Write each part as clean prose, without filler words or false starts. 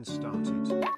been started.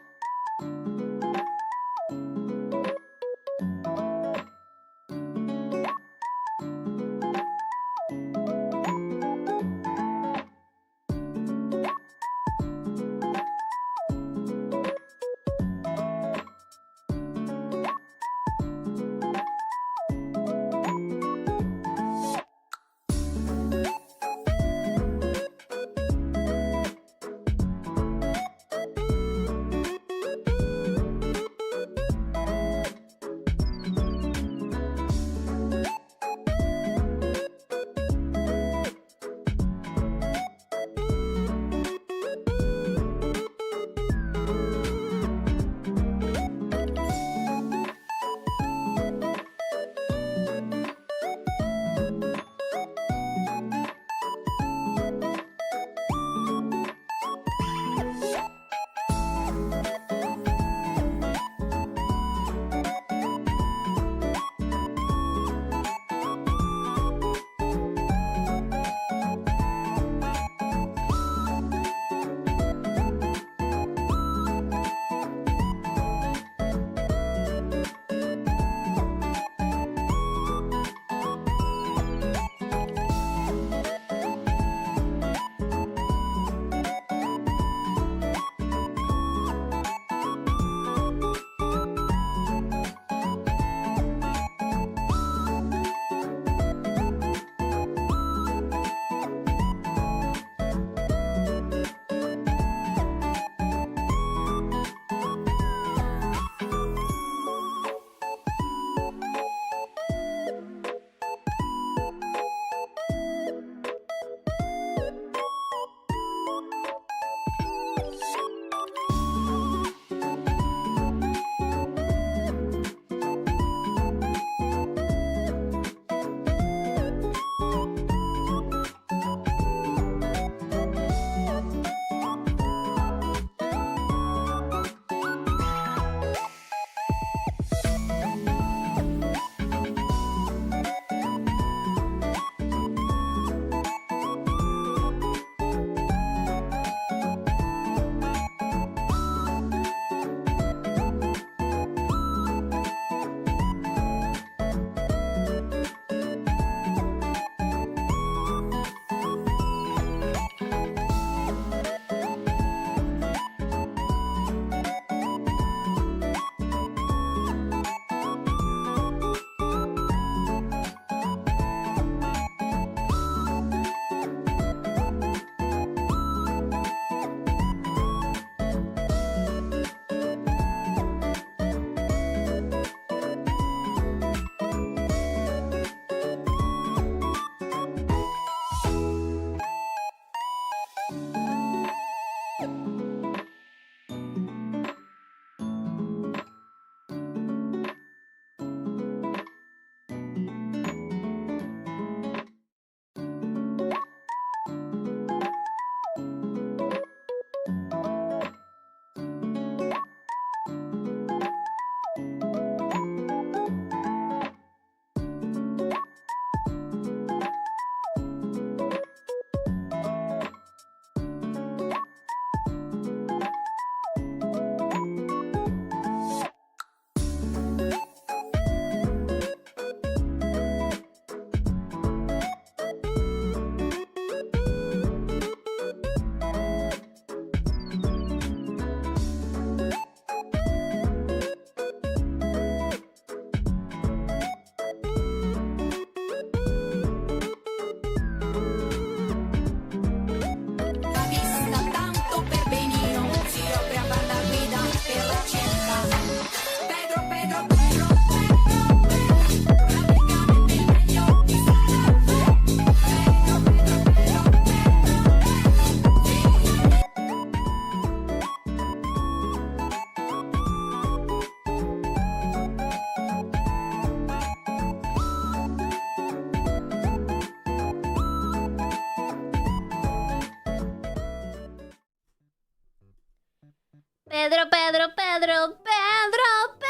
Pedro, Pedro, Pedro, Pedro,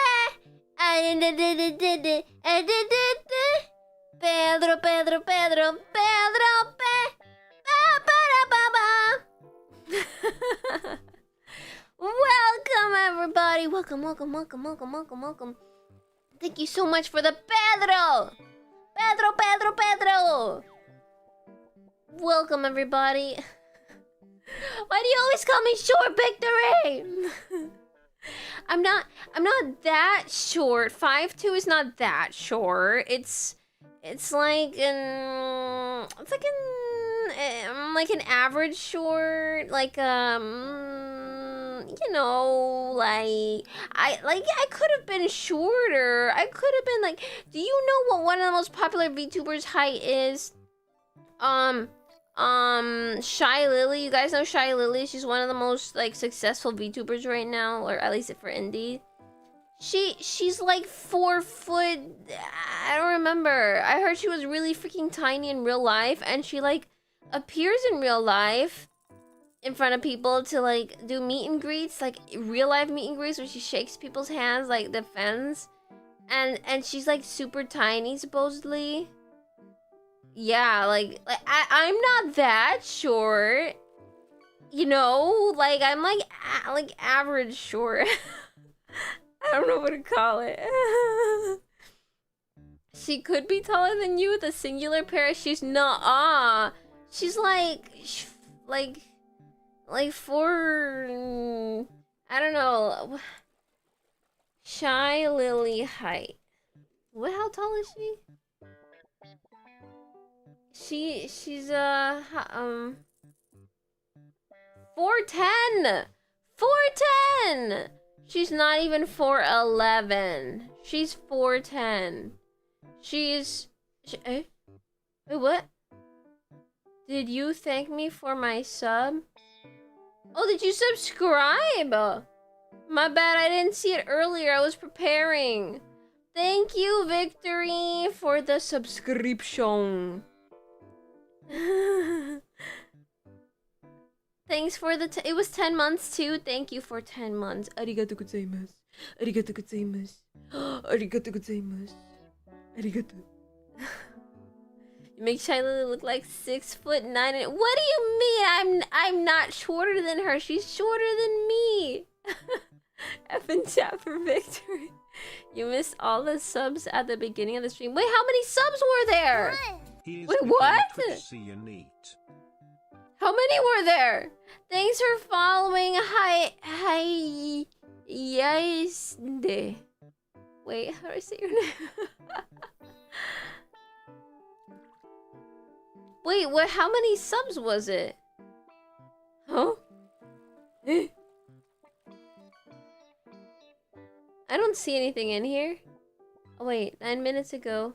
Pedro, Pedro, Pedro, Pedro, para, Welcome, everybody. Welcome, welcome, welcome, welcome, welcome, welcome. Thank you so much for the Pedro. Pedro. Welcome, everybody. Why do you always call me short, Victory? I'm not that short. 5'2" is not that short. It's like like an average short, like you know, like I could have been shorter. I could have been like, do you know what one of the most popular VTubers' height is? Shy Lily. You guys know Shy Lily? She's one of the most like successful VTubers right now, or at least for indie. She's like 4 foot. I don't remember. I heard she was really freaking tiny in real life, and she like appears in real life in front of people to like do meet and greets, like real life meet and greets where she shakes people's hands like the fans, and she's like super tiny supposedly. Yeah, like I'm not that short, you know, like I'm like average short. I don't know what to call it. She could be taller than you with a singular pair. She's not. She's like 4. I don't know. Shy Lily height. What? How tall is she? She's 4'10". 4'10". She's not even 4'11". She's 4'10". Wait, what? Did you thank me for my sub? Oh, did you subscribe? My bad, I didn't see it earlier. I was preparing. Thank you, Victory, for the subscription. Thanks for the it was 10 months too. Thank you for 10 months. Arigato gozaimasu. Arigato gozaimasu. Arigato gozaimasu. Arigato. You make Shy Lily look like 6'9". What do you mean? I'm not shorter than her. She's shorter than me. F and chat for Victory. You missed all the subs at the beginning of the stream. Wait, how many subs were there? Wait, what? How many were there? Thanks for following. Hi. Yes. Wait, how do I say your name? Wait, what? How many subs was it? Huh? I don't see anything in here. Oh wait, 9 minutes ago.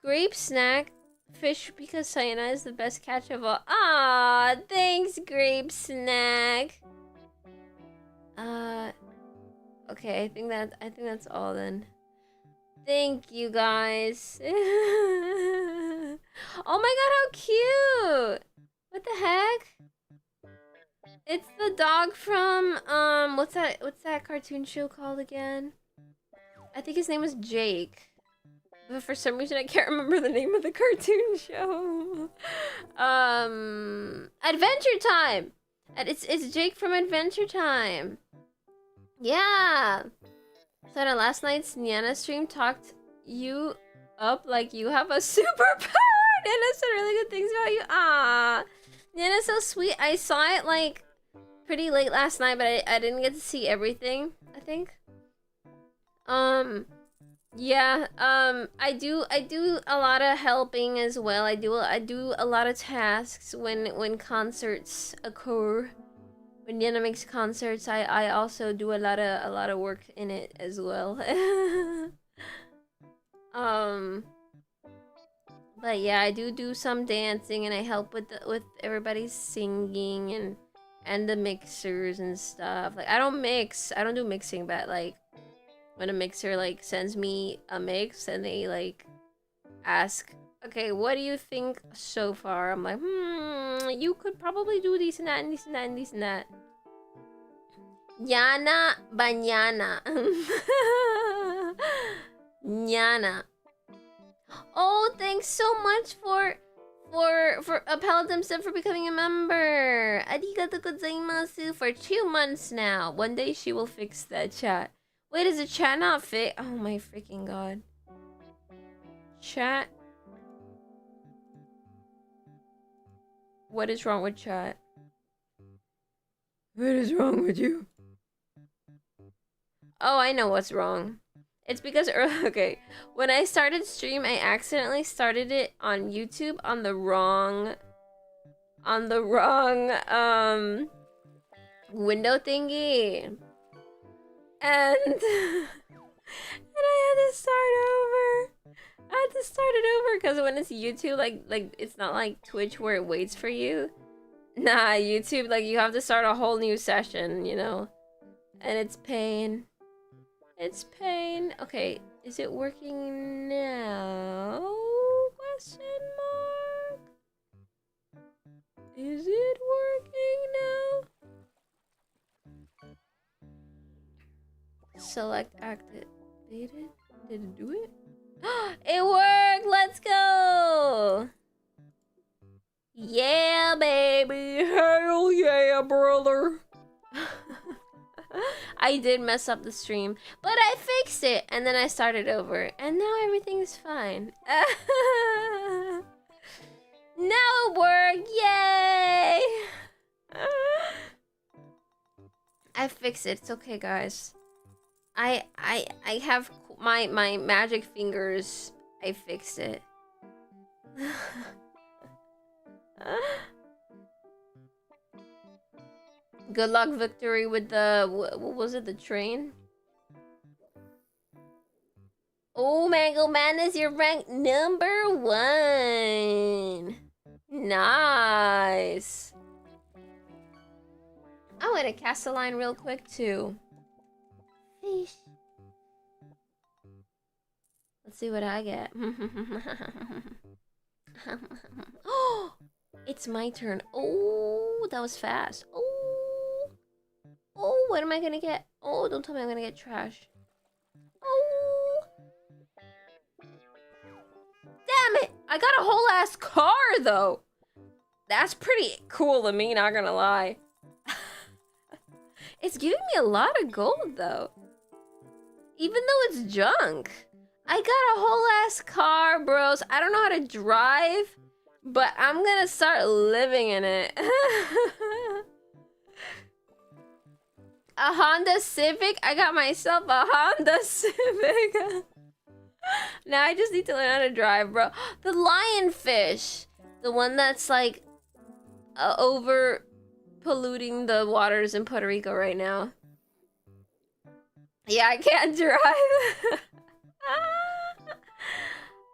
Grape snack. Fish because Cyana is the best catch of all. Ah, thanks, Grape snack. Okay, I think that's all then. Thank you guys. Oh my god, how cute! What the heck? It's the dog from what's that cartoon show called again? I think his name was Jake. But for some reason I can't remember the name of the cartoon show. Adventure Time. It's Jake from Adventure Time. Yeah. So last night's N.E.E.T stream talked you up like you have a superpower. Nana said really good things about you. Ah, Nana's so sweet. I saw it like pretty late last night, but I didn't get to see everything, I think. Yeah, I do a lot of helping as well. I do a lot of tasks when concerts occur. When Nana makes concerts, I also do a lot of work in it as well. But yeah, I do some dancing, and I help with everybody's singing and the mixers and stuff. Like I don't do mixing, but like when a mixer like sends me a mix and they like ask, okay, what do you think so far? I'm like, you could probably do this and that and this and that and this and that. Yana Banyana. Nyana. Oh, thanks so much for for Paladin said for becoming a member. Arigatou gozaimasu for 2 months now. One day she will fix that chat. Wait, is the chat not fit? Oh my freaking god. Chat. What is wrong with chat? What is wrong with you? Oh, I know what's wrong. It's because okay, when I started stream, I accidentally started it on YouTube on the wrong window thingy. And and I had to start over. I had to start it over because when it's YouTube, like it's not like Twitch where it waits for you. Nah, YouTube, like you have to start a whole new session, you know? And it's pain. It's pain. Okay, is it working now? Question mark. Is it working now? Select activated. Did it do it? It worked! Let's go! Yeah, baby! Hell yeah, brother! I did mess up the stream, but I fixed it, and then I started over, and now everything's fine. Now it worked! Yay! I fixed it. It's okay, guys. I have my magic fingers. I fixed it. Good luck, Victory, with the what was it? The train. Oh, Mango Madness, you're ranked #1. Nice. I want to cast a line real quick too. Fish. Let's see what I get. Oh, it's my turn. Oh, that was fast. Oh, oh, what am I gonna get? Oh, don't tell me I'm gonna get trash. Oh, damn it! I got a whole ass car though. That's pretty cool to me, not gonna lie. It's giving me a lot of gold though. Even though it's junk. I got a whole ass car, bros. I don't know how to drive, but I'm gonna start living in it. A Honda Civic? I got myself a Honda Civic. Now I just need to learn how to drive, bro. The lionfish. The one that's like over polluting the waters in Puerto Rico right now. Yeah, I can't drive.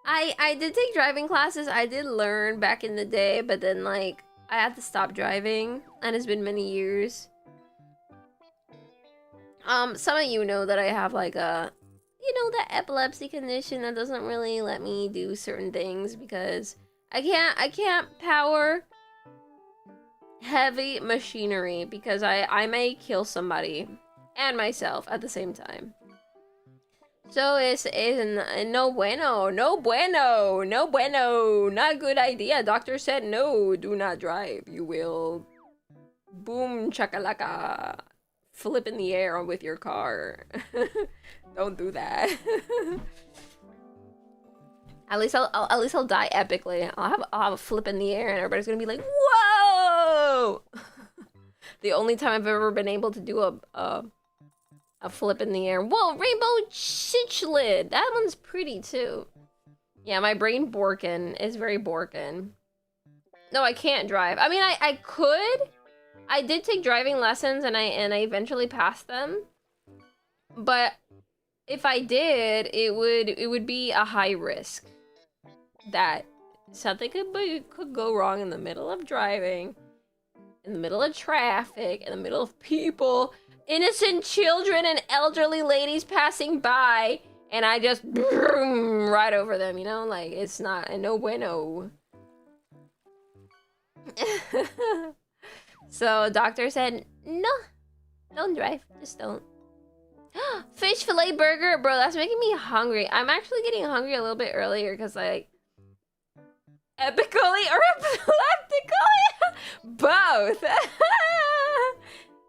I did take driving classes. I did learn back in the day, but then like I had to stop driving, and it's been many years. Some of you know that I have like a, you know, that epilepsy condition that doesn't really let me do certain things because I can't power heavy machinery because I may kill somebody and myself at the same time. So it's no bueno, no bueno, no bueno, not a good idea. Doctor said no, do not drive. You will boom chakalaka, flip in the air with your car. Don't do that. At least I'll die epically. I'll have a flip in the air and everybody's gonna be like, whoa! The only time I've ever been able to do a flip in the air. Whoa, rainbow chichlid. That one's pretty too. Yeah, my brain Borkin is very Borkin. No, I can't drive. I mean, I could. I did take driving lessons and I eventually passed them. But if I did, it would be a high risk that something could go wrong in the middle of driving, in the middle of traffic, in the middle of people. Innocent children and elderly ladies passing by, and I just boom, right over them, you know? Like, it's not a no bueno. So, doctor said, no, don't drive, just don't. Fish fillet burger, bro, that's making me hungry. I'm actually getting hungry a little bit earlier, because, like, Epically or epileptically? Both.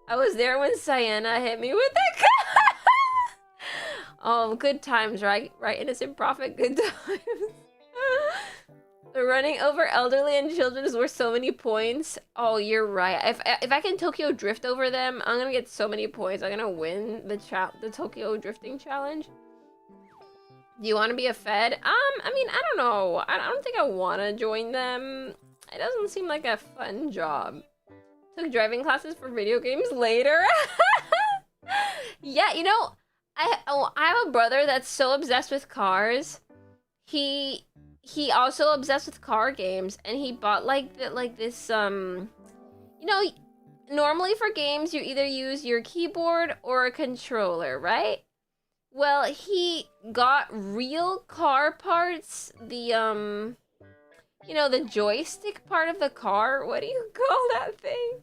I was there when Cyana hit me with the oh, good times, right? Right, innocent prophet, good times. Running over elderly and children is worth so many points. Oh, you're right. If I can Tokyo drift over them, I'm gonna get so many points. I'm gonna win the Tokyo drifting challenge. Do you want to be a Fed? I mean, I don't know. I don't think I want to join them. It doesn't seem like a fun job. Took driving classes for video games later. Yeah, you know, I have a brother that's so obsessed with cars. He also obsessed with car games, and he bought like this you know, normally for games you either use your keyboard or a controller, right? Well, he got real car parts, the you know, the joystick part of the car. What do you call that thing?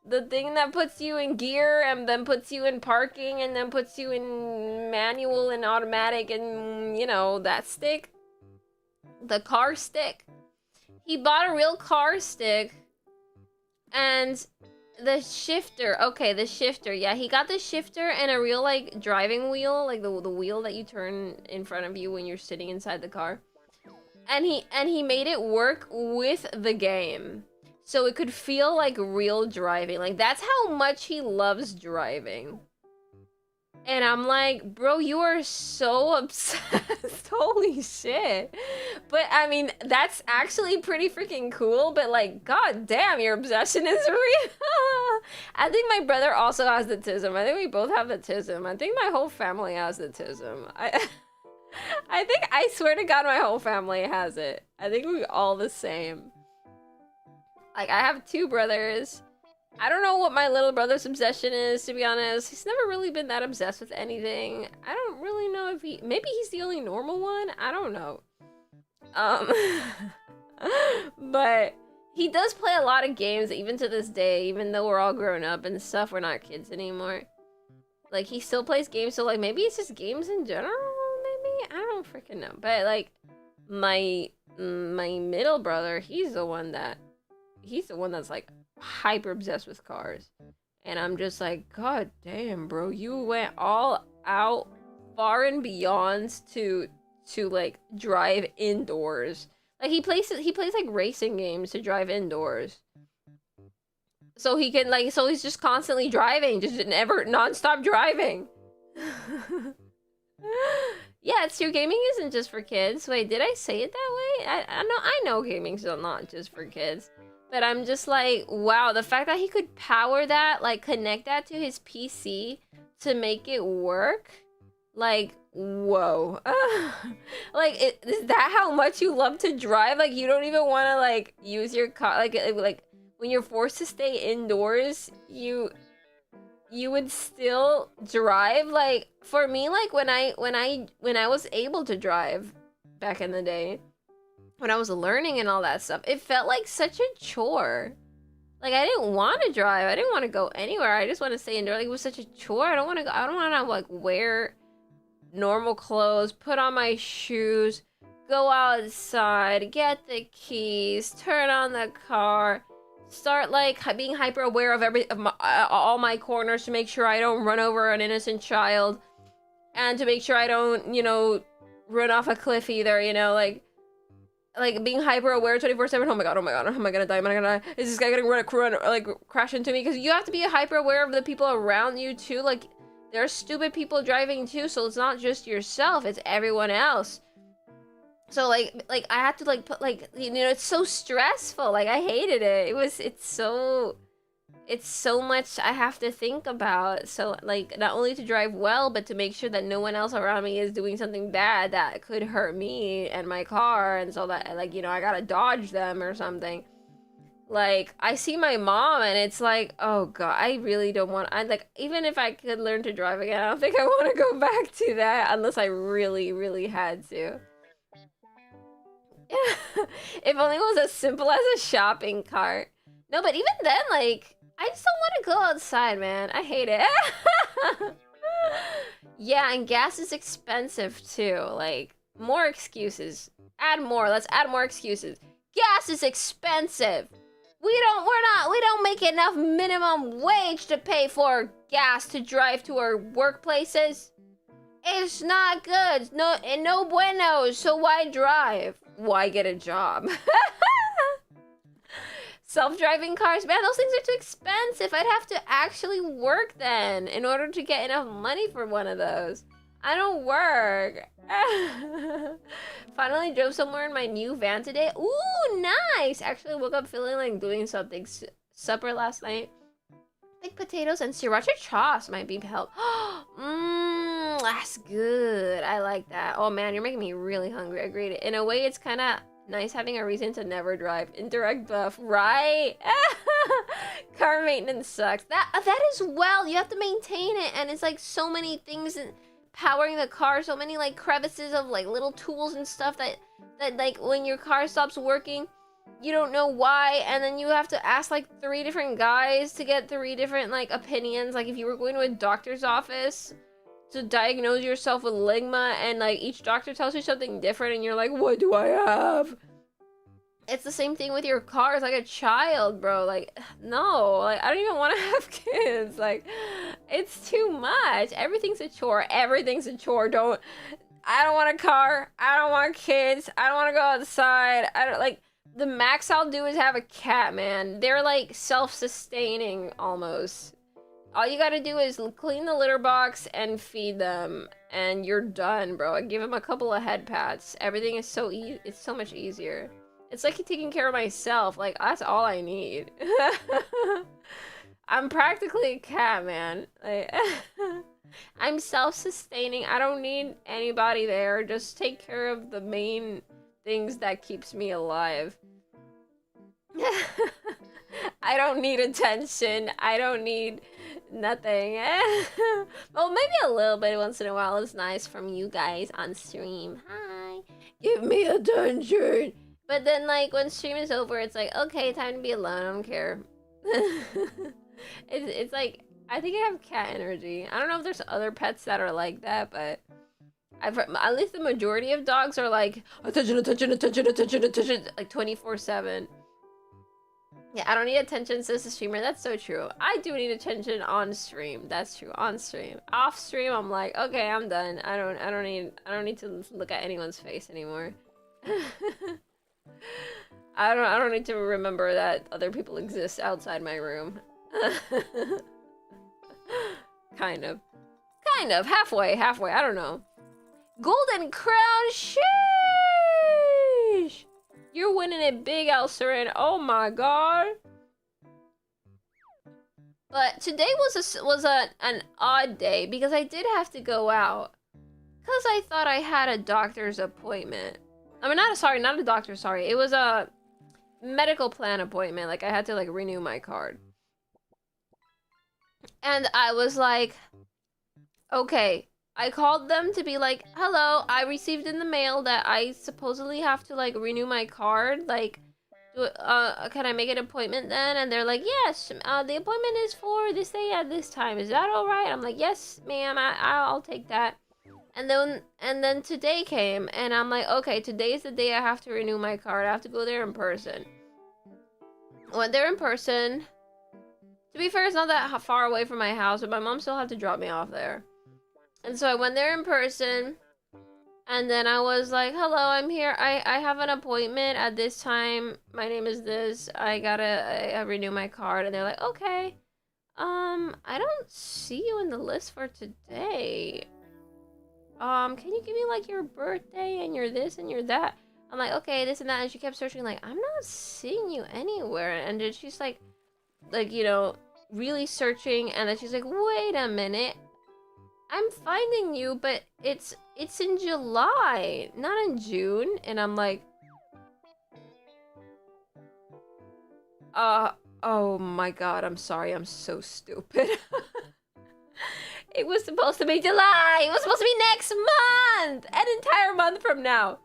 The thing that puts you in gear and then puts you in parking and then puts you in manual and automatic and, you know, that stick. The car stick. He bought a real car stick and the shifter. Okay, the shifter. Yeah, he got the shifter and a real, like, driving wheel, like the wheel that you turn in front of you when you're sitting inside the car. And he made it work with the game. So it could feel like real driving. Like, that's how much he loves driving. And I'm like, bro, you are so obsessed. Holy shit. But, I mean, that's actually pretty freaking cool. But, like, god damn, your obsession is real. I think my brother also has the tism. I think we both have the tism. I think my whole family has the tism. I think, I swear to god, my whole family has it. I think we're all the same. Like, I have two brothers. I don't know what my little brother's obsession is, to be honest. He's never really been that obsessed with anything. I don't really know if he... Maybe he's the only normal one? I don't know. But he does play a lot of games, even to this day. Even though we're all grown up and stuff, we're not kids anymore. Like, he still plays games, so, like, maybe it's just games in general, maybe? I don't freaking know. But, like, my middle brother, he's the one that's, like, hyper obsessed with cars. And I'm just like, god damn, bro, you went all out far and beyond to like drive indoors. Like, he plays like racing games to drive indoors. So he can, like, so he's just constantly driving, just never non-stop driving. Yeah, it's true. Gaming isn't just for kids. Wait, did I say it that way? I know gaming's not just for kids. But I'm just like, wow, the fact that he could power that, like, connect that to his PC to make it work, like, whoa. Like, is that how much you love to drive? Like, you don't even want to, like, use your car, like, when you're forced to stay indoors, you would still drive. Like, for me, like, when I was able to drive back in the day, when I was learning and all that stuff, it felt like such a chore. Like, I didn't want to drive. I didn't want to go anywhere. I just want to stay indoors. Like, it was such a chore. I don't want to, like, wear normal clothes, put on my shoes, go outside, get the keys, turn on the car, start, like, being hyper aware of all my corners to make sure I don't run over an innocent child, and to make sure I don't, you know, run off a cliff either, you know, like being hyper aware 24/7. Oh my god, am I gonna die? Is this guy gonna run like crash into me? Because you have to be hyper aware of the people around you too. Like, there are stupid people driving too, so it's not just yourself, it's everyone else. So like I had to, like, put, like, you know, it's so stressful. Like, I hated it. It's so much I have to think about. So, like, not only to drive well, but to make sure that no one else around me is doing something bad that could hurt me and my car, and so that, like, you know, I gotta dodge them or something. Like, I see my mom and it's like, oh god, I really don't want, even if I could learn to drive again, I don't think I want to go back to that unless I really, really had to. If only it was as simple as a shopping cart. No, but even then, like, I just don't want to go outside, man. I hate it. Yeah, and gas is expensive too. Like, more excuses. Add more. Let's add more excuses. Gas is expensive. We don't make enough minimum wage to pay for gas to drive to our workplaces. It's not good. No bueno. So why drive? Why get a job? Self-driving cars, man, those things are too expensive. I'd have to actually work then in order to get enough money for one of those. I don't work. Finally drove somewhere in my new van today. Ooh, nice. Actually woke up feeling like doing something. Supper last night. Baked potatoes and sriracha sauce might be help. That's good. I like that. Oh man, you're making me really hungry. Agreed. In a way, it's kind of nice having a reason to never drive. Indirect buff, right? Car maintenance sucks. That is well. You have to maintain it, and it's like so many things powering the car. So many like crevices of like little tools and stuff that like when your car stops working, you don't know why, and then you have to ask like 3 different guys to get 3 different like opinions. Like if you were going to a doctor's office to diagnose yourself with ligma, and like each doctor tells you something different, and you're like, what do I have? It's the same thing with your car. It's like a child, bro. Like, no, like I don't even want to have kids. Like, it's too much. Everything's a chore. Everything's a chore. I don't want a car. I don't want kids. I don't want to go outside. I don't like. The max I'll do is have a cat, man. They're like self-sustaining almost. All you gotta do is clean the litter box and feed them, and you're done, bro. I give them a couple of head pats. Everything is so easy. It's so much easier. It's like taking care of myself. Like, that's all I need. I'm practically a cat, man. Like, I'm self-sustaining. I don't need anybody there. Just take care of the main things that keeps me alive. I don't need attention. I don't need nothing. Well, maybe a little bit once in a while is nice from you guys on stream. Hi. Give me attention. But then, like, when stream is over, it's like, okay, time to be alone. I don't care. It's like, I think I have cat energy. I don't know if there's other pets that are like that, but I've heard, at least the majority of dogs are like, attention, attention, attention, attention, attention, like 24/7. Yeah, I don't need attention, says the streamer. That's so true. I do need attention on stream. That's true. On stream. Off stream, I'm like, okay, I'm done. I don't need to look at anyone's face anymore. I don't need to remember that other people exist outside my room. Kind of. Halfway. I don't know. Golden Crown, sheesh! You're winning it big, Elsarin. Oh my god. But today was an odd day because I did have to go out. Because I thought I had a doctor's appointment. I mean, not a doctor, sorry. It was a medical plan appointment. Like, I had to, like, renew my card. And I was like, okay. I called them to be like, hello, I received in the mail that I supposedly have to, like, renew my card. Like, can I make an appointment then? And they're like, yes, the appointment is for this day at this time. Is that all right? I'm like, yes, ma'am, I'll take that. And then today came, and I'm like, okay, today's the day I have to renew my card. I have to go there in person. Went there in person. To be fair, it's not that far away from my house, but my mom still had to drop me off there. And so I went there in person, and then I was like, hello, I'm here. I have an appointment at this time. My name is this. I renew my card. And they're like, okay. I don't see you in the list for today. Can you give me, like, your birthday and your this and your that? I'm like, okay, this and that. And she kept searching, like, I'm not seeing you anywhere. And then she's like, you know, really searching. And then she's like, wait a minute. I'm finding you, but it's in July, not in June. And I'm like, oh my god, I'm sorry, I'm so stupid. It was supposed to be July. It was supposed to be next month. An entire month from now.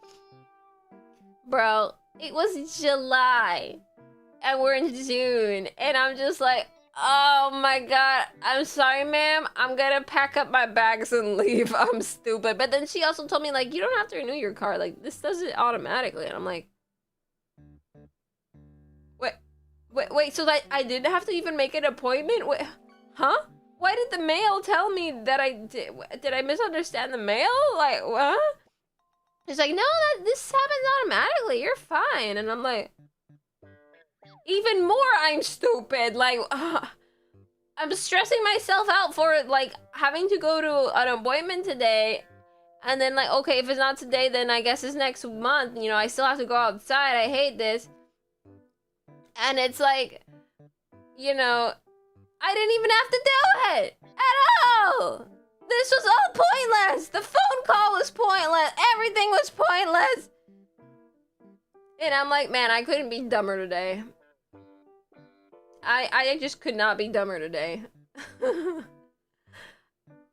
Bro, it was July. And we're in June. And I'm just like, oh my god, I'm sorry, ma'am. I'm gonna pack up my bags and leave. I'm stupid. But then she also told me, like, you don't have to renew your card. Like, this does it automatically. And I'm like, wait, so that I didn't have to even make an appointment? Wait, huh? Why did the mail tell me that I did I misunderstand the mail? Like, what? It's like, no, this happens automatically. You're fine. And I'm like, even more I'm stupid. Like, I'm stressing myself out for, like, having to go to an appointment today. And then, like, okay, if it's not today, then I guess it's next month. You know, I still have to go outside. I hate this. And it's like, you know, I didn't even have to do it at all. This was all pointless. The phone call was pointless. Everything was pointless. And I'm like, man, I couldn't be dumber today. I just could not be dumber today.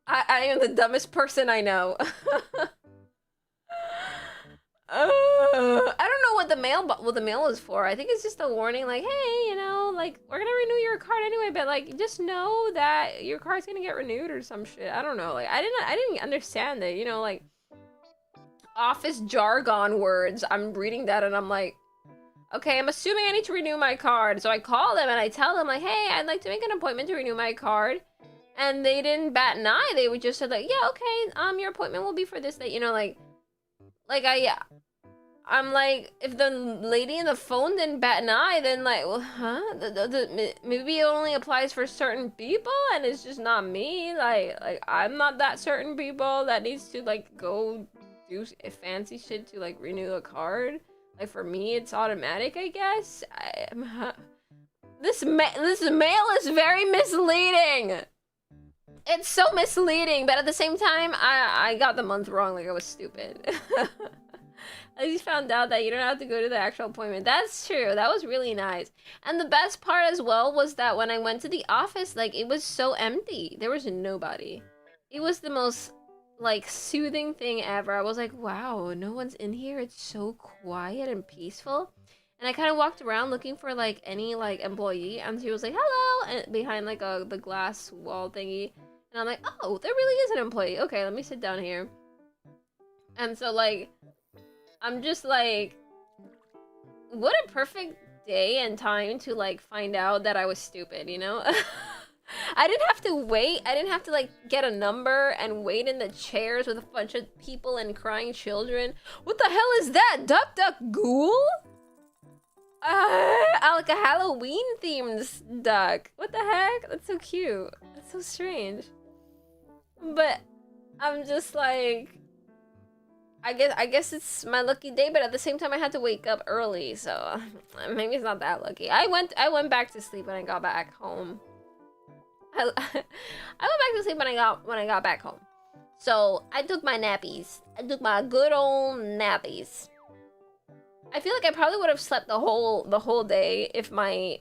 I am the dumbest person I know. I don't know what the mail is for. I think it's just a warning, like, hey, you know, like, we're gonna renew your card anyway, but like, just know that your card's gonna get renewed or some shit. I don't know. Like, I didn't understand it. You know, like, office jargon words. I'm reading that and I'm like, okay, I'm assuming I need to renew my card. So I call them and I tell them, like, hey, I'd like to make an appointment to renew my card. And they didn't bat an eye. They would just said, like, yeah, okay, your appointment will be for this date. You know, like I'm like, if the lady in the phone didn't bat an eye, then like, well, huh? Maybe it only applies for certain people and it's just not me. Like I'm not that certain people that needs to, like, go do fancy shit to, like, renew a card. Like, for me, it's automatic, I guess. This mail is very misleading. It's so misleading, but at the same time, I got the month wrong. Like, I was stupid. I just found out that you don't have to go to the actual appointment. That's true. That was really nice. And the best part as well was that when I went to the office, like, it was so empty. There was nobody. It was the most, like, soothing thing ever. I was like, wow, no one's in here. It's so quiet and peaceful. And I kind of walked around looking for, like, any, like, employee. And she was like, hello, and behind, like, the glass wall thingy. And I'm like, oh, there really is an employee. Okay, let me sit down here. And so, like, I'm just like, what a perfect day and time to, like, find out that I was stupid, you know? I didn't have to wait. I didn't have to, like, get a number and wait in the chairs with a bunch of people and crying children. What the hell is that? Duck Duck Ghoul? Like a Halloween themed duck. What the heck? That's so cute. That's so strange. But I'm just like, I guess it's my lucky day, but at the same time I had to wake up early, so maybe it's not that lucky. I went back to sleep when I got back home. I went back to sleep when I got back home. So I took my nappies. I took my good old nappies. I feel like I probably would have slept the whole day if my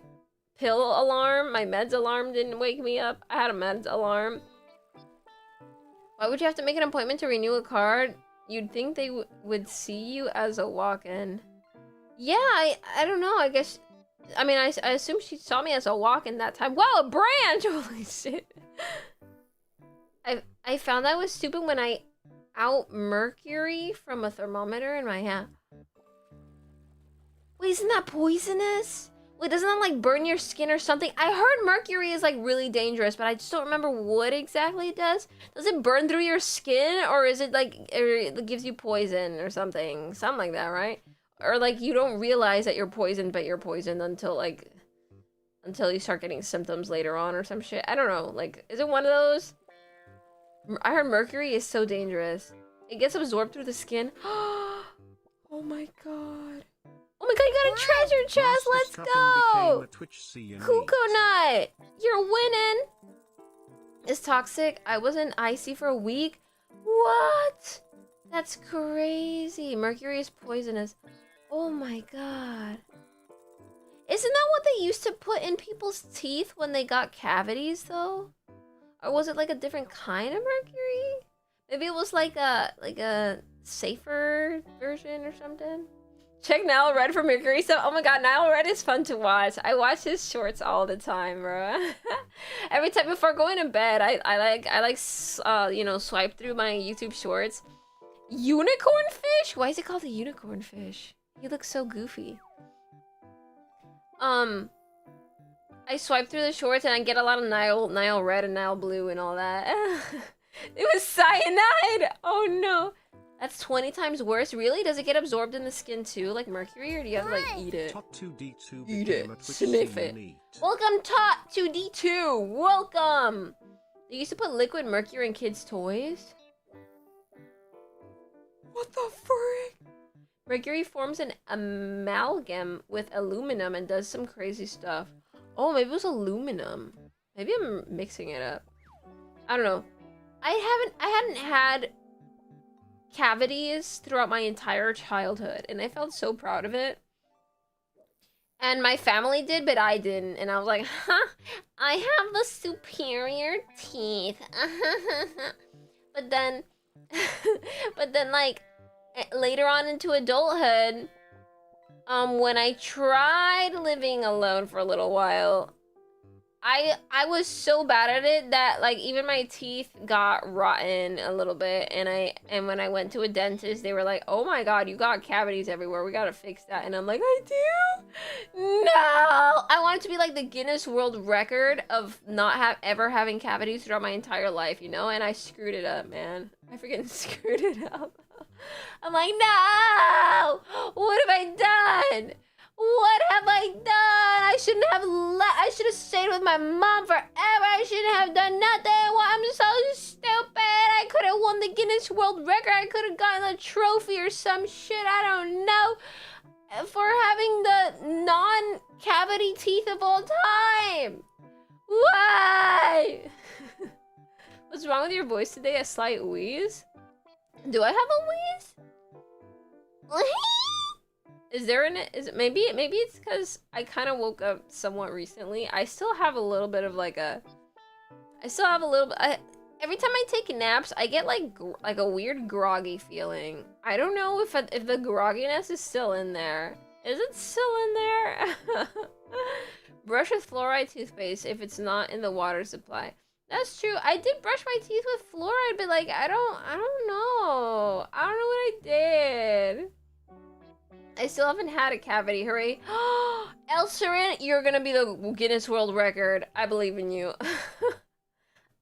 pill alarm, my meds alarm didn't wake me up. I had a meds alarm. Why would you have to make an appointment to renew a card? You'd think they would see you as a walk-in. Yeah, I don't know. I guess, I mean, I assume she saw me as a walk-in that time. Wow, a branch! Holy shit. I found I was stupid when I out mercury from a thermometer in my hand. Wait, isn't that poisonous? Wait, doesn't that, like, burn your skin or something? I heard mercury is, like, really dangerous, but I just don't remember what exactly it does. Does it burn through your skin, or is it, like, or it gives you poison or something? Something like that, right? Or, like, you don't realize that you're poisoned, but you're poisoned until you start getting symptoms later on or some shit. I don't know. Like, is it one of those? I heard mercury is so dangerous. It gets absorbed through the skin. Oh my god. Oh my god, you got a treasure chest! Let's go! Coconut! You're winning! Is toxic? I was in icy for a week? What? That's crazy. Mercury is poisonous. Oh my god. Isn't that what they used to put in people's teeth when they got cavities, though? Or was it like a different kind of mercury? Maybe it was like a safer version or something? Check Nile Red for mercury stuff. Oh my god, Nile Red is fun to watch. I watch his shorts all the time, bro. Every time before going to bed, I you know, swipe through my YouTube shorts. Unicorn fish? Why is it called a unicorn fish? He looks so goofy. I swipe through the shorts and I get a lot of Nile red and Nile blue and all that. It was cyanide! Oh no. That's 20 times worse. Really? Does it get absorbed in the skin too, like mercury, or do you have to like eat it? Top 2D2 Eat it. Sniff it. N.E.E.T. Welcome, Top 2D2. Welcome. They used to put liquid mercury in kids' toys. What the frick? Mercury forms an amalgam with aluminum and does some crazy stuff. Oh, maybe it was aluminum. Maybe I'm mixing it up. I don't know. I hadn't had cavities throughout my entire childhood, and I felt so proud of it. And my family did, but I didn't. And I was like, huh, I have the superior teeth. But then, like, later on into adulthood, when I tried living alone for a little while, I was so bad at it that like even my teeth got rotten a little bit, and when I went to a dentist, they were like, "Oh my god, you got cavities everywhere. We gotta fix that." And I'm like, "I do? No!" I wanted to be like the Guinness World Record of not ever having cavities throughout my entire life, you know? And I screwed it up, man. I freaking screwed it up. I'm like, no! What have I done? What have I done? I shouldn't have I should have stayed with my mom forever. I shouldn't have done nothing. Well, I'm so stupid. I could have won the Guinness World Record. I could have gotten a trophy or some shit. I don't know. For having the non-cavity teeth of all time. Why? What's wrong with your voice today? A slight wheeze? Do I have a wheeze? Is there maybe it's because I kind of woke up somewhat recently. I still have a little bit of like every time I take naps, I get like a weird groggy feeling. I don't know if the grogginess is still in there. Is it still in there? Brush with fluoride toothpaste if it's not in the water supply. That's true. I did brush my teeth with fluoride, but like I don't know. I don't know what I did. I still haven't had a cavity. Hooray. Elsarin, you're gonna be the Guinness World Record. I believe in you.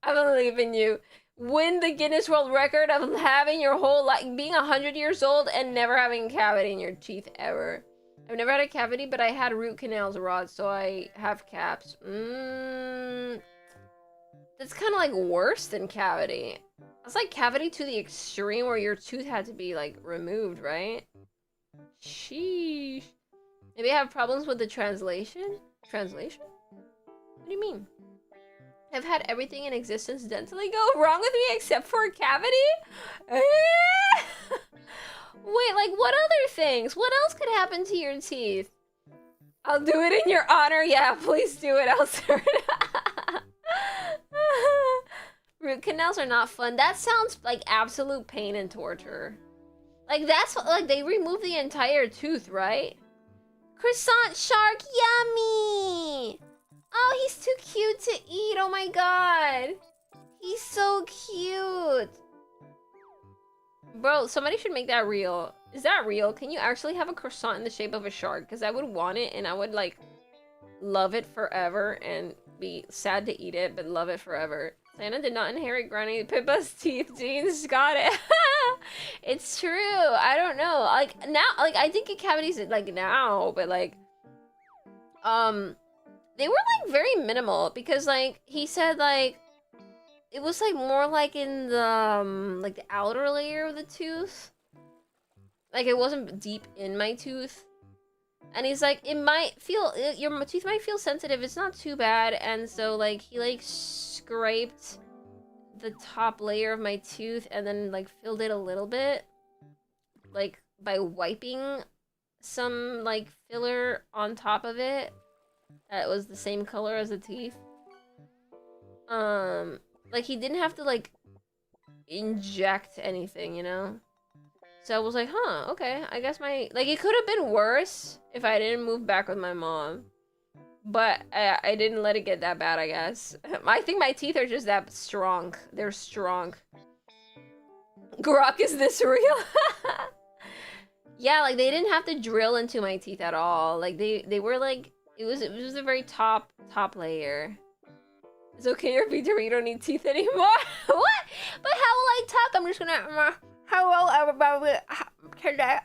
I believe in you. Win the Guinness World Record of having your whole life, being 100 years old and never having a cavity in your teeth ever. I've never had a cavity, but I had root canals, Rod, so I have caps. That's kind of like worse than cavity. That's like cavity to the extreme where your tooth had to be like removed, right? Sheesh. Maybe I have problems with the translation? Translation? What do you mean? I've had everything in existence dentally go wrong with me except for a cavity? Wait, like what other things? What else could happen to your teeth? I'll do it in your honor. Yeah, please do it, Elser. Root canals are not fun. That sounds like absolute pain and torture. Like that's like they remove the entire tooth, right? Croissant shark, yummy! Oh, he's too cute to eat. Oh my god. He's so cute. Bro, somebody should make that real. Is that real? Can you actually have a croissant in the shape of a shark? Because I would want it and I would like love it forever and be sad to eat it, but love it forever. Cyana did not inherit Granny Pippa's teeth genes. Got it. It's true. I don't know. Like now, like I think cavities like now, but like, they were like very minimal because like he said like it was like more like in the like the outer layer of the tooth. Like it wasn't deep in my tooth. And he's like, it might feel, your teeth might feel sensitive. It's not too bad. And so like he like scraped the top layer of my tooth and then like filled it a little bit. Like by wiping some like filler on top of it. That was the same color as the teeth. Like he didn't have to like inject anything, you know? So I was like, huh, okay, I guess like it could have been worse if I didn't move back with my mom. But I didn't let it get that bad, I guess. I think my teeth are just that strong. They're strong. Grok, is this real? Yeah, like they didn't have to drill into my teeth at all. Like they were like, It was the very top layer. It's okay, you're VTuber, you don't need teeth anymore. What? But how will I talk? I'm just gonna hello everybody. Today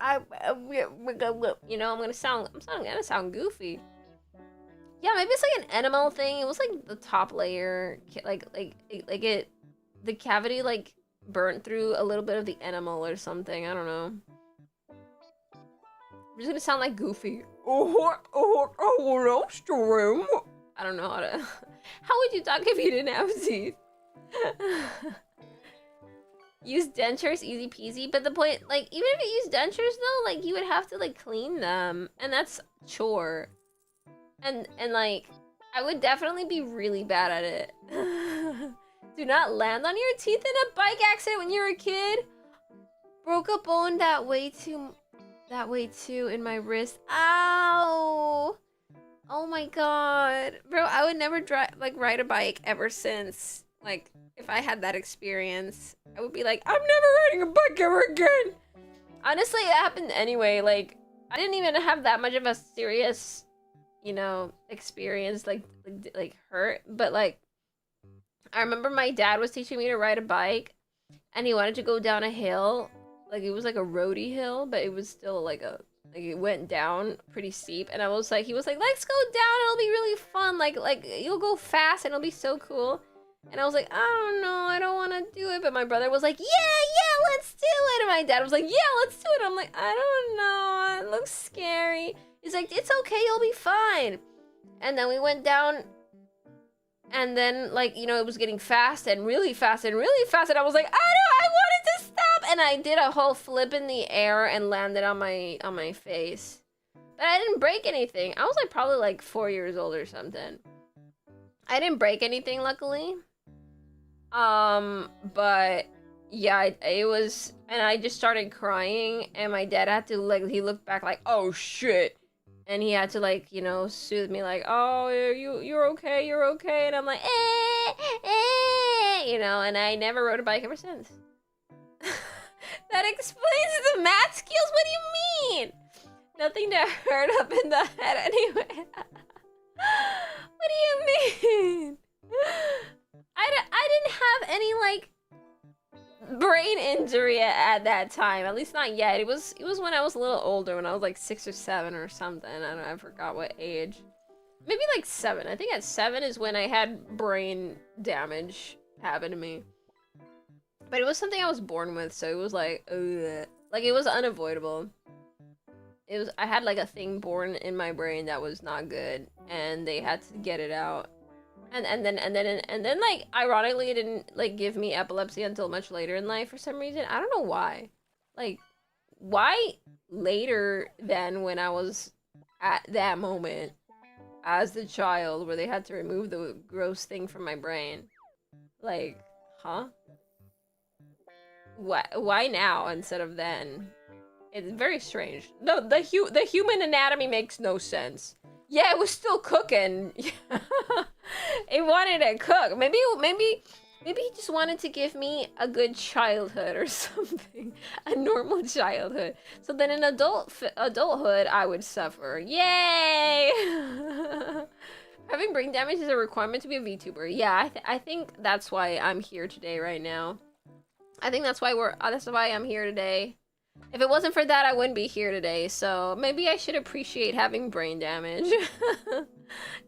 you know, I'm gonna sound goofy. Yeah, maybe it's like an enamel thing. It was like the top layer, like the cavity like burnt through a little bit of the enamel or something. I don't know. I'm just gonna sound like goofy. Oh, stream. I don't know how to. How would you talk if you didn't have teeth? Use dentures, easy peasy. But the point, like, even if you use dentures though, like, you would have to like clean them, and that's chore. And like, I would definitely be really bad at it. Do not land on your teeth in a bike accident when you were a kid. Broke a bone that way too in my wrist. Ow! Oh my god. Bro, I would never ride a bike ever since. Like, if I had that experience, I would be like, I'm never riding a bike ever again! Honestly, it happened anyway. Like, I didn't even have that much of a serious, you know, experience, like hurt. But, like, I remember my dad was teaching me to ride a bike, and he wanted to go down a hill. Like, it was like a roady hill, but it was still like it went down pretty steep. And he was like, let's go down, it'll be really fun. Like you'll go fast and it'll be so cool. And I was like, I don't know, I don't want to do it. But my brother was like, yeah, let's do it. And my dad was like, yeah, let's do it. I'm like, I don't know, it looks scary. He's like, it's okay, you'll be fine. And then we went down, and then, like, you know, it was getting fast and really fast and really fast. And I was like, I wanted to stop. And I did a whole flip in the air and landed on my face. But I didn't break anything. I was like probably like 4 years old or something. I didn't break anything, luckily. But yeah, it was, and I just started crying, and my dad had to, like, he looked back like, oh shit. And he had to, like, you know, soothe me, like, oh, you're okay, and I'm like, you know, and I never rode a bike ever since. That explains the math skills. What do you mean? Nothing to hurt up in the head anyway. What do you mean? I didn't have any, like, brain injury at that time. At least not yet. It was when I was a little older, when I was like 6 or 7 or something. I forgot what age. Maybe like 7. I think at 7 is when I had brain damage happen to me. But it was something I was born with, so it was like, ugh. Like, it was unavoidable. I had like a thing born in my brain that was not good, and they had to get it out. And then like, ironically, it didn't like give me epilepsy until much later in life for some reason. I don't know why. Like, why later than when I was at that moment as the child where they had to remove the gross thing from my brain? Like, huh? Why now instead of then? It's very strange. No, the human anatomy makes no sense. Yeah, it was still cooking. It wanted to cook. Maybe he just wanted to give me a good childhood or something. A normal childhood. So then in adulthood, I would suffer. Yay! Having brain damage is a requirement to be a VTuber. Yeah, I think that's why I'm here today right now. I think that's why I'm here today. If it wasn't for that, I wouldn't be here today, so maybe I should appreciate having brain damage.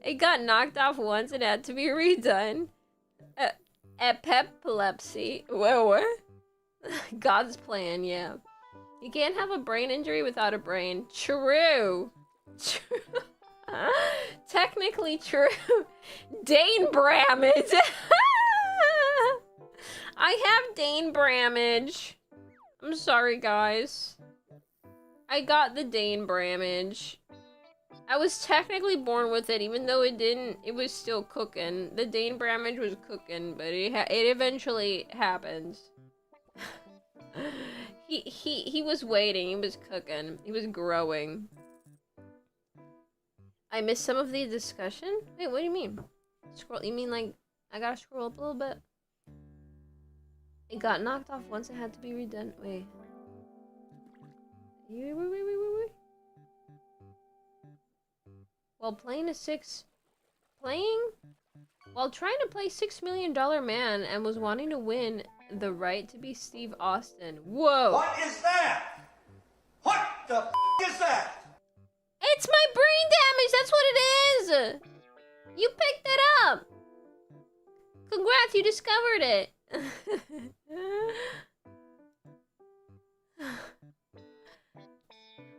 It got knocked off once and had to be redone. Epilepsy. What? God's plan, yeah. You can't have a brain injury without a brain. True. Technically true. Dane Bramage. I have Dane Bramage. I'm sorry, guys. I got the Dane Bramage. I was technically born with it, even though it was still cooking. The Dane Bramage was cooking, but it eventually happened. He was waiting, he was cooking, he was growing. I missed some of the discussion? Wait, what do you mean? Scroll, you mean like, I gotta scroll up a little bit? It got knocked off once, it had to be redone. Wait. Wait. While while trying to play $6 million man and was wanting to win the right to be Steve Austin. Whoa! What is that? What the f is that? It's my brain damage, that's what it is! You picked it up! Congrats, you discovered it!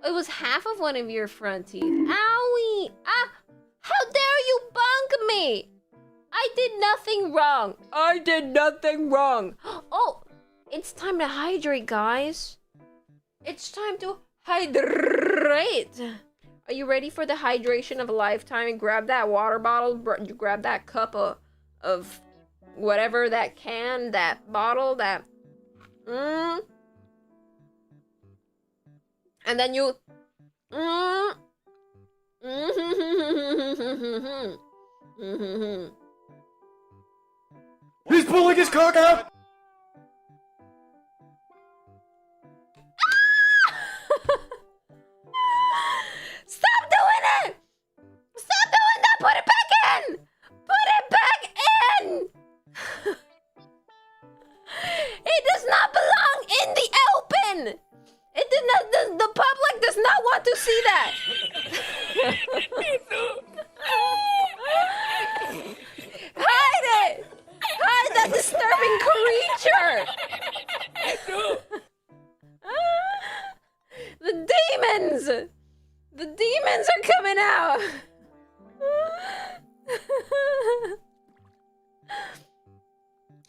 It was half of one of your front teeth. Owie! Ah! How dare you bunk me! I did nothing wrong! I did nothing wrong! Oh! It's time to hydrate, guys! It's time to hydrate! Are you ready for the hydration of a lifetime? Grab that water bottle, grab that cup of whatever, that can, that bottle, that... And then you... He's pulling his cock out! Stop doing it! Stop doing that! Put it back in! Put it back in! It does not belong in the open! It did not. The public does not want to see that. Hide it! Hide that disturbing creature! The demons! The demons are coming out!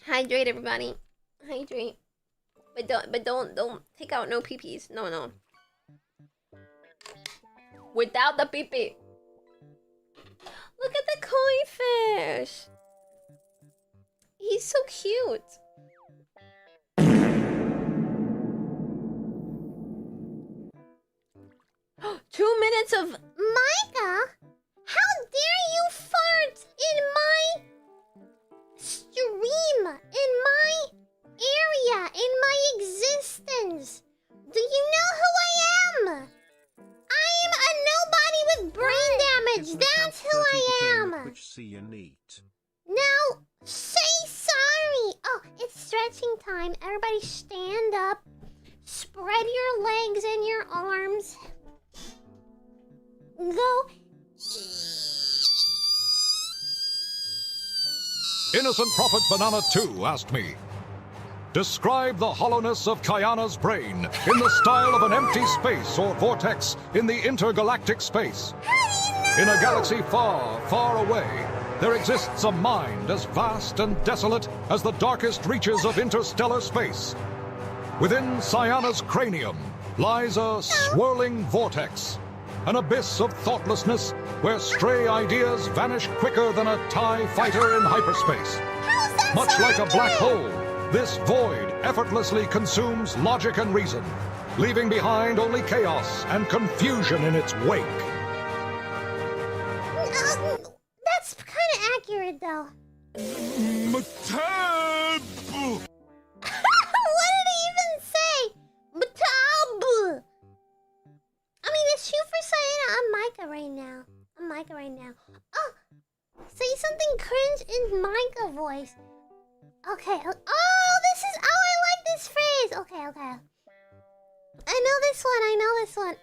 Hydrate, everybody. Hydrate. But don't take out no pee-pees. No. Without the pee-pee. Look at the koi fish. He's so cute. 2 minutes of... Micah? How dare you fart in my stream, in my area, in my existence? Do you know who I am? I am a nobody with brain damage. That's who I am. Now, say sorry. Oh, it's stretching time. Everybody stand up. Spread your legs and your arms. Go. Innocent Prophet Banana 2 asked me, describe the hollowness of Cyana's brain in the style of an empty space or vortex in the intergalactic space. In a galaxy far, far away, there exists a mind as vast and desolate as the darkest reaches of interstellar space. Within Cyana's cranium lies a swirling vortex, an abyss of thoughtlessness where stray ideas vanish quicker than a TIE fighter in hyperspace. Much like a black hole, this void effortlessly consumes logic and reason, leaving behind only chaos and confusion in its wake. That's kind of accurate, though. What did he even say? Matab. I mean, it's true for Cyana. I'm Micah right now. Oh, say something cringe in Micah voice. Okay. Oh, this is... Oh, I like this phrase. Okay. I know this one.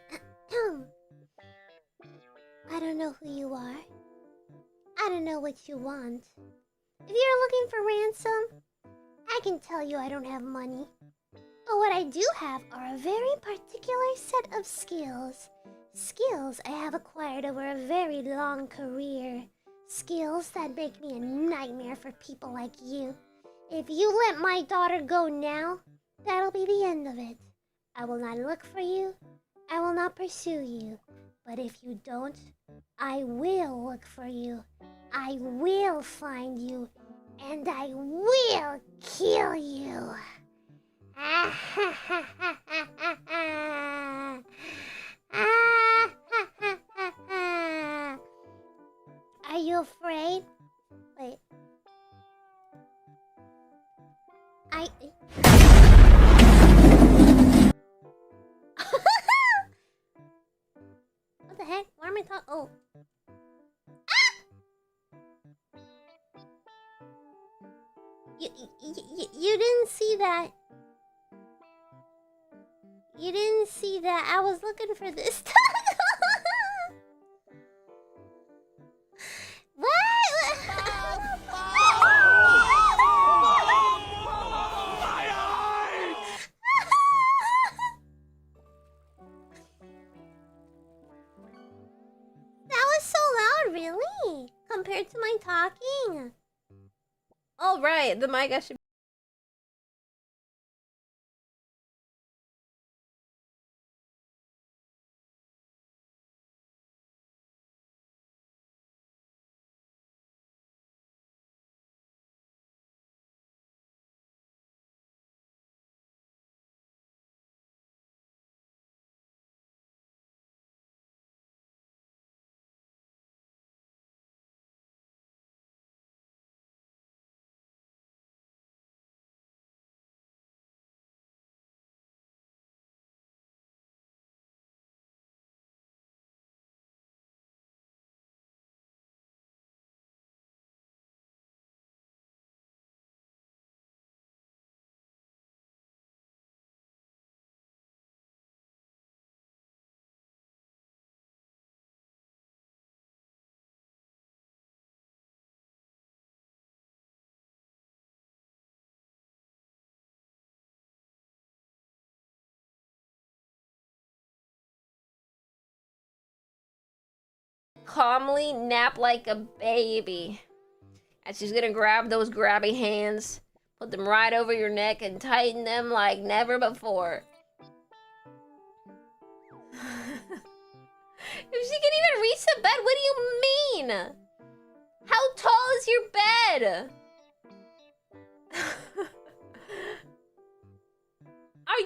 I don't know who you are. I don't know what you want. If you're looking for ransom, I can tell you I don't have money. But what I do have are a very particular set of skills. Skills I have acquired over a very long career. Skills that make me a nightmare for people like you. If you let my daughter go now, that'll be the end of it. I will not look for you. I will not pursue you. But if you don't, I will look for you. I will find you. And I will kill you. Are you afraid? Wait. What the heck? Why am I talking? Oh. You didn't see that. You didn't see that. I was looking for this taco. What? That was so loud, really? Compared to my talking. All right, the mic I should. Calmly nap like a baby. And she's gonna grab those grabby hands, put them right over your neck, and tighten them like never before. If she can even reach the bed, what do you mean? How tall is your bed?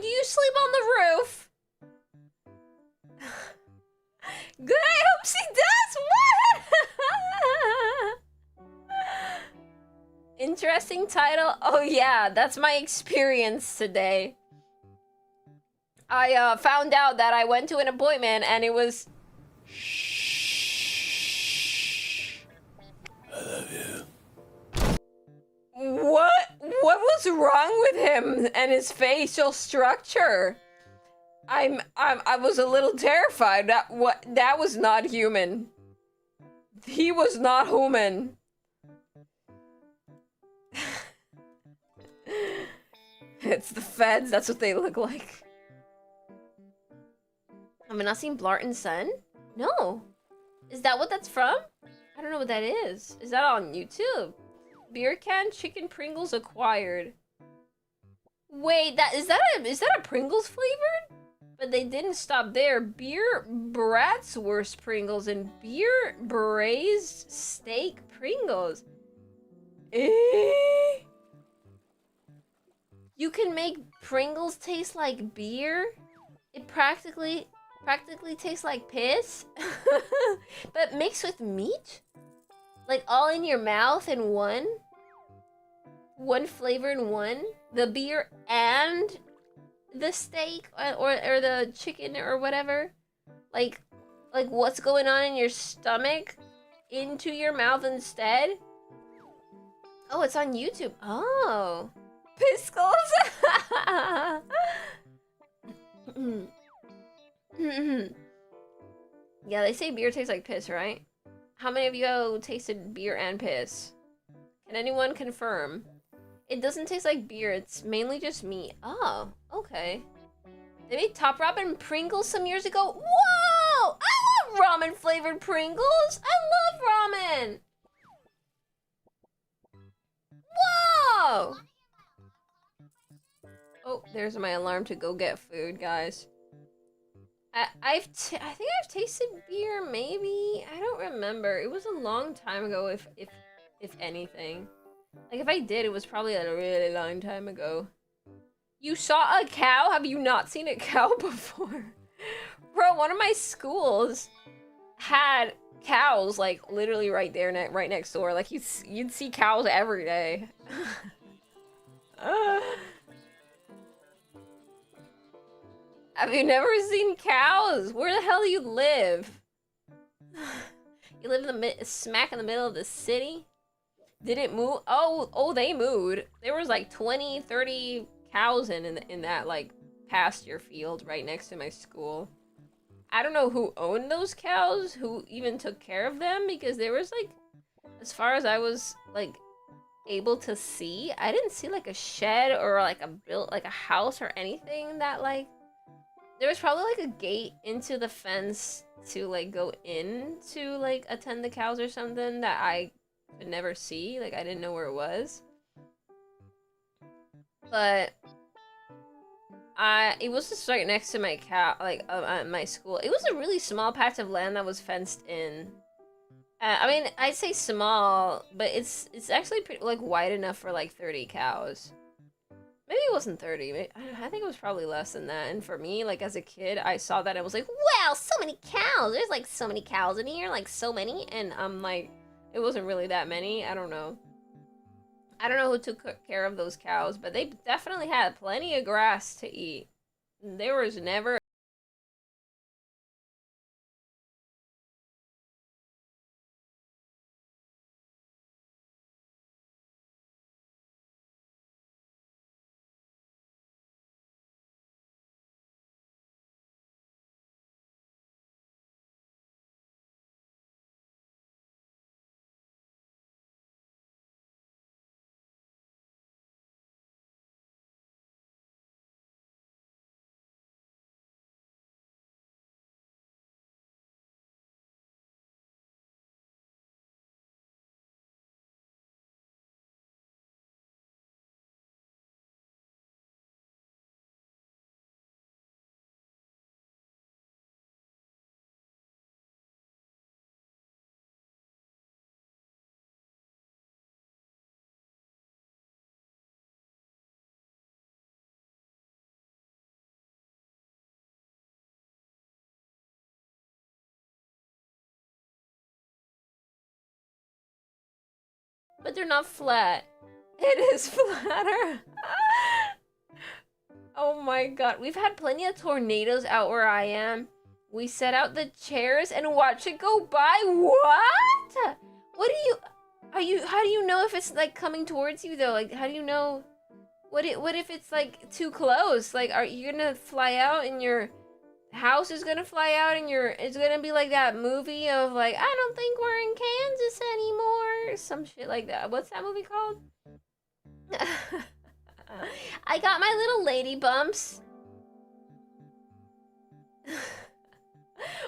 Do you sleep on the roof? Good, I hope she does! What? Interesting title? Oh yeah, that's my experience today. I found out that I went to an appointment and it was... Shh. I love you. What was wrong with him and his facial structure? I was a little terrified. That was not human. He was not human. It's the feds, that's what they look like. Have I not seen Blarton's Son? No. Is that what that's from? I don't know what that is. Is that on YouTube? Beer can chicken Pringles acquired. Wait, is that a Pringles flavored? But they didn't stop there. Beer Bratwurst Pringles and beer braised steak Pringles. You can make Pringles taste like beer? It practically tastes like piss? But mixed with meat? Like all in your mouth in one? One flavor in one? The beer and the steak or the chicken or whatever? Like what's going on in your stomach into your mouth instead? Oh, it's on YouTube. Oh. Piskles? Yeah, they say beer tastes like piss, right? How many of you tasted beer and piss? Can anyone confirm? It doesn't taste like beer, it's mainly just meat. Oh, okay. They made Top Ramen Pringles some years ago. Whoa! I love ramen flavored Pringles! I love ramen! Whoa! Oh, there's my alarm to go get food, guys. I think I've tasted beer, maybe? I don't remember. It was a long time ago, if anything. Like, if I did, it was probably a really long time ago. You saw a cow? Have you not seen a cow before? Bro, one of my schools had cows, like, literally right there, right next door. Like, you'd see cows every day. Have you never seen cows? Where the hell do you live? You live in smack in the middle of the city? Did it move? Oh, they moved. There was like 20, 30 cows in that like pasture field right next to my school. I don't know who owned those cows, who even took care of them, because there was like, as far as I was like able to see, I didn't see like a shed or like a house or anything that like, there was probably like a gate into the fence to like go in to like attend the cows or something that I could never see. Like I didn't know where it was. But it was just right next to my my school. It was a really small patch of land that was fenced in. I mean, I'd say small, but it's actually pretty, like wide enough for like 30 cows. Maybe it wasn't 30. I think it was probably less than that. And for me, like as a kid, I saw that and was like, wow, so many cows. There's like so many cows in here, like so many. And I'm like, it wasn't really that many. I don't know. I don't know who took care of those cows, but they definitely had plenty of grass to eat. There was never... But they're not flat. It is flatter. Oh my god. We've had plenty of tornadoes out where I am. We set out the chairs and watch it go by. What? What do you... How do you know if it's like coming towards you though? Like, how do you know... What if it's like too close? Like, are you gonna fly out and your house is gonna fly out and it's gonna be like that movie of like, I don't think we're in Kansas anymore, some shit like that. What's that movie called? I got my little lady bumps.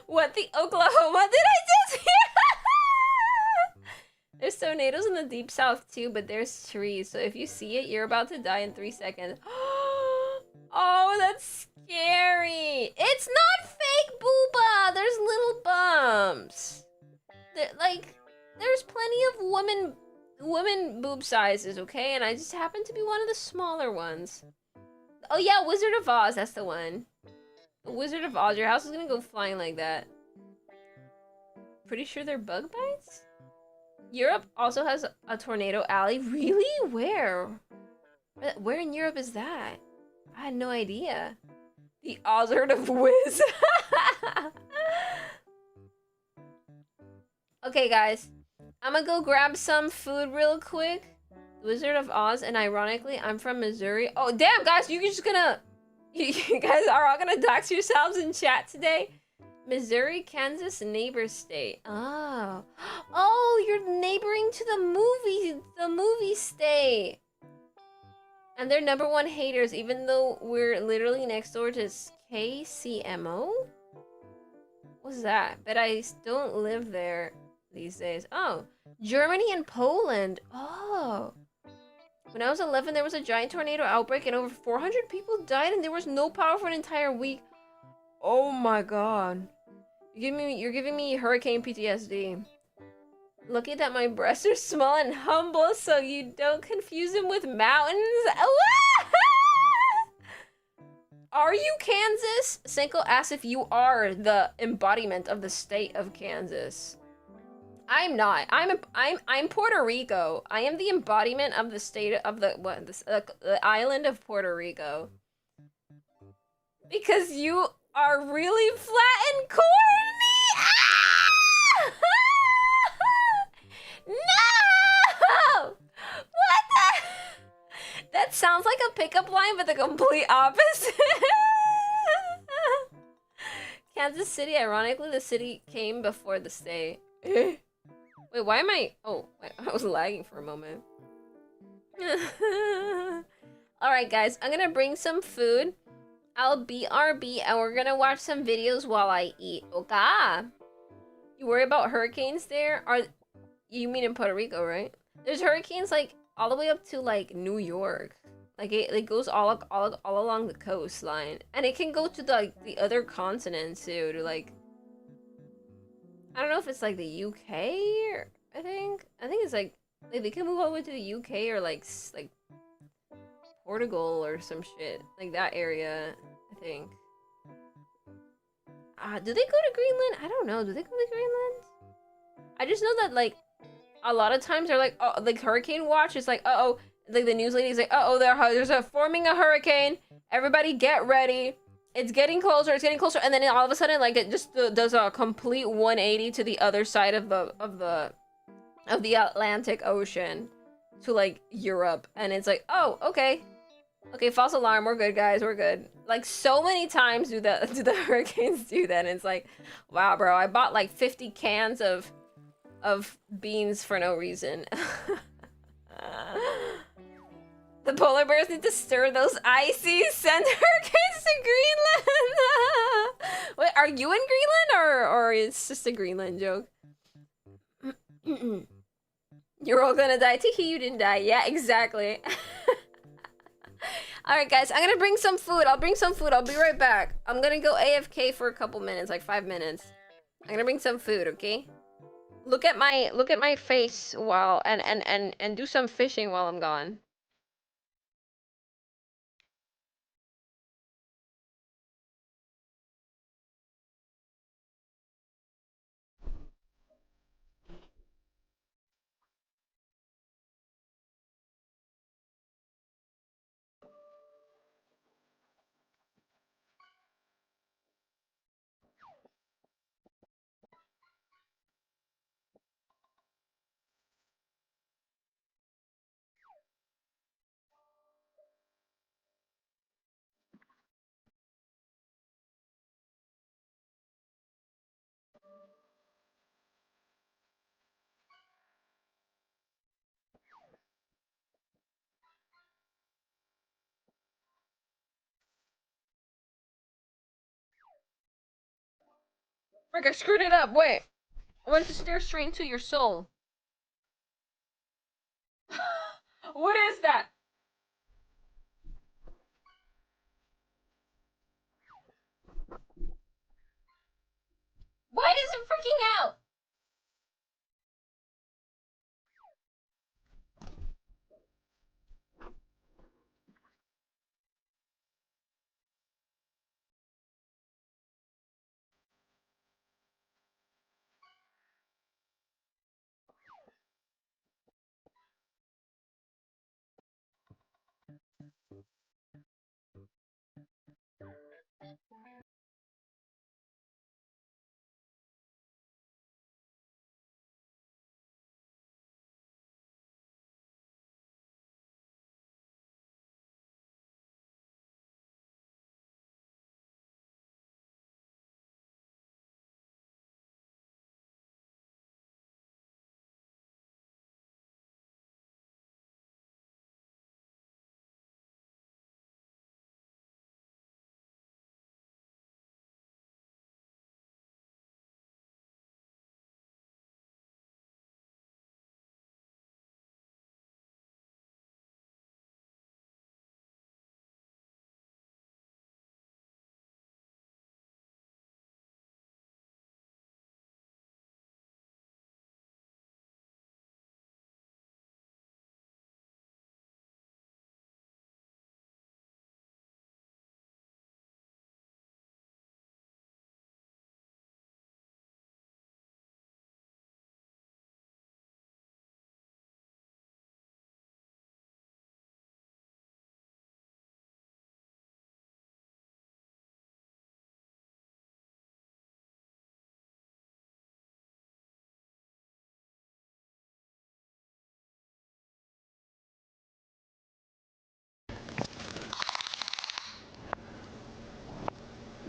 What the Oklahoma did I just hear? There's tornadoes in the deep south too, but there's trees, so if you see it, you're about to die in 3 seconds. Oh, that's scary. It's not fake booba. There's little bumps. There's plenty of woman boob sizes, okay? And I just happen to be one of the smaller ones. Oh yeah, Wizard of Oz, that's the one. The Wizard of Oz, your house is gonna go flying like that. Pretty sure they're bug bites? Europe also has a tornado alley. Really? Where? Where in Europe is that? I had no idea. The Ozard of Wiz. Okay, guys. I'm gonna go grab some food real quick. Wizard of Oz, and ironically, I'm from Missouri. Oh, damn, guys, you're just gonna... You guys are all gonna dox yourselves in chat today? Missouri, Kansas, neighbor state. Oh. Oh, you're neighboring to the movie state. And they're #1 haters, even though we're literally next door to KCMO? What's that? But I don't live there these days. Oh, Germany and Poland. Oh. When I was 11, there was a giant tornado outbreak and over 400 people died and there was no power for an entire week. Oh my god. You're giving me hurricane PTSD. Lucky that my breasts are small and humble so you don't confuse them with mountains. Are you Kansas? Senko asks if you are the embodiment of the state of Kansas. I'm not. I'm Puerto Rico. I am the embodiment of the state of the island of Puerto Rico. Because you are really flat and corny. Ah! No! sounds like a pickup line, but the complete opposite. Kansas City, ironically, the city came before the state. Wait, why am I... Oh, wait, I was lagging for a moment. Alright, guys, I'm gonna bring some food. I'll BRB, and we're gonna watch some videos while I eat. Okay? You worry about hurricanes there? You mean in Puerto Rico, right? There's hurricanes, like, all the way up to, like, New York. Like, it goes all along the coastline. And it can go to, the other continents, too, to, like... I don't know if it's, like, the UK, or... I think it's, like, they can move all the way to the UK, or, like, Portugal, or some shit. Like, that area, I think. Do they go to Greenland? I don't know. Do they go to Greenland? I just know that, like, a lot of times they're like, oh, like, hurricane watch. It's like, uh-oh. Like, the news lady's like, uh-oh, there's forming a hurricane. Everybody get ready. It's getting closer. It's getting closer. And then all of a sudden, like, it just does a complete 180 to the other side of the Atlantic Ocean to, like, Europe. And it's like, oh, okay. Okay, false alarm. We're good, guys. We're good. Like, so many times do the hurricanes do that. And it's like, wow, bro. I bought, like, 50 cans of beans for no reason. The polar bears need to stir those ices. Send hurricanes to Greenland. Wait, are you in Greenland or it's just a Greenland joke? You're all gonna die. Tiki, you didn't die. Yeah, exactly. Alright, guys, I'm gonna bring some food. I'll bring some food. I'll be right back. I'm gonna go AFK for a couple minutes, like 5 minutes. I'm gonna bring some food, okay? Look at my face while and do some fishing while I'm gone. Frick, I screwed it up. Wait. I wanted to stare straight into your soul. What is that? Why is it freaking out?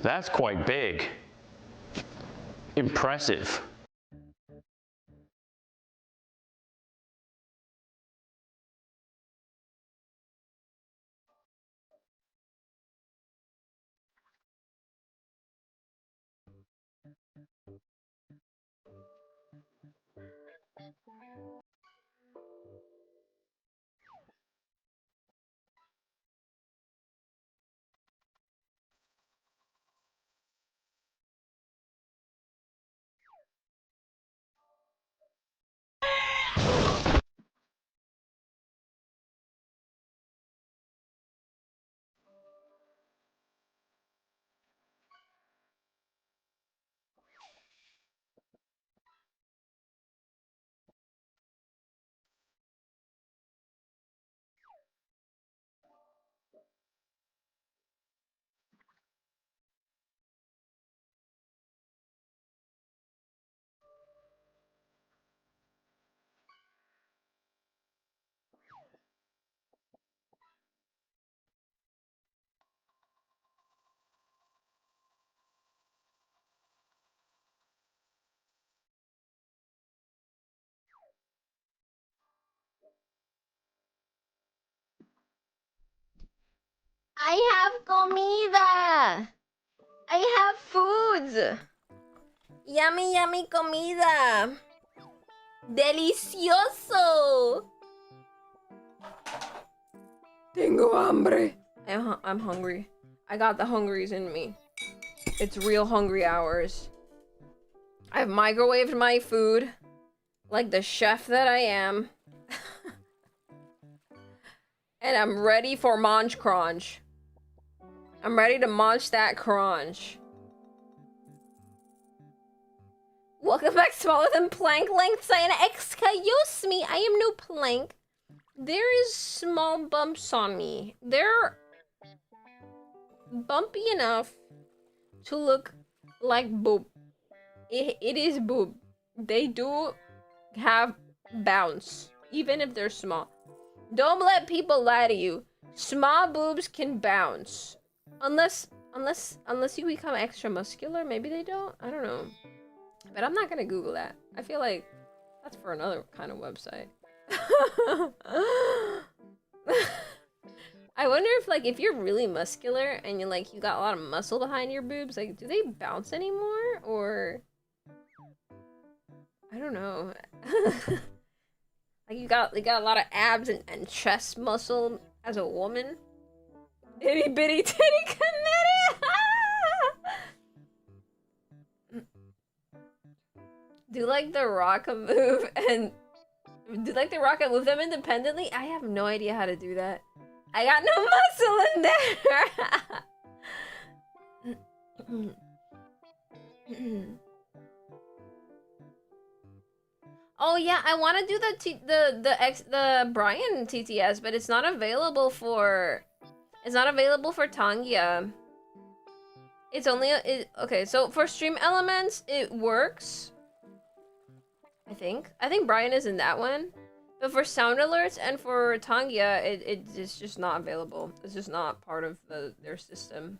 That's quite big. Impressive. I have comida. I have foods. Yummy, yummy comida. Delicioso. Tengo hambre. I'm hungry. I got the hungries in me. It's real hungry hours. I've microwaved my food like the chef that I am. And I'm ready for munch crunch. I'm ready to munch that crunch. Welcome back, smaller than plank length, Cyana. Excuse me, I am no plank. There is small bumps on me. They're bumpy enough to look like boob. It is boob. They do have bounce, even if they're small. Don't let people lie to you. Small boobs can bounce. Unless you become extra muscular, maybe they don't. I don't know. But I'm not gonna Google that. I feel like that's for another kind of website. I wonder if, like, if you're really muscular and you got a lot of muscle behind your boobs, like, do they bounce anymore? Or I don't know. Like, you got a lot of abs and chest muscle as a woman. Itty bitty titty committee. Do like the Rock move and do like the Rock and move them independently? I have no idea how to do that. I got no muscle in there. Oh yeah, I want to do the Brian TTS, but it's not available for Tangia. It's only okay. So for Stream Elements, it works. I think Brian is in that one, but for sound alerts and for Tangia, it's just not available. It's just not part of their system.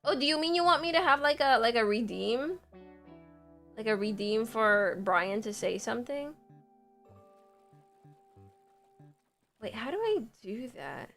Oh, do you mean you want me to have like a redeem? Like a redeem for Brian to say something? Wait, how do I do that?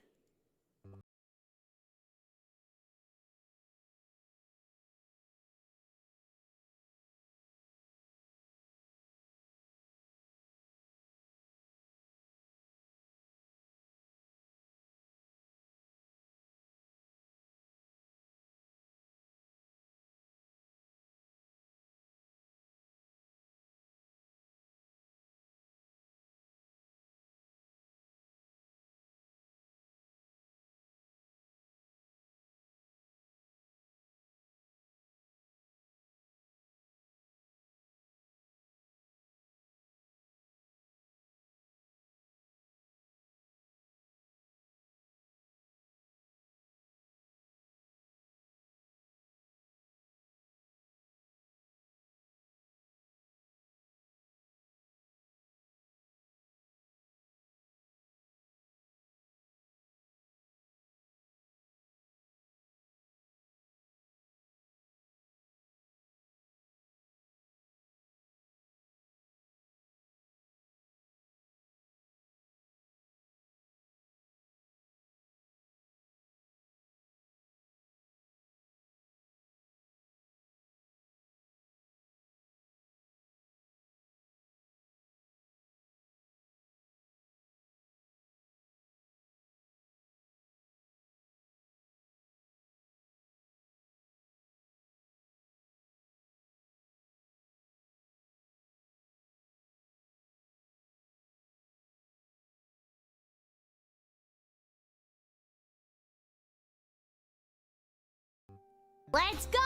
Let's go!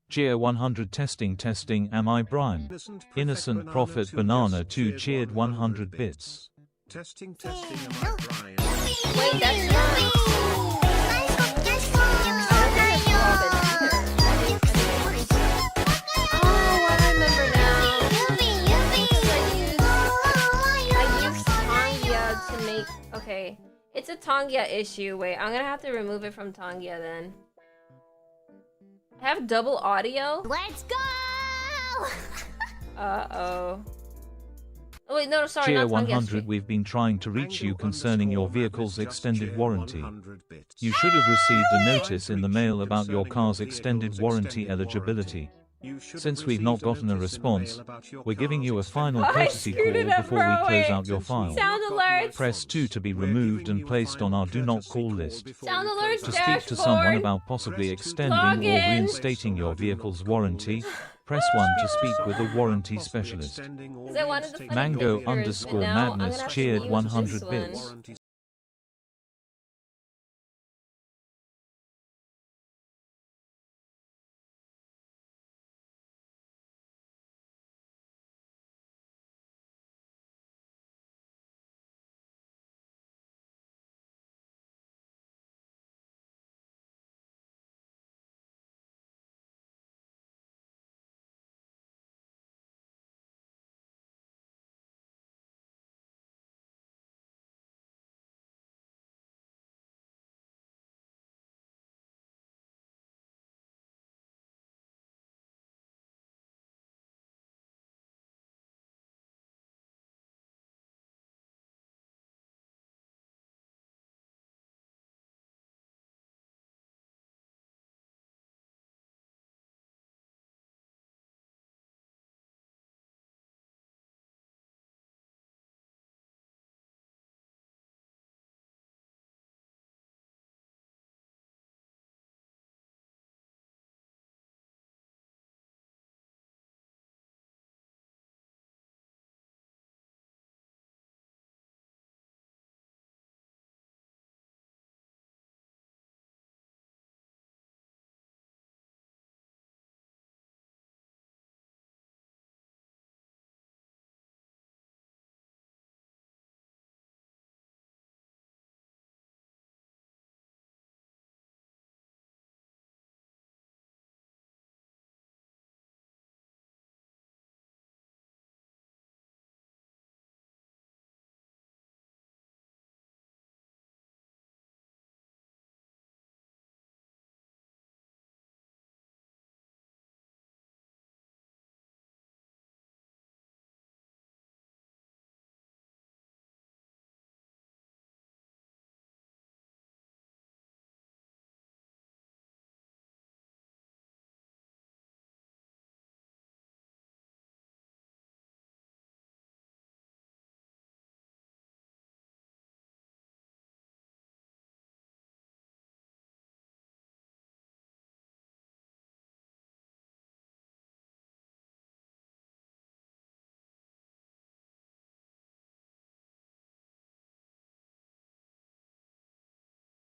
Cheer 100 testing. Am I Brian? Innocent Prophet Banana 2 cheered 100 bits. Testing. Am I Brian? Wait, that's not. Oh, I remember now. I used Tongia to make. Okay, it's a Tongia issue. Wait, I'm gonna have to remove it from Tongia then. I have double audio. Let's go! Uh-oh. Oh wait, no, sorry, Cheer not Tongia. 100 We've been trying to reach you concerning your vehicle's extended warranty. You should have received a notice in the mail about your car's extended warranty eligibility. Since we've not gotten a response, we're giving you a final courtesy call before we close out your file. Sound alerts. Press 2 to be removed and placed on our do not call list. Sound alerts. To speak to someone about possibly extending or reinstating your vehicle's warranty, press 1 to speak with a warranty specialist. Because I wanted the funny Mango pictures, but now I'm gonna Madness have to cheered use 100 this one. bits.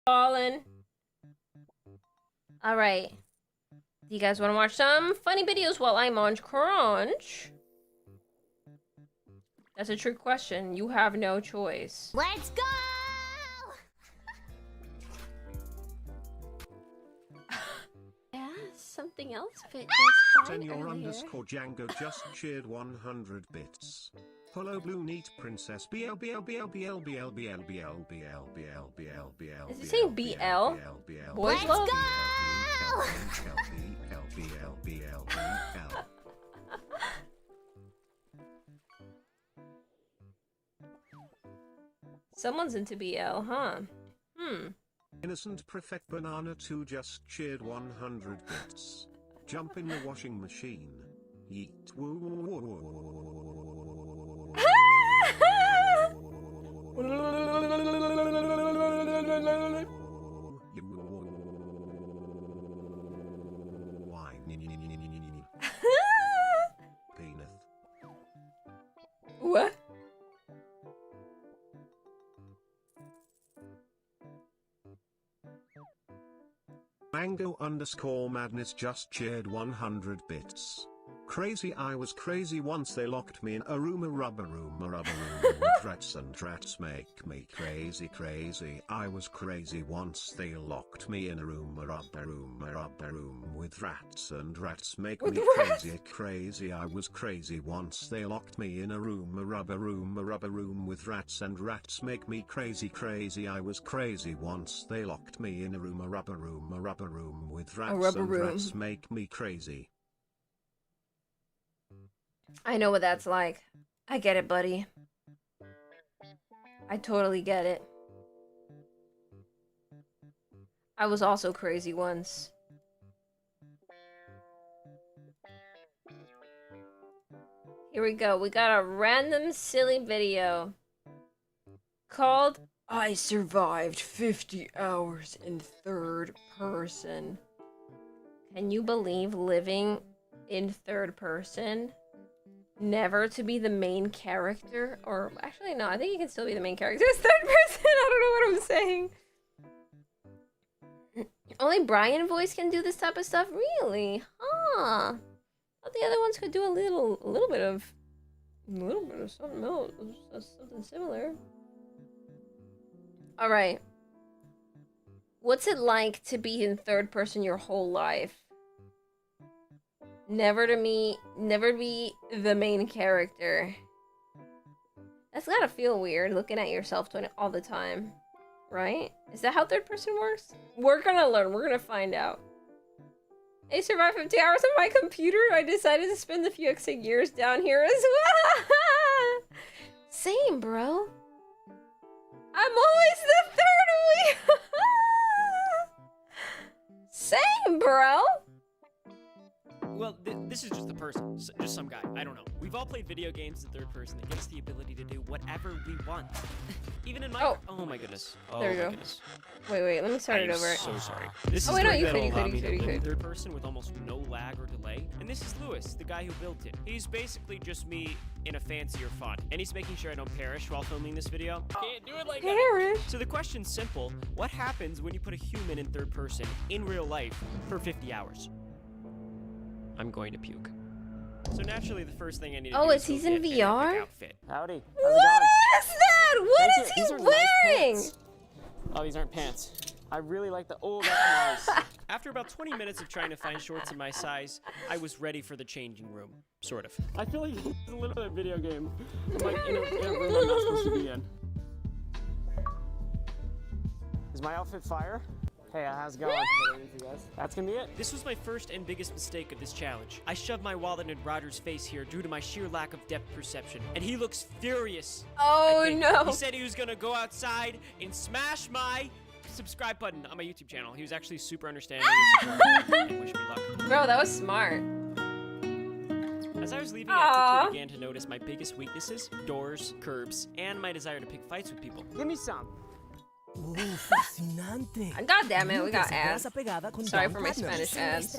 Fallen. Alright. Do you guys want to watch some funny videos while I'm on crunch? That's a trick question. You have no choice. Let's go! Yeah, something else fit just fine Tenor earlier. _Django just cheered 100 bits. Follow Blue Neat Princess BL. Is he saying BL? Boys Let's love? go! Someone's into BL, huh? Innocent Prefect Banana 2 just cheered 100 bits. Jump in the washing machine. Yeet. What? Mango_madness just cheered 100 bits. Crazy, I was crazy once they locked me in a room, a rubber room with rats, and rats make me crazy. I was crazy once they locked me in a room, a rubber room with rats, and rats make me crazy. I was crazy once they locked me in a room, a rubber room with rats, and rats make me crazy. I was crazy once they locked me in a room, a rubber room with rats, and rats make me crazy. I know what that's like. I get it, buddy. I totally get it. I was also crazy once. Here we go. We got a random silly video called I survived 50 hours in third person. Can you believe living in third person? Never to be the main character, or actually no, I think you can still be the main character as third person. I don't know what I'm saying. Only Brian voice can do this type of stuff, really? Huh? Thought the other ones could do a little bit of something else, something similar. All right. What's it like to be in third person your whole life? Never be the main character. That's gotta feel weird, looking at yourself all the time. Right? Is that how third person works? We're gonna learn. We're gonna find out. I survived 50 hours on my computer. I decided to spend a few extra years down here as well. Same, bro. I'm always the third wheel. Same, bro. Well, this is just a person, just some guy. I don't know. We've all played video games in third person that gives us the ability to do whatever we want. Even in my oh my goodness. Oh there we go. Goodness. Wait, let me start it over. I'm so sorry. This is wait, no, the you that could, will you allow could, me you to could, live in third person with almost no lag or delay. And this is Lewis, the guy who built it. He's basically just me in a fancier font, and he's making sure I don't perish while filming this video. Can't do it like that. So the question's simple: what happens when you put a human in third person in real life for 50 hours? I'm going to puke. So naturally, the first thing I need to do is he's go in get an VR? epic outfit. Howdy. What is that? What is he wearing? Nice. Oh, these aren't pants. I really like the. Oh, that's nice. After about 20 minutes of trying to find shorts in my size, I was ready for the changing room. Sort of. I feel like it's a little bit of a video game. I'm like in a room I'm not supposed to be in. Is my outfit fire? Hey, how's it going? That's gonna be it. This was my first and biggest mistake of this challenge. I shoved my wallet in Roger's face here due to my sheer lack of depth perception, and he looks furious. Oh no! He said he was gonna go outside and smash my subscribe button on my YouTube channel. He was actually super understanding and supportive and wished me luck. Bro, that was smart. As I was leaving, I quickly began to notice my biggest weaknesses: doors, curbs, and my desire to pick fights with people. Give me some. God damn it, we got ads. Sorry for my Spanish ads.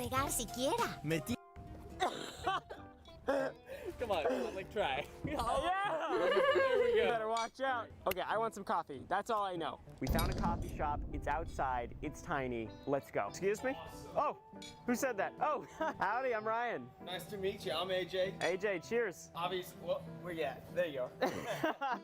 Come on, like try. Oh, yeah! There we go. Better watch out. Okay, I want some coffee. That's all I know. We found a coffee shop. It's outside. It's tiny. Let's go. Excuse me? Oh, who said that? Oh, howdy, I'm Ryan. Nice to meet you. I'm AJ. AJ, cheers. Obviously, well, where you at? There you are.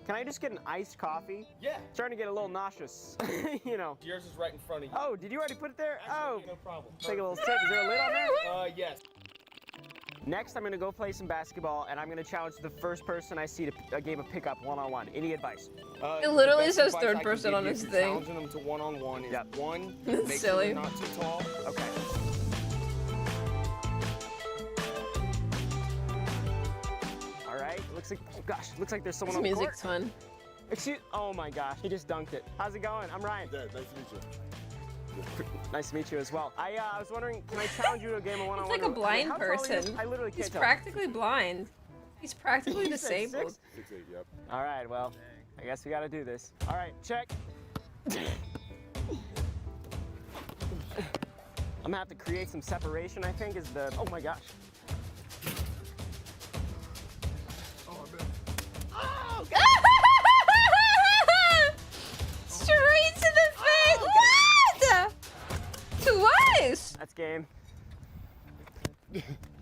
Can I just get an iced coffee? Yeah. Starting to get a little nauseous. You know. Yours is right in front of you. Oh, did you already put it there? Absolutely, no problem. Take a little sip. Is there a lid on there? Yes. Next, I'm gonna go play some basketball, and I'm gonna challenge the first person I see to a game of pickup one-on-one. Any advice? It literally says third person on his thing. Challenging them to one-on-one is one, That's make silly. sure they're not too tall. Okay. All right. Looks like, oh gosh, looks like there's someone This on the court. music's fun. Excuse. Oh my gosh, he just dunked it. How's it going? I'm Ryan. Yeah, nice to meet you. Nice to meet you as well. I was wondering, can I challenge you to a game of one-on-one? It's like a blind how tall are you? person. I literally can't He's tell. practically blind. He's practically You said disabled. 6'8", yep. All right, well, I guess we gotta do this. All right, check. I'm gonna have to create some separation, I think, is the, oh my gosh. Oh, God. Straight to the face. What? To what? That's game.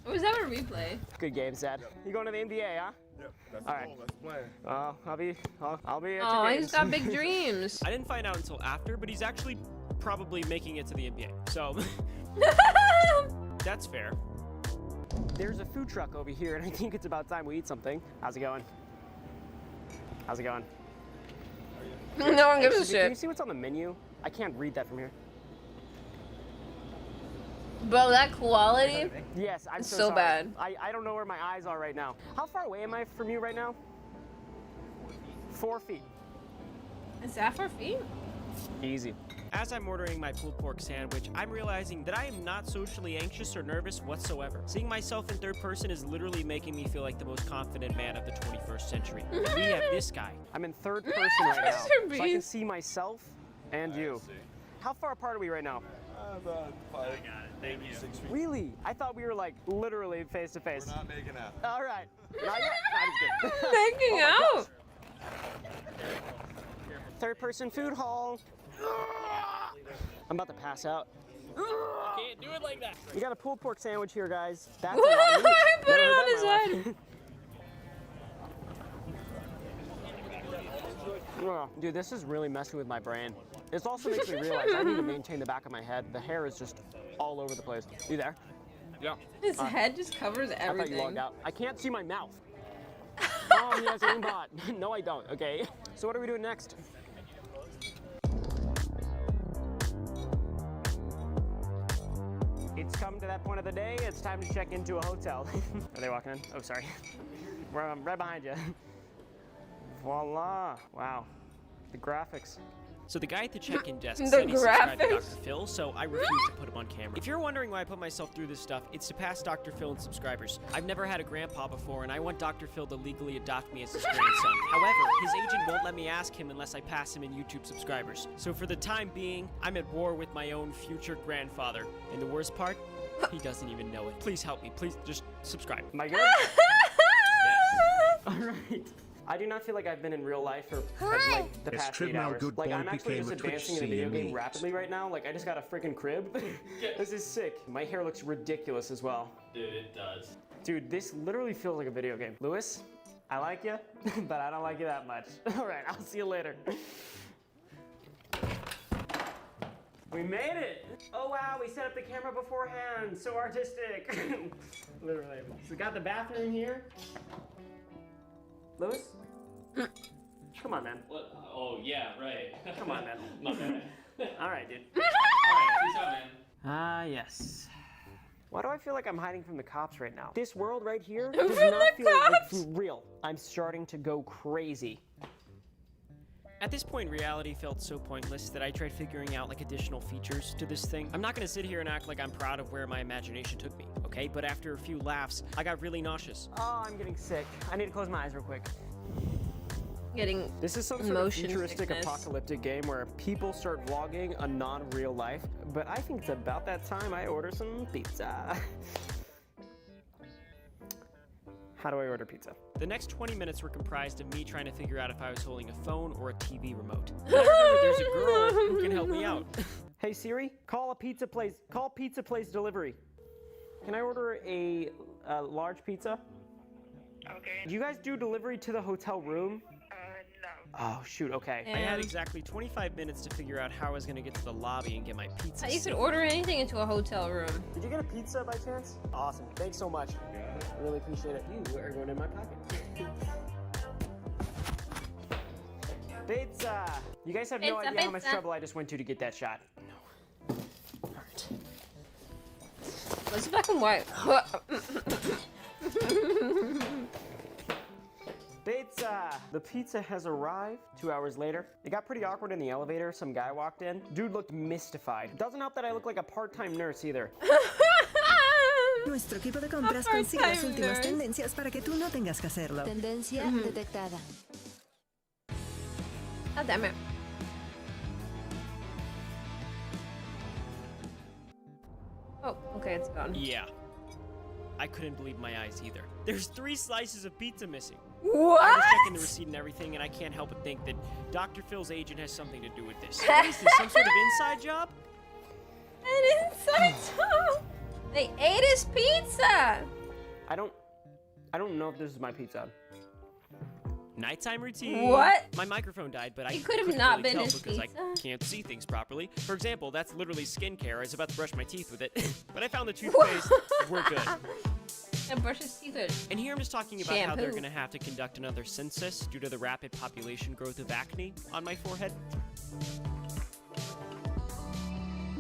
Was that a replay? Good game, Zed. You going to the NBA, huh? Yep, that's All right. cool. That's the plan. I'll be at Oh, your he's games. got big dreams. I didn't find out until after, but he's actually probably making it to the NBA. So that's fair. There's a food truck over here, and I think it's about time we eat something. How's it going? How's it going? No one gives a Can you shit. see what's on the menu? I can't read that from here. Bro, that quality. Yes, I'm It's so so sorry. bad. I don't know where my eyes are right now. How far away am I from you right now? 4 feet. Is that for feet? Easy. As I'm ordering my pulled pork sandwich, I'm realizing that I am not socially anxious or nervous whatsoever. Seeing myself in third person is literally making me feel like the most confident man of the 21st century. And we have this guy. I'm in third person right now, Mr. so I can Beast. see myself and you. How far apart are we right now? About 5, maybe 6 feet. Really? I thought we were like literally face to face. We're not making out. All right. Not yet. Not as good. Making out. Third person food hall. I'm about to pass out. Can't do it like that. We got a pulled pork sandwich here, guys. That's a What? lot of meat. He put Never it heard on that in his my head. life. Oh, dude, this is really messing with my brain. This also makes me realize I need to maintain the back of my head. The hair is just all over the place. You there? Yeah. His head just covers I thought you everything. logged out. I can't see my mouth. Oh, he has aimbot. No, I don't. Okay. So what are we doing next? It's come to that point of the day. It's time to check into a hotel. Are they walking in? Oh, sorry. We're right behind you. Voila. Wow. The graphics. So the guy at the check-in desk The said he subscribed to graphics. Dr. Phil, so I refused to put him on camera. If you're wondering why I put myself through this stuff, it's to pass Dr. Phil in subscribers. I've never had a grandpa before, and I want Dr. Phil to legally adopt me as his grandson. However, his agent won't let me ask him unless I pass him in YouTube subscribers. So for the time being, I'm at war with my own future grandfather. And the worst part, he doesn't even know it. Please help me. Please just subscribe. Am I good? All right. I do not feel like I've been in real life for like the It's past Trim 8 now hours. good Like boy I'm actually became just a Twitch advancing in a video game CME. rapidly right now. Like I just got a freaking crib. This is sick. My hair looks ridiculous as well. Dude, it does. Dude, this literally feels like a video game. Lewis, I like you, but I don't like you that much. All right, I'll see you later. We made it! Oh wow, we set up the camera beforehand. So artistic. Literally. So we got the bathroom here. Lewis? Come on, man. What? Oh, yeah, right. Come on, man. My bad. All right, dude. Alright, peace out, man. Ah, yes. Why do I feel like I'm hiding from the cops right now? This world right here From does the not feel like cops? real. I'm starting to go crazy. At this point, reality felt so pointless that I tried figuring out like additional features to this thing. I'm not gonna sit here and act like I'm proud of where my imagination took me, okay? But after a few laughs, I got really nauseous. Oh, I'm getting sick. I need to close my eyes real quick. Getting This is some sort of motion futuristic sickness. apocalyptic game where people start vlogging a non-real life, but I think it's about that time I order some pizza. How do I order pizza? The next 20 minutes were comprised of me trying to figure out if I was holding a phone or a TV remote. And I remember there's a girl who can help me out. Hey Siri, call pizza place delivery. Can I order a large pizza? Okay. Do you guys do delivery to the hotel room? No. Oh, shoot, okay. I had exactly 25 minutes to figure out how I was gonna get to the lobby and get my pizza. You could order anything into a hotel room. Did you get a pizza by chance? Awesome, thanks so much. I really appreciate it. You are going in my pocket. Pizza! You guys have no Pizza, idea how much pizza. trouble I just went to get that shot. No. Alright. What's black and white? Pizza! The pizza has arrived 2 hours later. It got pretty awkward in the elevator. Some guy walked in. Dude looked mystified. Doesn't help that I look like a part-time nurse either. Nuestro equipo de compras A consigue las part-time últimas nurse. tendencias para que tú no tengas que hacerlo. Tendencia detectada. God damn it. Oh, okay, it's gone. Yeah. I couldn't believe my eyes either. There's 3 slices of pizza missing. What? I was checking the receipt and everything, and I can't help but think that Dr. Phil's agent has something to do with this. What is this, some sort of inside job? An inside job. They ate his pizza. I don't know if this is my pizza. Nighttime routine. What? My microphone died, but I It could have couldn't not really been tell his because I pizza. can't see things properly. For example, that's literally skincare. I was about to brush my teeth with it, but I found the toothpaste. We're good. And brush his teeth with And here I'm just talking about how they're shampoo. gonna have to conduct another census due to the rapid population growth of acne on my forehead.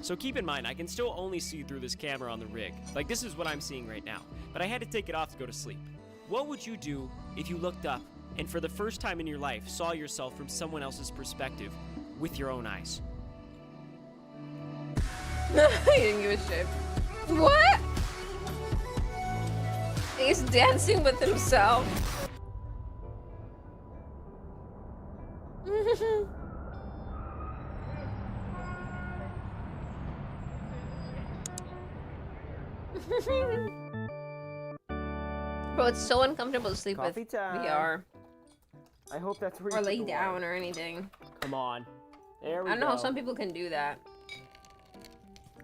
So keep in mind, I can still only see through this camera on the rig. Like, this is what I'm seeing right now. But I had to take it off to go to sleep. What would you do if you looked up and for the first time in your life saw yourself from someone else's perspective with your own eyes? He didn't give a shit. What? He's dancing with himself. Bro, it's so uncomfortable to sleep Coffee with time. VR. I hope that's where Or lay down or anything. Come on. There we I don't know how some people can do that.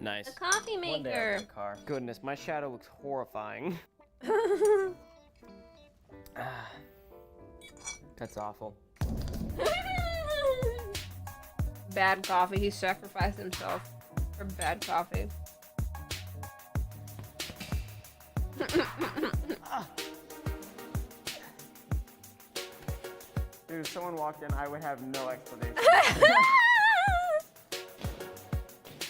Nice. The coffee maker. Car. Goodness, my shadow looks horrifying. That's awful. Bad coffee. He sacrificed himself for bad coffee. Dude, if someone walked in, I would have no explanation.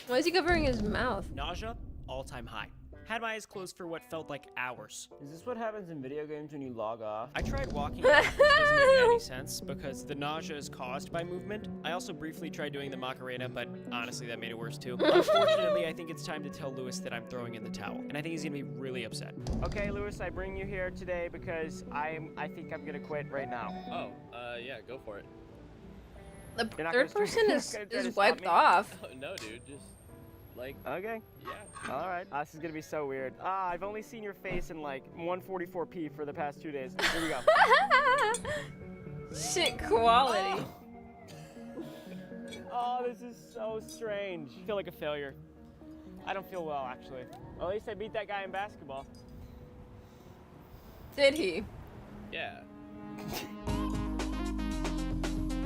Why is he covering his mouth? Nausea, all-time high. Had my eyes closed for what felt like hours. Is this what happens in video games when you log off? I tried walking, which doesn't make any sense because the nausea is caused by movement. I also briefly tried doing the Macarena, but honestly, that made it worse too. Unfortunately, I think it's time to tell Lewis that I'm throwing in the towel, and I think he's gonna be really upset. Okay, Lewis, I bring you here today because I think I'm gonna quit right now. Oh, yeah, go for it. The You're not third gonna person you're is not gonna try to wiped stop me? off. Oh, no, dude, just like, Okay. yeah. All right. This is gonna be so weird. I've only seen your face in like 144p for the past 2 days. Here we go. Shit quality. Oh, this is so strange. I feel like a failure. I don't feel well, actually. Well, at least I beat that guy in basketball. Did he? Yeah.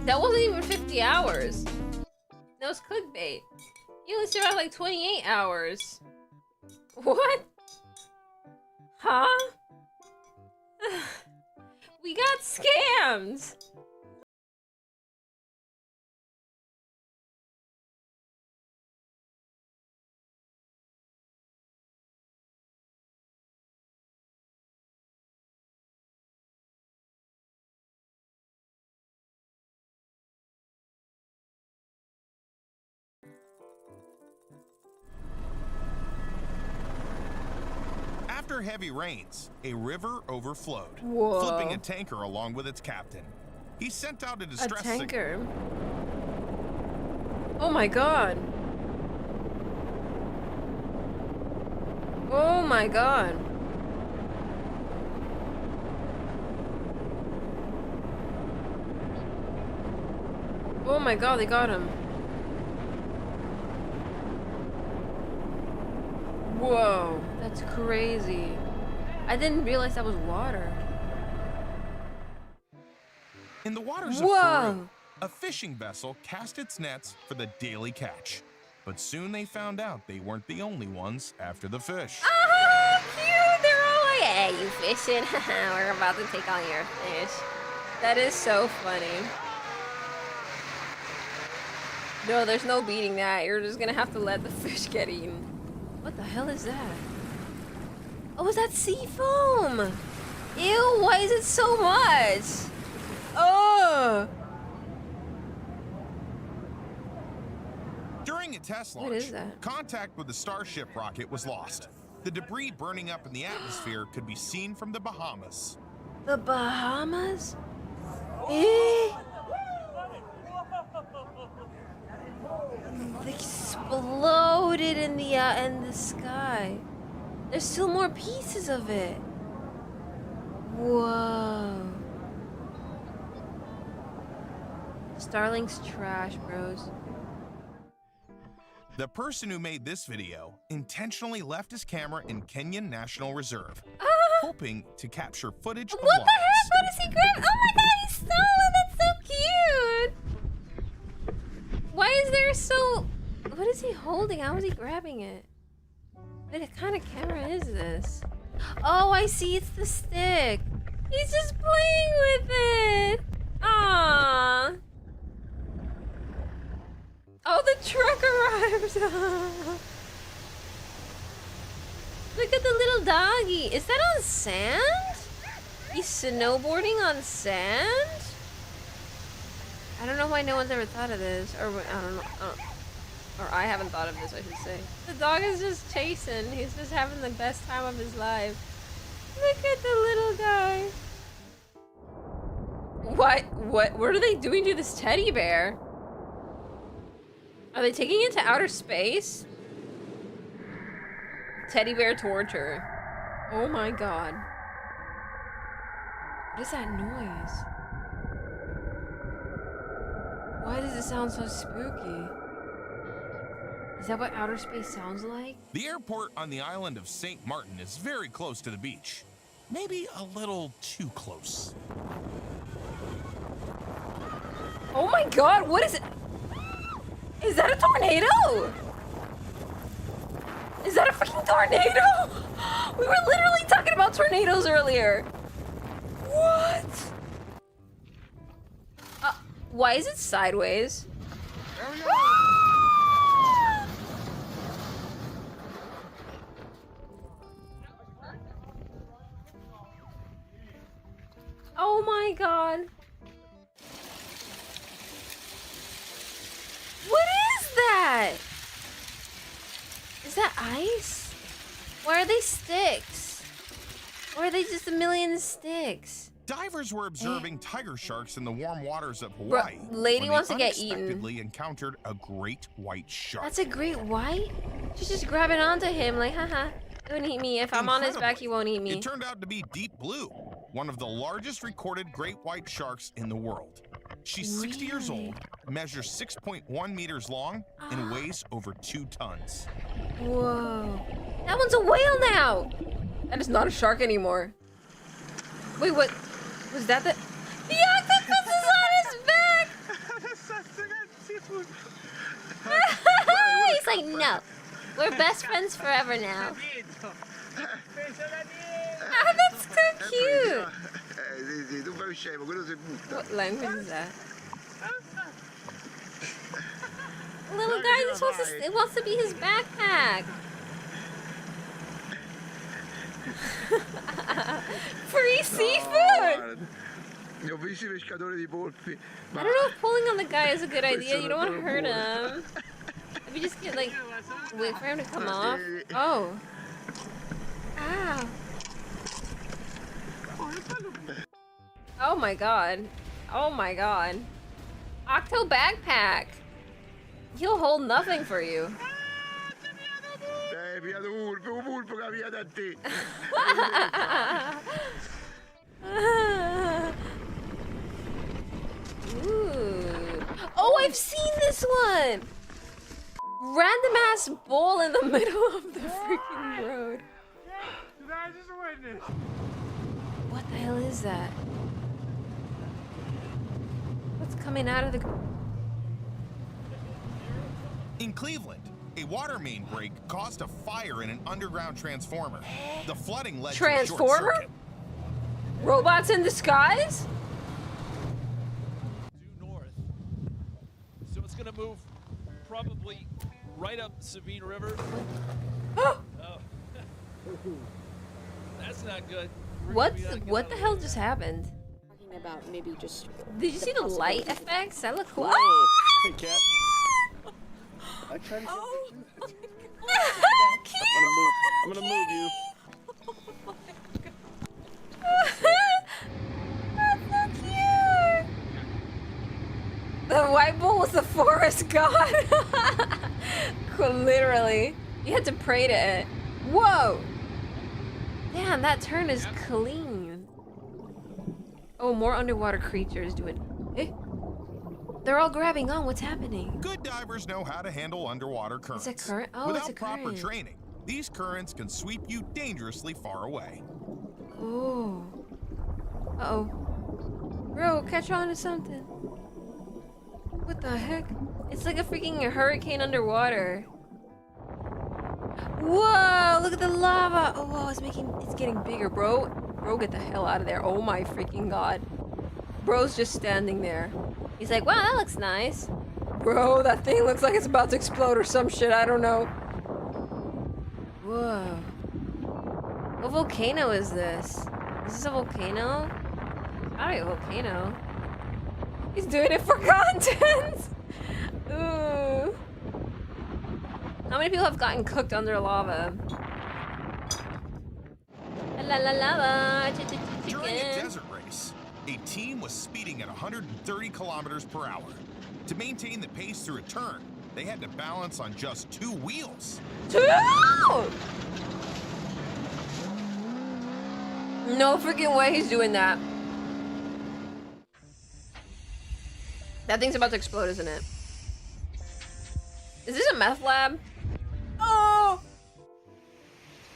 That wasn't even 50 hours. That was clickbait. You only survived like 28 hours. What? Huh? We got scammed. After heavy rains, a river overflowed, Whoa. flipping a tanker along with its captain. He sent out a A distress tanker. Oh my god. Oh my god. Oh my god, they got him. Whoa, that's crazy. I didn't realize that was water. In the waters of Whoa. Peru, a fishing vessel cast its nets for the daily catch. But soon they found out they weren't the only ones after the fish. Oh, cute! They're all like, hey, you fishing? We're about to take on your fish. That is so funny. No, there's no beating that. You're just gonna have to let the fish get eaten. What the hell is that? Oh, is that sea foam? Ew, why is it so much? Oh! During a test What launch, is that? contact with the Starship rocket was lost. The debris burning up in the atmosphere could be seen from the Bahamas. The Bahamas? Eh? They exploded in the sky. There's still more pieces of it. Whoa. Starlink's trash, bros. The person who made this video intentionally left his camera in Kenyan National Reserve, hoping to capture footage of What the lions. heck? What is he grabbing? Oh my god, he stole it! That's so cute! Why is there so... What is he holding? How is he grabbing it? What kind of camera is this? Oh, I see. It's the stick. He's just playing with it. Aww. Oh, the truck arrived. Look at the little doggy. Is that on sand? He's snowboarding on sand? I don't know why no one's ever thought of this. Or I don't know. Or I haven't thought of this, I should say. The dog is just chasing. He's just having the best time of his life. Look at the little guy. What are they doing to this teddy bear? Are they taking it to outer space? Teddy bear torture. Oh my god. What is that noise? Why does it sound so spooky? Is that what outer space sounds like? The airport on the island of St. Martin is very close to the beach. Maybe a little too close. Oh my god, what is it? Is that a tornado? Is that a freaking tornado? We were literally talking about tornadoes earlier. What? Why is it sideways? Oh my god. What is that? Is that ice? Why are they sticks? Or are they just a million sticks? Divers were observing tiger sharks in the warm waters of Hawaii. Lady when wants they to get eaten. unexpectedly encountered a great white shark. That's a great white? She's just grabbing onto him like, haha, don't eat me. If I'm on his back, he won't eat me. It turned out to be deep blue, one of the largest recorded great white sharks in the world. She's 60 years old, measures 6.1 meters long, and weighs over 2 tons. Whoa. That one's a whale now! That is not a shark anymore. Wait, what? Was that the... The octopus is on his back! He's like, no. We're best friends forever now. Ah, that's so cute! What language is that? Little guy just wants to be his backpack. Free seafood! I don't know if pulling on the guy is a good idea. You don't want to hurt him. If you just get like, wait for him to come off. Oh. Ow. Oh my god. Oh my god. Octo backpack. He'll hold nothing for you. Ooh. Oh, I've seen this one! Random ass bowl in the middle of the freaking road. What the hell is that? What's coming out of the... In Cleveland, a water main break caused a fire in an underground transformer. The flooding led to a short Transformer? circuit. Robots in disguise? Due north. So it's gonna move probably right up Sabine River. Oh. That's not good. What the hell just happened? Talking about maybe just... Did you see the light effects? That looked cool. Whoa. Hey, cat. I tried to I'm gonna move you. That's so cute. The white bull was the forest god. Literally. You had to pray to it. Whoa. Damn, that turn is clean. Oh, more underwater creatures doing... Eh? They're all grabbing on. What's happening? Good divers know how to handle underwater currents. It's a current? Oh, Without it's a proper current. training, these currents can sweep you dangerously far away. Ooh. Uh-oh. Bro, catch on to something. What the heck? It's like a freaking hurricane underwater. Whoa, look at the lava. Oh, whoa, it's getting bigger, bro. Bro, get the hell out of there. Oh my freaking god. Bro's just standing there. He's like, wow, that looks nice. Bro, that thing looks like it's about to explode or some shit. I don't know. Whoa. What volcano is this? Is this a volcano? Probably a volcano. He's doing it for content. Ooh. How many people have gotten cooked under lava? La la lava. During a desert race, a team was speeding at 130 kilometers per hour. To maintain the pace through a turn, they had to balance on just 2 wheels. 2! No freaking way he's doing that. That thing's about to explode, isn't it? Is this a meth lab? Oh!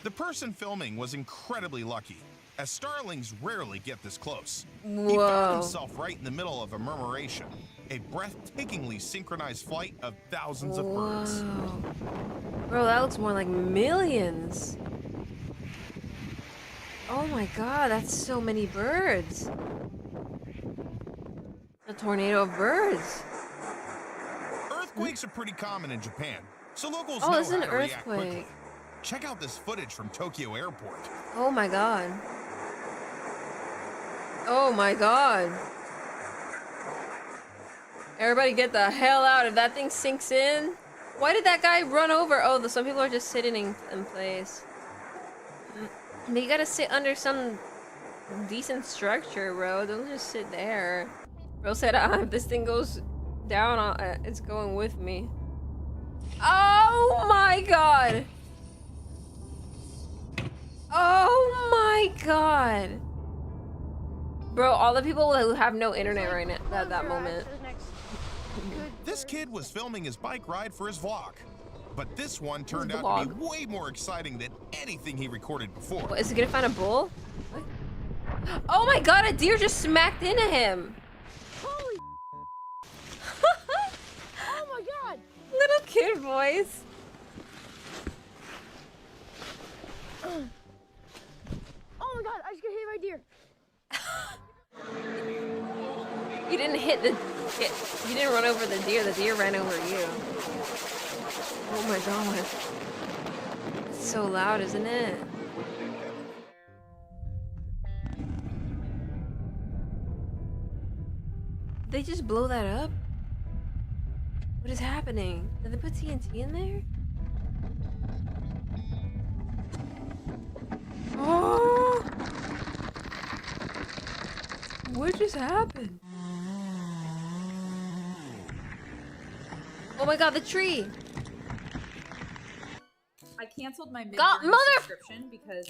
The person filming was incredibly lucky, as starlings rarely get this close. Whoa. He found himself right in the middle of a murmuration, a breathtakingly synchronized flight of thousands of birds. Bro, that looks more like millions. Oh my god, that's so many birds. A tornado of birds. Earthquakes are pretty common in Japan, so locals Oh, know it's how an to react quickly. earthquake. Check out this footage from Tokyo Airport. Oh my god. Oh my god. Everybody get the hell out if that thing sinks in. Why did that guy run over? Oh, some people are just sitting in place. But you gotta sit under some decent structure, bro. Don't just sit there. Bro said, if this thing goes down, it's going with me. Oh my god! Oh my god! Bro, all the people who have no internet right now at that moment. This kid was filming his bike ride for his vlog, but this one turned out to be way more exciting than anything he recorded before. What, is he gonna find a bull? What? Oh my god, a deer just smacked into him! Holy oh my god! Little kid voice. Oh my god, I just got hit by a deer. You didn't hit the... You didn't run over the deer ran over you. Oh my god. It's so loud, isn't it? Did they just blow that up? What is happening? Did they put TNT in there? Oh! What just happened? Oh my god, the tree! I canceled my God, subscription because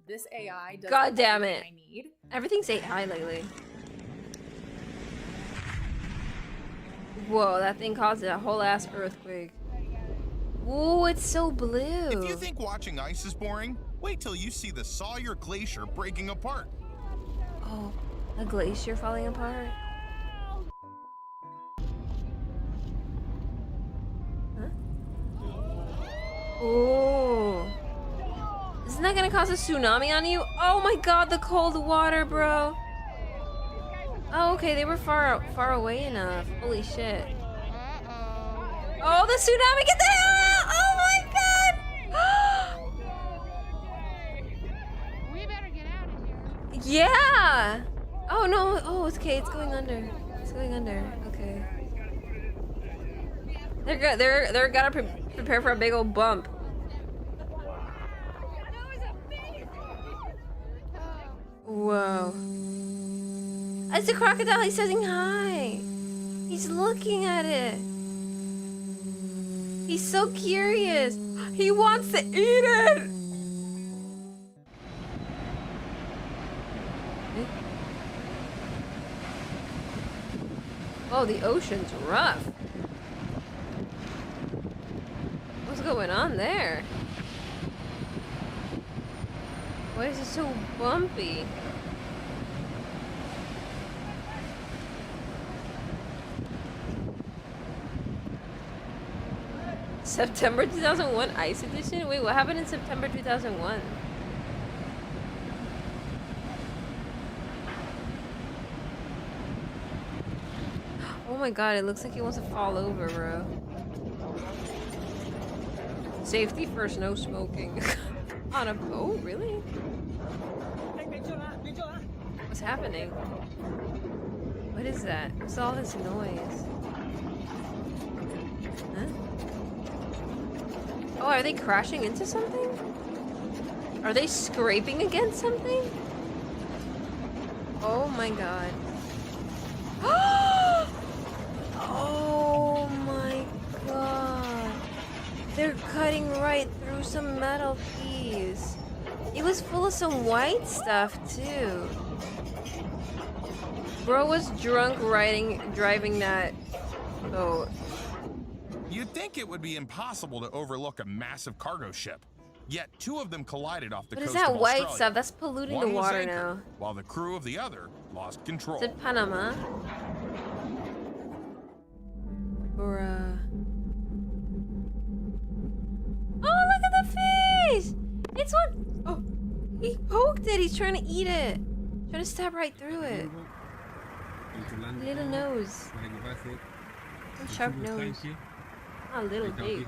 this AI does God damn it. I need. Everything's AI lately. Whoa, that thing caused a whole ass earthquake. Ooh, it's so blue. If you think watching ice is boring, wait till you see the Sawyer Glacier breaking apart. Oh, a glacier falling apart? Huh? Ooh. Isn't that gonna cause a tsunami on you? Oh my god, the cold water, bro. Oh, okay, they were far away enough. Holy shit. Oh, the tsunami! Get the hell out! Oh my god! We better get out of here. Yeah! Oh no, oh, it's okay, it's going under. It's going under, okay. They're good, they're gotta prepare for a big old bump. Whoa. It's a crocodile, he's saying hi. He's looking at it. He's so curious. He wants to eat it. Oh, Oh, the ocean's rough. What's going on there? Why is it so bumpy? September 2001 Ice Edition? Wait, what happened in September 2001? Oh my god, it looks like he wants to fall over, bro. Safety first, no smoking. On a boat? Really? What's happening? What is that? What's all this noise? Huh? Oh, are they crashing into something? Are they scraping against something? Oh my god. Oh my god. They're cutting right through some metal piece. It was full of some white stuff too. Bro was drunk driving that boat. You'd think it would be impossible to overlook a massive cargo ship. Yet two of them collided off the coast What is of that Australia. white stuff? That's polluting One the was water anchored, now. while the crew of the other lost control. Is it Panama? Bruh. Oh, look at the face! It's what? Oh, he poked it. He's trying to eat it. Trying to stab right through it. Little nose. A sharp nose. A little big.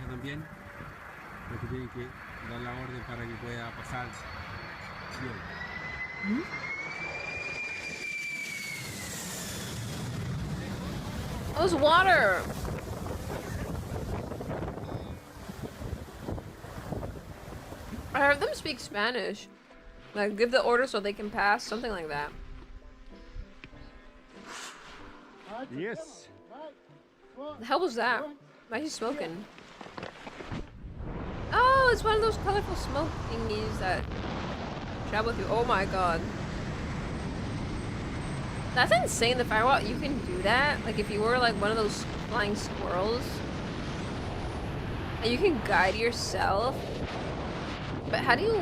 Hmm? Oh, it's water. I heard them speak Spanish. Like, give the order so they can pass, something like that. Yes. The hell was that? Why is he smoking? Oh, it's one of those colorful smoke thingies that travel through. Oh my god. That's insane, the firewall. You can do that. Like, if you were like one of those flying squirrels. And you can guide yourself. But how do you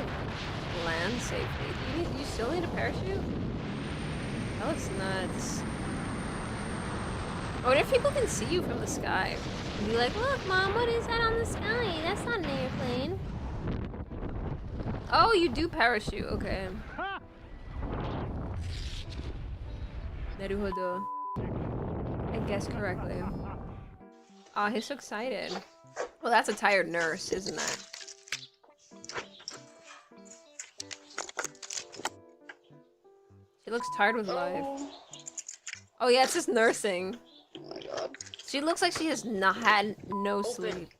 land safely? Do you still need a parachute? That looks nuts. I wonder if people can see you from the sky. And be like, look, Mom, what is that on the sky? That's not an airplane. Oh, you do parachute. Okay. Naruhodo. I guessed correctly. Oh, he's so excited. Well, that's a tired nurse, isn't that? She looks tired with life. Oh yeah, it's just nursing. Oh my god. She looks like she has not had no sleep.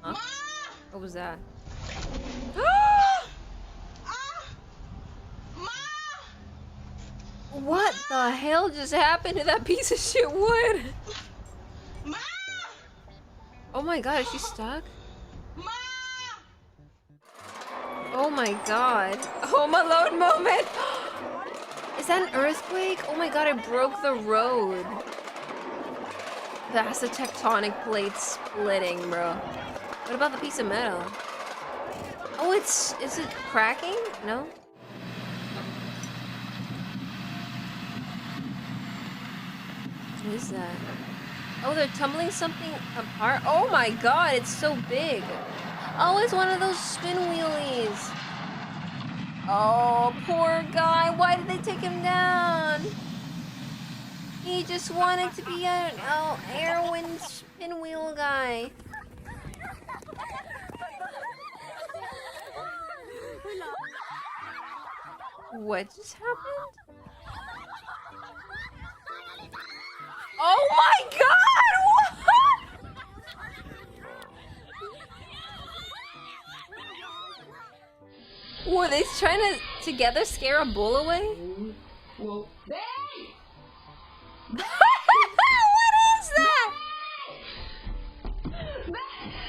Huh? What was that? What the hell just happened to that piece of shit wood? Oh my god, is she stuck? Oh my god. Home Alone moment! Is that an earthquake? Oh my god, it broke the road. That's the tectonic plates splitting, bro. What about the piece of metal? Oh, is it cracking? No? What is that? Oh, they're tumbling something apart. Oh my god, it's so big. Oh, it's one of those spin wheelies. Oh, poor guy. Why did they take him down? He just wanted to be an Airwind spin wheel guy. What just happened? Oh my god! What? Were they trying to together scare a bull away? What is that?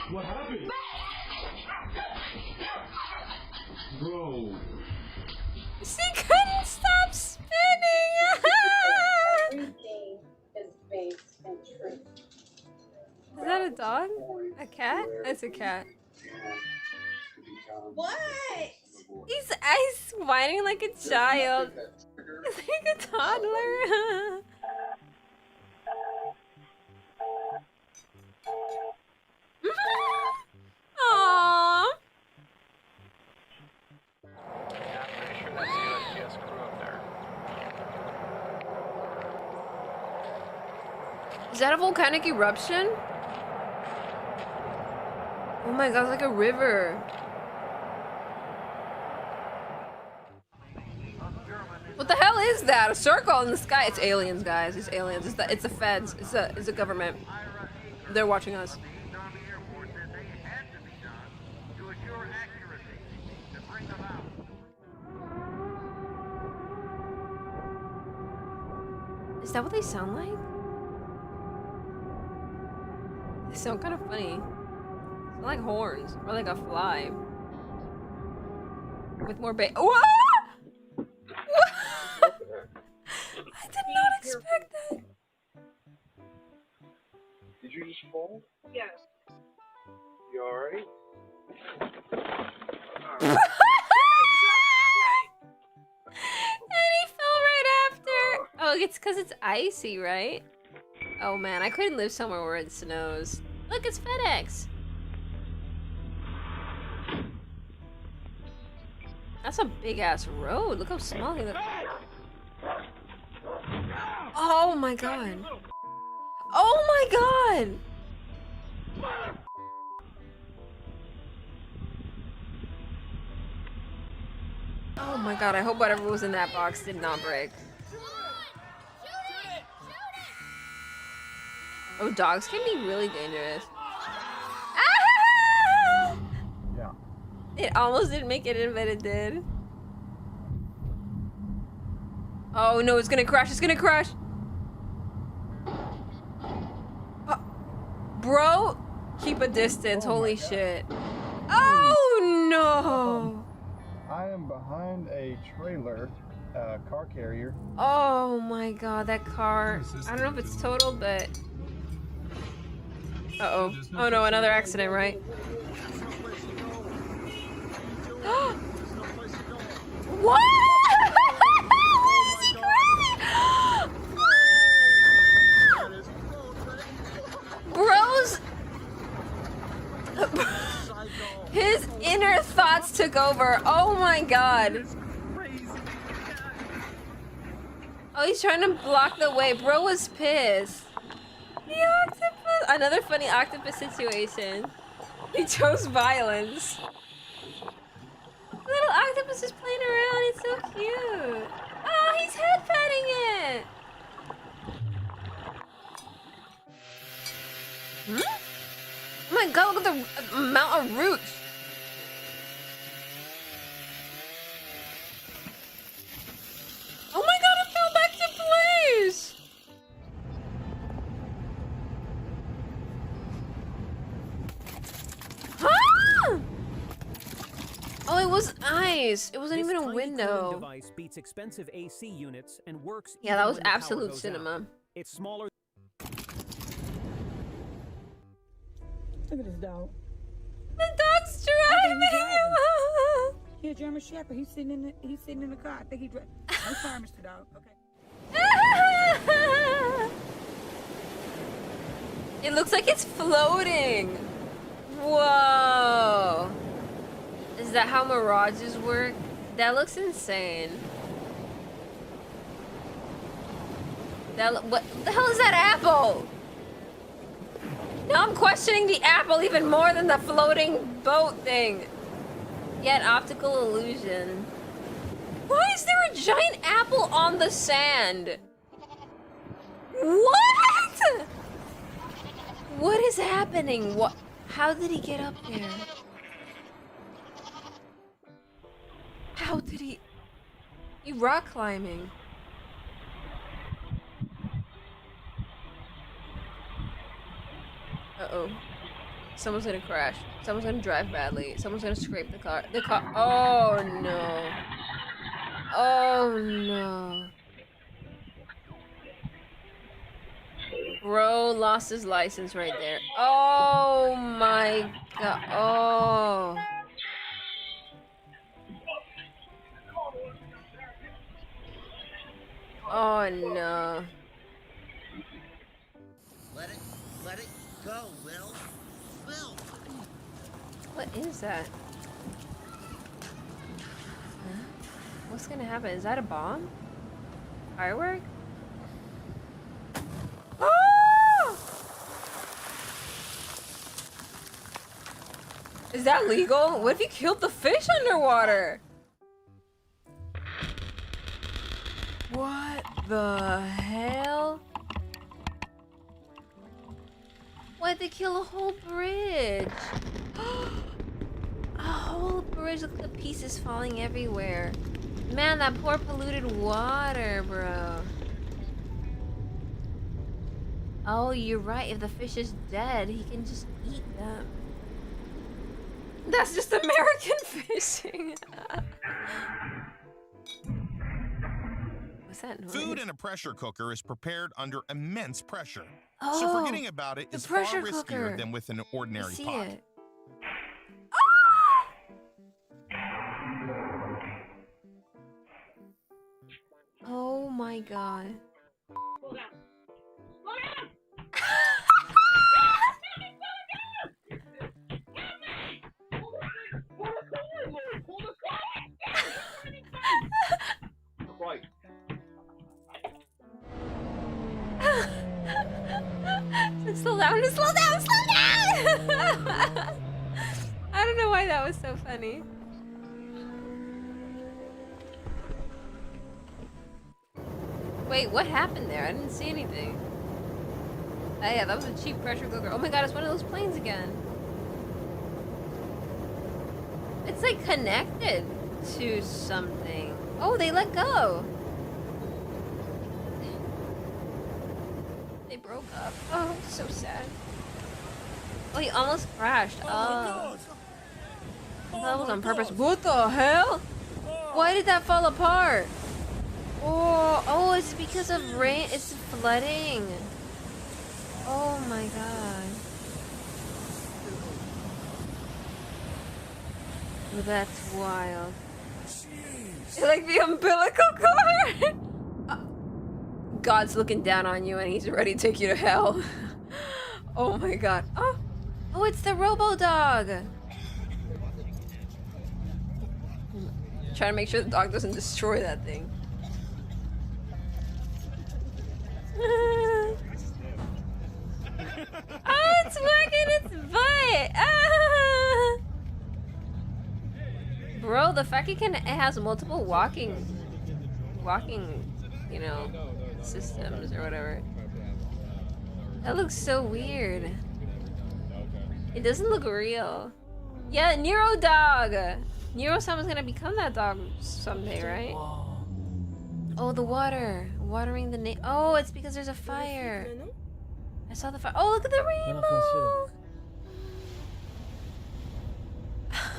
What happened? Bro. She couldn't stop spinning! cat? That's a cat. What? He's whining like a child. He's like a toddler. Aww. Is that a volcanic eruption? Oh my god, it's like a river. What the hell is that? A circle in the sky? It's aliens, guys. It's aliens. It's the feds. It's the government. They're watching us. Is that what they sound like? They sound kind of funny. They sound like horns or like a fly with more bait. Whoa! I did not expect that. Did you just fall? Yes. You alright? And he fell right after. Oh, it's because it's icy, right? Oh man, I couldn't live somewhere where it snows. Look, it's FedEx. That's a big ass road. Look how small he looks. Oh my god. Oh my god. Oh my god, I hope whatever was in that box did not break. Oh, dogs can be really dangerous. Ah! Yeah. It almost didn't make it in, but it did. Oh no, it's gonna crash, it's gonna crash! Bro, keep a distance, holy shit. Oh no! I am behind a trailer, car carrier. Oh my god, that car. I don't know if it's total, but... Uh-oh. Oh no, another accident, right? What? Bros... His inner thoughts took over. Oh my god. Oh, he's trying to block the way. Bro was pissed. The octopus. Another funny octopus situation. He chose violence. Little octopus is playing around. It's so cute. Oh, he's head petting it. Hmm? Oh my god, look at the amount of roots. Oh my god, it fell back to place! Ah! Oh, it was ice. It wasn't even a window. Device beats expensive AC units and works. Yeah, that was absolute cinema. It's smaller. Look at this dog. The dog's driving. He's a German Shepherd. He's sitting in the car. I think he drives. I'm sorry, Mr. Dog. Okay. It looks like it's floating. Whoa. Is that how mirages work? That looks insane. What the hell is that apple? Now I'm questioning the apple even more than the floating boat thing. Yet optical illusion. Why is there a giant apple on the sand? What? What is happening? What? How did he get up there? How did he? You rock climbing. Uh-oh. Someone's gonna crash. Someone's gonna drive badly. Someone's gonna scrape the car. The car. Oh no. Oh no. Bro lost his license right there. Oh my god. Oh. Oh no. Let it go, Will. Will. What is that? Huh? What's gonna happen? Is that a bomb? Firework? Oh! Is that legal? What if he killed the fish underwater? What the hell? Why'd they kill a whole bridge? A whole bridge with the pieces falling everywhere. Man, that poor polluted water, bro. Oh, you're right. If the fish is dead, he can just eat them. That's just American fishing. What's that noise? Food in a pressure cooker is prepared under immense pressure. Oh, so forgetting about it is far pressure riskier cooker. than with an ordinary I see pot. it. Oh my god. Slow down, slow down, slow down! I don't know why that was so funny. Wait, what happened there? I didn't see anything. Oh yeah, that was a cheap pressure cooker. Oh my god, it's one of those planes again. It's like connected to something. Oh, they let go. They broke up. Oh, so sad. Oh, he almost crashed. Oh. That was on purpose. What the hell? Why did that fall apart? Oh, it's because of rain. It's flooding. Oh my god. Oh, that's wild. Like the umbilical cord. God's looking down on you and he's ready to take you to hell. Oh my god. Oh, it's the robo-dog. Trying to make sure the dog doesn't destroy that thing. Oh, it's working its butt. Ah! Bro, the fact it has multiple walking, you know, systems or whatever. That looks so weird. It doesn't look real. Yeah, Neuro dog. Neuro-sama's gonna become that dog someday, right? Oh, the water. Watering the oh, it's because there's a fire. I saw the fire. Oh, look at the rainbow.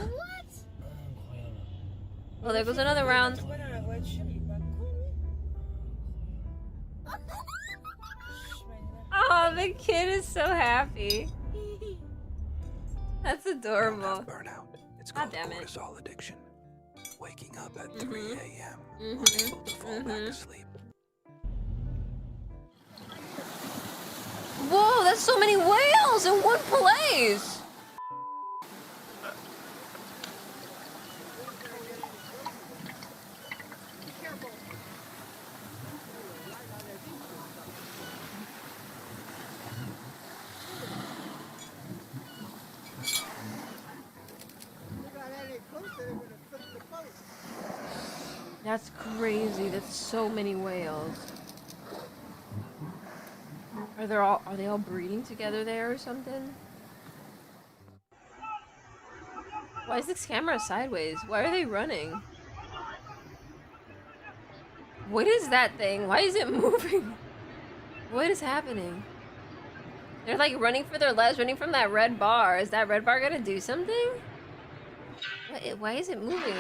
What? Oh, there goes another round. Oh, the kid is so happy. That's adorable. Burnout. It's God called damn it. cortisol addiction. Waking up at 3 a.m. unable to fall back asleep. Whoa, that's so many whales in one place. That's crazy. That's so many whales. Are they all breeding together there or something? Why is this camera sideways? Why are they running? What is that thing? Why is it moving? What is happening? They're like running for their lives, running from that red bar. Is that red bar gonna do something? Why is it moving?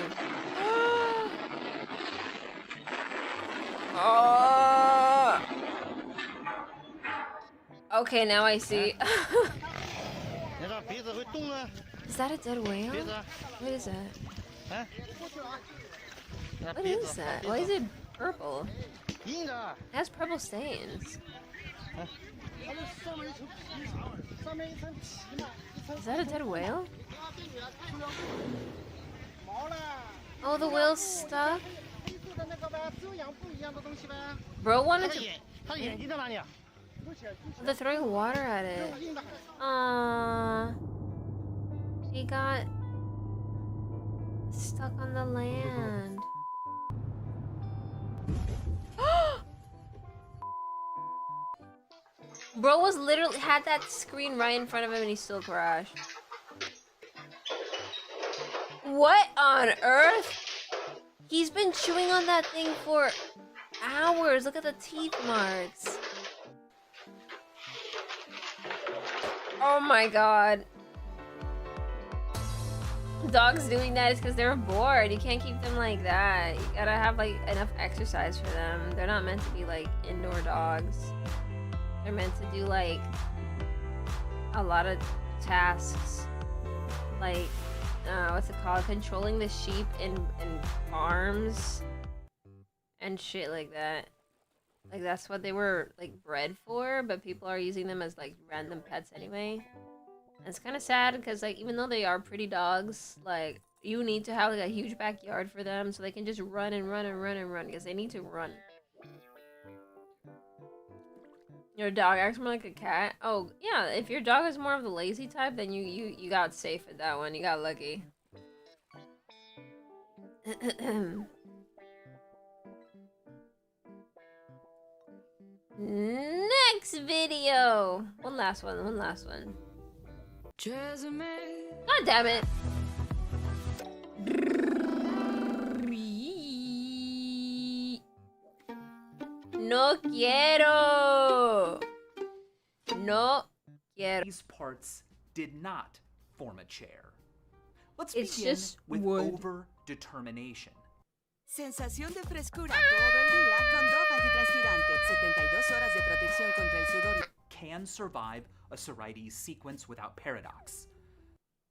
Okay, now I see. Is that a dead whale? What is that? What is that? Why is it purple? It has purple stains. Is that a dead whale? Oh, the whale's stuck? Bro wanted to... They're throwing water at it. Aww. He got stuck on the land. Bro was literally had that screen right in front of him and he still crashed. What on earth? He's been chewing on that thing for hours. Look at the teeth marks. Oh my god. Dogs doing that is because they're bored. You can't keep them like that. You gotta have like enough exercise for them. They're not meant to be like indoor dogs. They're meant to do like a lot of tasks. Like, what's it called? Controlling the sheep in farms and shit like that. Like that's what they were like bred for, but people are using them as like random pets anyway. And it's kind of sad because like even though they are pretty dogs, like you need to have like a huge backyard for them so they can just run and run and run and run because they need to run. Your dog acts more like a cat? Oh yeah, if your dog is more of the lazy type, then you got safe with that one. You got lucky. Next video! One last one. God damn it! No quiero! No quiero. These parts did not form a chair. Let's It's begin just with wood. over-determination. Sensación de frescura todo el día con dopa antitranspirante. 72 horas de protección contra el sudor. Can survive a Sorites sequence without paradox.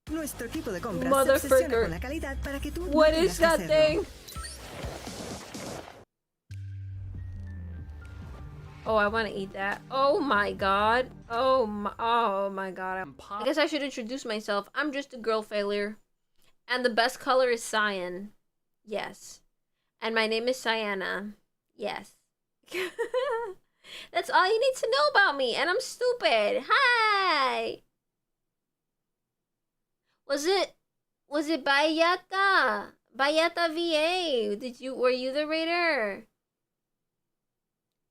Nuestro equipo de compras se obsesiona con la calidad para que tú no What tengas is que that hacerlo. thing? Oh, I want to eat that. Oh my god. Oh my god. I guess I should introduce myself. I'm just a girl failure. And the best color is cyan. Yes. And my name is Cyana. Yes. That's all you need to know about me. And I'm stupid. Hi. Was it Bayata? Bayata VA. Were you the raider?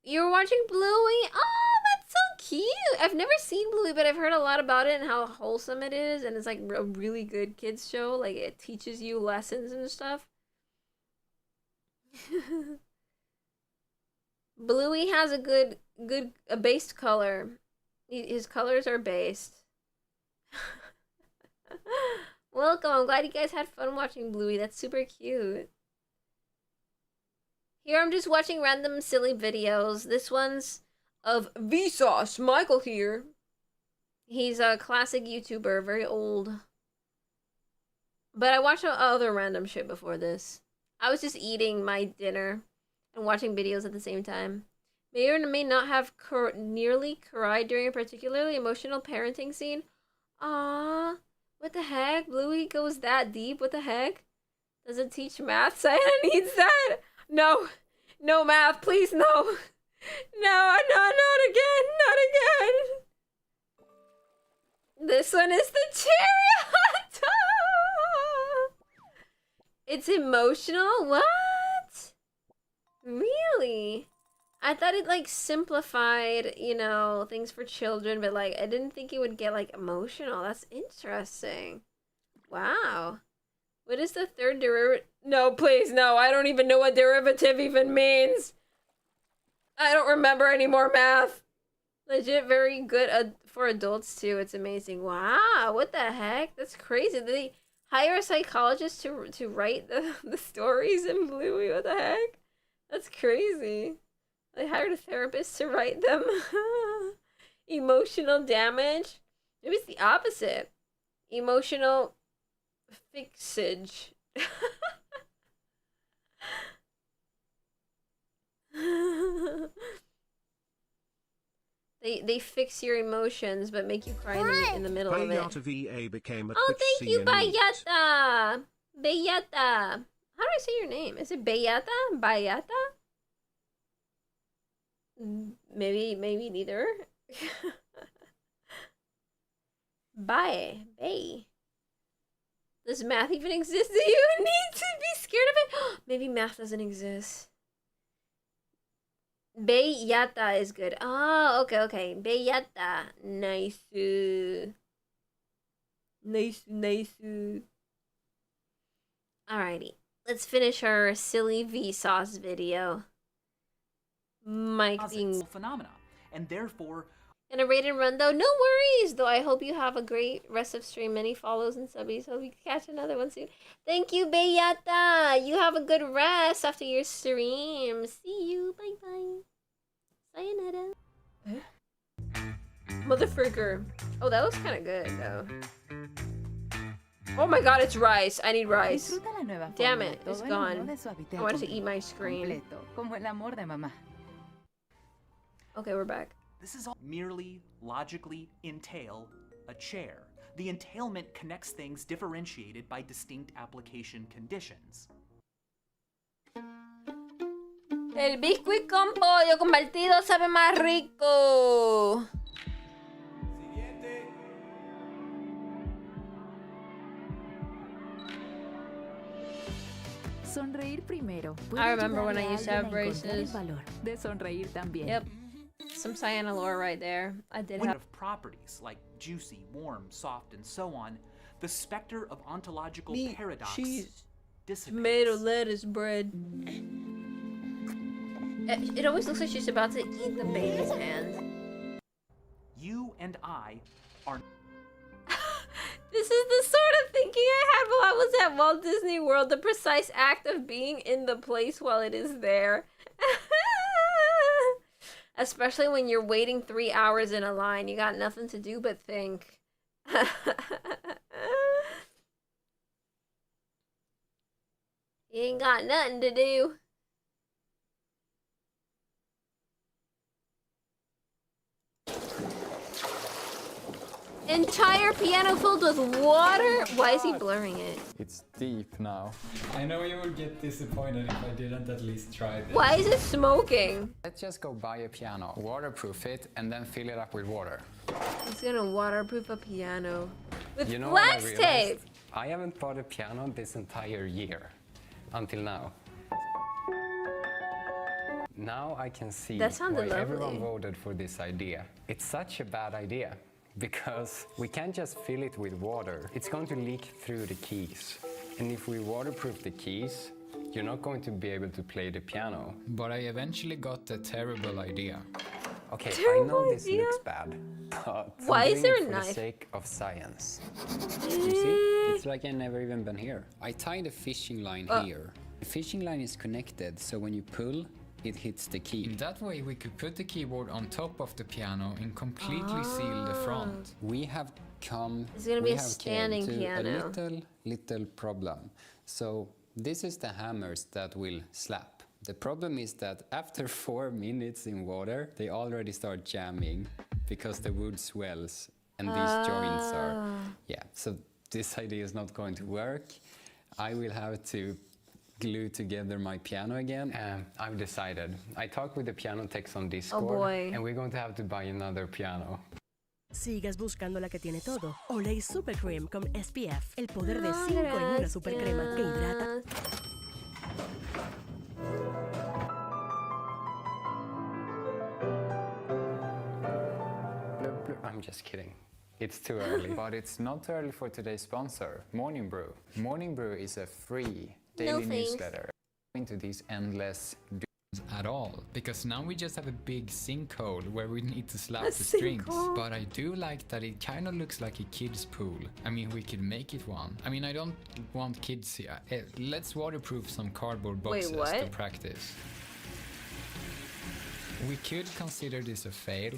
You were watching Bluey? Oh, that's so cute. I've never seen Bluey, but I've heard a lot about it and how wholesome it is. And it's like a really good kids show. Like it teaches you lessons and stuff. Bluey has a based color. His colors are based. Welcome. I'm glad you guys had fun watching Bluey. That's super cute. Here I'm just watching random silly videos. This one's of Vsauce. Michael here. He's a classic YouTuber, very old. But I watched other random shit before this. I was just eating my dinner and watching videos at the same time. May or may not have nearly cried during a particularly emotional parenting scene. Aww. What the heck? Bluey goes that deep? What the heck? Doesn't teach math? Cyana needs that? No. No math, please, no. No, not again. Not again. This one is the chariot. It's emotional? What? Really? I thought it like simplified, you know, things for children, but like I didn't think it would get like emotional. That's interesting. Wow. What is the third derivative? No, please, no. I don't even know what derivative even means. I don't remember any more math. Legit very good for adults too. It's amazing. Wow, what the heck? That's crazy. Did they hire a psychologist to write the stories in Bluey? What the heck? That's crazy. They hired a therapist to write them. Emotional damage? Maybe it's the opposite. Emotional fixage. They fix your emotions but make you cry in the middle of it. Bayata VA became a Oh, Twitch thank you, N.E.E.T. Bayata. Bayata. How do I say your name? Is it Bayata? Bayata? Maybe neither. Bay. Does math even exist? Do you need to be scared of it? Maybe math doesn't exist. Bayata is good. Oh, okay. Bayata. Nice. Nice. Alrighty. Let's finish our silly Vsauce video. Mike being phenomena, and therefore gonna rate and run though. No worries though. I hope you have a great rest of stream. Many follows and subbies. Hope you catch another one soon. Thank you, Bayata. You have a good rest after your stream. See you. Bye bye. Sayonara. Motherfucker. Oh, that looks kind of good though. Oh my god, it's rice. I need rice. Damn it, it's gone. I wanted to eat my screen. Okay, we're back. this is all merely logically entail a chair. The entailment connects things differentiated by distinct application conditions. El biscuit con pollo compartido sabe más rico. Sonreír primero. I remember when I used to have braces. De sonreír también. Yep. Some Cyana lore right there. I did When have of properties like juicy, warm, soft, and so on, the specter of ontological meat, paradox cheese, dissipates. tomato, lettuce, bread. It always looks like she's about to eat the baby's hand. You and I are... This is the sort of thinking I had while I was at Walt Disney World. The precise act of being in the place while it is there. Especially when you're waiting 3 hours in a line. You got nothing to do but think. You ain't got nothing to do. Entire piano filled with water? Why is he blurring it? It's deep now. I know you would get disappointed if I didn't at least try this. Why is it smoking? Let's just go buy a piano, waterproof it, and then fill it up with water. He's gonna waterproof a piano. With You know flex what I tape! realized? I haven't bought a piano this entire year. Until now. Now I can see That sounded why lovely. everyone voted for this idea. It's such a bad idea. Because we can't just fill it with water. It's going to leak through the keys. And if we waterproof the keys, you're not going to be able to play the piano. But I eventually got a terrible idea. Okay, I know this looks bad, but Why I'm is doing there it a for knife? the sake of science. You see? It's like I've never even been here. I tied a fishing line here. The fishing line is connected, so when you pull, it hits the key. That way we could put the keyboard on top of the piano and completely seal the front. We have come It's gonna be a standing to piano. a little problem. So this is the hammers that will slap. The problem is that after 4 minutes in water, they already start jamming because the wood swells and these joints are... Yeah, so this idea is not going to work. I will have to glue together my piano again. I've decided. I talked with the piano techs on Discord, boy. and we're going to have to buy another piano. Sigas buscando la que tiene todo. Olay Super Cream con SPF. El poder de 5 en una super crema que hidrata. I'm just kidding. It's too early. But it's not too early for today's sponsor, Morning Brew. Morning Brew is a free daily thanks. newsletter. Into these endless at all, because now we just have a big sinkhole where we need to slap A the strings. sinkhole? But I do like that it kind of looks like a kid's pool. I mean, we could make it one. I mean, I don't want kids here. Let's waterproof some cardboard Wait, boxes what? to practice. We could consider this a fail,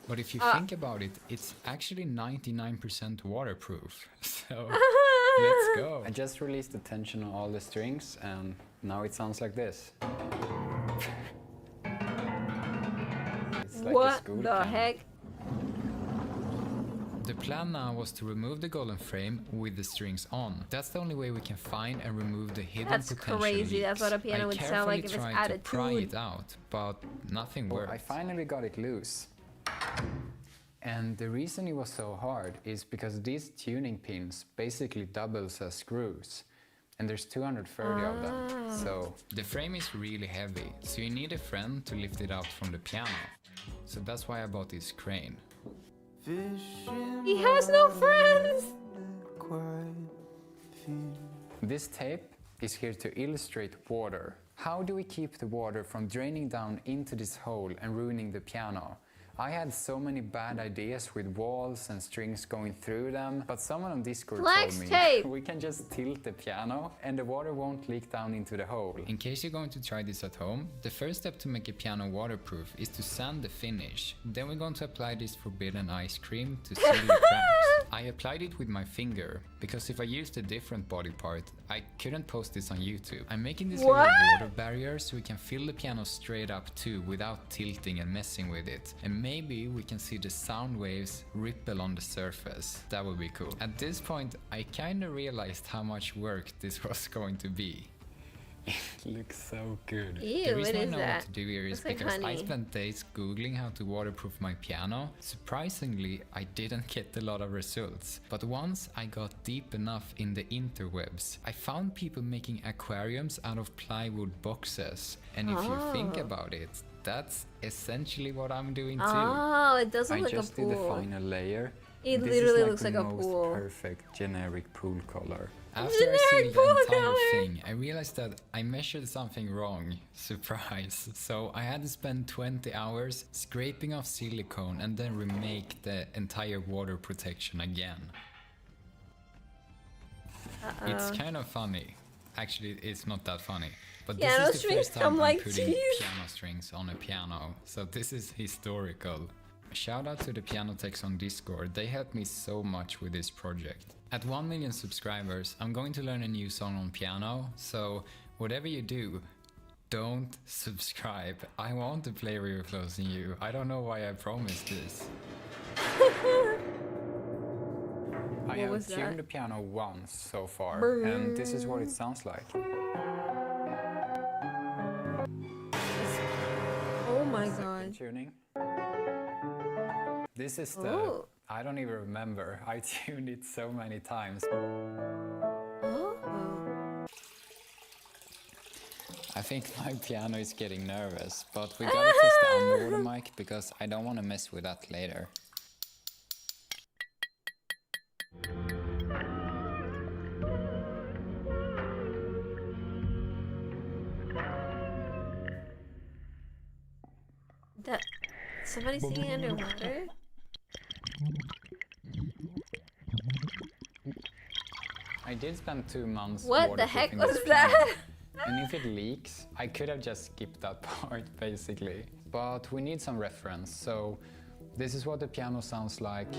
But if you think about it, it's actually 99% waterproof. So let's go. I just released the tension on all the strings and now it sounds like this. It's like what a school the piano. heck? The plan now was to remove the golden frame with the strings on. That's the only way we can find and remove the hidden That's potential crazy. leaks. That's what a piano would sound like if it's I out carefully of tried to pry tune. it out, but nothing worked. I finally got it loose. And the reason it was so hard is because these tuning pins basically doubles as screws. And there's 230 of them. So the frame is really heavy, so you need a friend to lift it out from the piano. So that's why I bought this crane. He has no friends! This tape is here to illustrate water. How do we keep the water from draining down into this hole and ruining the piano? I had so many bad ideas with walls and strings going through them, but someone on Discord told me we can just tilt the piano and the water won't leak down into the hole. In case you're going to try this at home, the first step to make a piano waterproof is to sand the finish. Then we're going to apply this forbidden ice cream to seal the cracks. I applied it with my finger, because if I used a different body part, I couldn't post this on YouTube. I'm making this little water barrier so we can fill the piano straight up too without tilting and messing with it. And maybe we can see the sound waves ripple on the surface. That would be cool. At this point, I kinda realized how much work this was going to be. It looks so good. Ew, the reason what I is know that? what to do here is Looks like because I honey. spent days googling how to waterproof my piano. Surprisingly, I didn't get a lot of results. But once I got deep enough in the interwebs, I found people making aquariums out of plywood boxes. And if you think about it, that's essentially what I'm doing too. Oh, it does look like a I just did the pool. final layer. It This literally is looks like the a most pool. perfect generic pool color. After I sealed the entire thing, I realized that I measured something wrong. Surprise. So I had to spend 20 hours scraping off silicone and then remake the entire water protection again. It's kind of funny. Actually, it's not that funny. But Piano this is the strings first time come I'm like putting teeth. piano strings on a piano. So this is historical. Shout out to the piano techs on Discord. They helped me so much with this project. At 1 million subscribers, I'm going to learn a new song on piano. So whatever you do, don't subscribe. I want to play River Flows in You. I don't know why I promised this. I have tuned the piano once so far, and this is what it sounds like. Oh my god. Tuning. This is the... I don't even remember. I tuned it so many times. I think my piano is getting nervous, but we gotta test the underwater mic because I don't want to mess with that later. That somebody singing underwater? I did spend 2 months. What the heck waterproofing was this piano. that? And if it leaks, I could have just skipped that part basically. But we need some reference, so this is what the piano sounds like.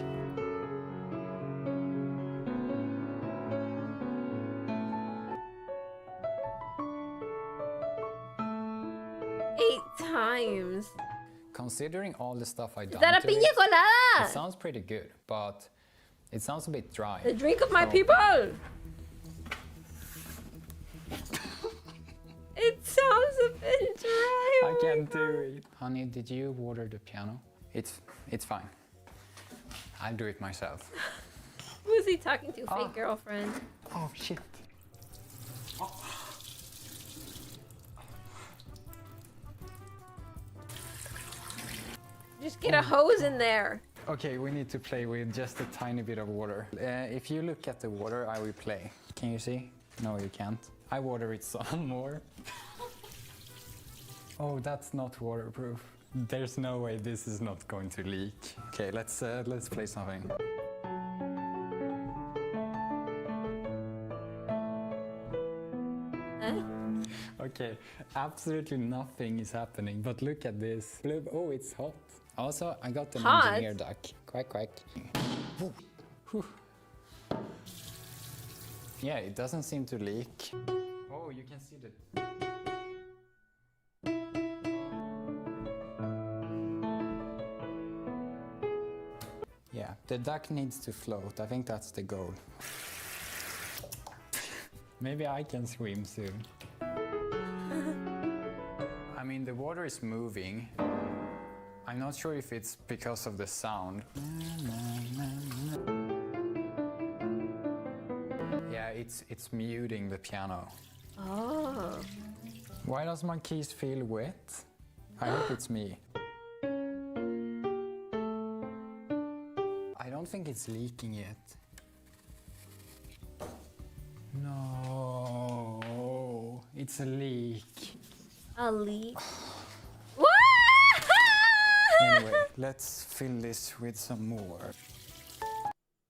Times. Considering all the stuff I've done that a to piña colada? it sounds pretty good, but it sounds a bit dry. The drink of my So- people! It sounds a bit dry. I can't do it. Honey, did you water the piano? It's fine. I'll do it myself. Who's he talking to? Fake girlfriend. Oh shit. Just get a hose in there. Okay, we need to play with just a tiny bit of water. If you look at the water, I will play. Can you see? No, you can't. I water it some more. Oh, that's not waterproof. There's no way this is not going to leak. Okay, let's play something. Okay, absolutely nothing is happening, but look at this. Oh, it's hot. Also, I got an Hot. engineer duck. Quack, quack. Whew. Yeah, it doesn't seem to leak. Oh, you can see the... Yeah, the duck needs to float. I think that's the goal. Maybe I can swim soon. I mean, the water is moving. I'm not sure if it's because of the sound. Yeah, it's muting the piano. Oh. Why does my keys feel wet? I hope it's me. I don't think it's leaking yet. No, it's a leak. A leak? Anyway, let's fill this with some more.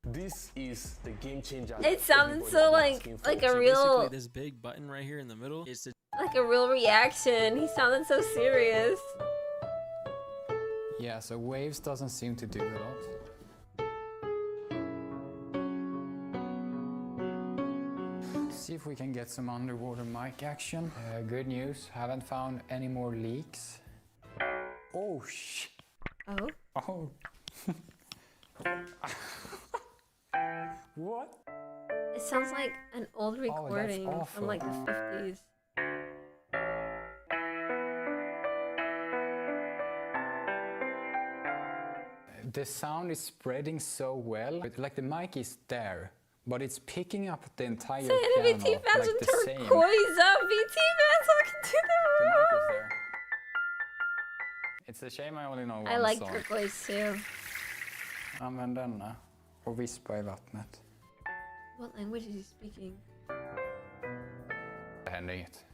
This is the game changer. It sounded so like a real, Basically, this big button right here in the middle is to like a real reaction. He sounded so serious. Yeah, so waves doesn't seem to do a lot. See if we can get some underwater mic action. Good news, haven't found any more leaks. Oh shh. Oh. Oh. What? It sounds like an old recording awful. from like the 50s. The sound is spreading so well. Like the mic is there, but it's picking up the entire Cyana piano, VT fans like with the same. turquoise up. VT fans looking to The the mic room. is there. It's a shame I only know one I like song. turquoise too. Använd denna och vispa i vattnet. What language is he speaking? Det händer inget.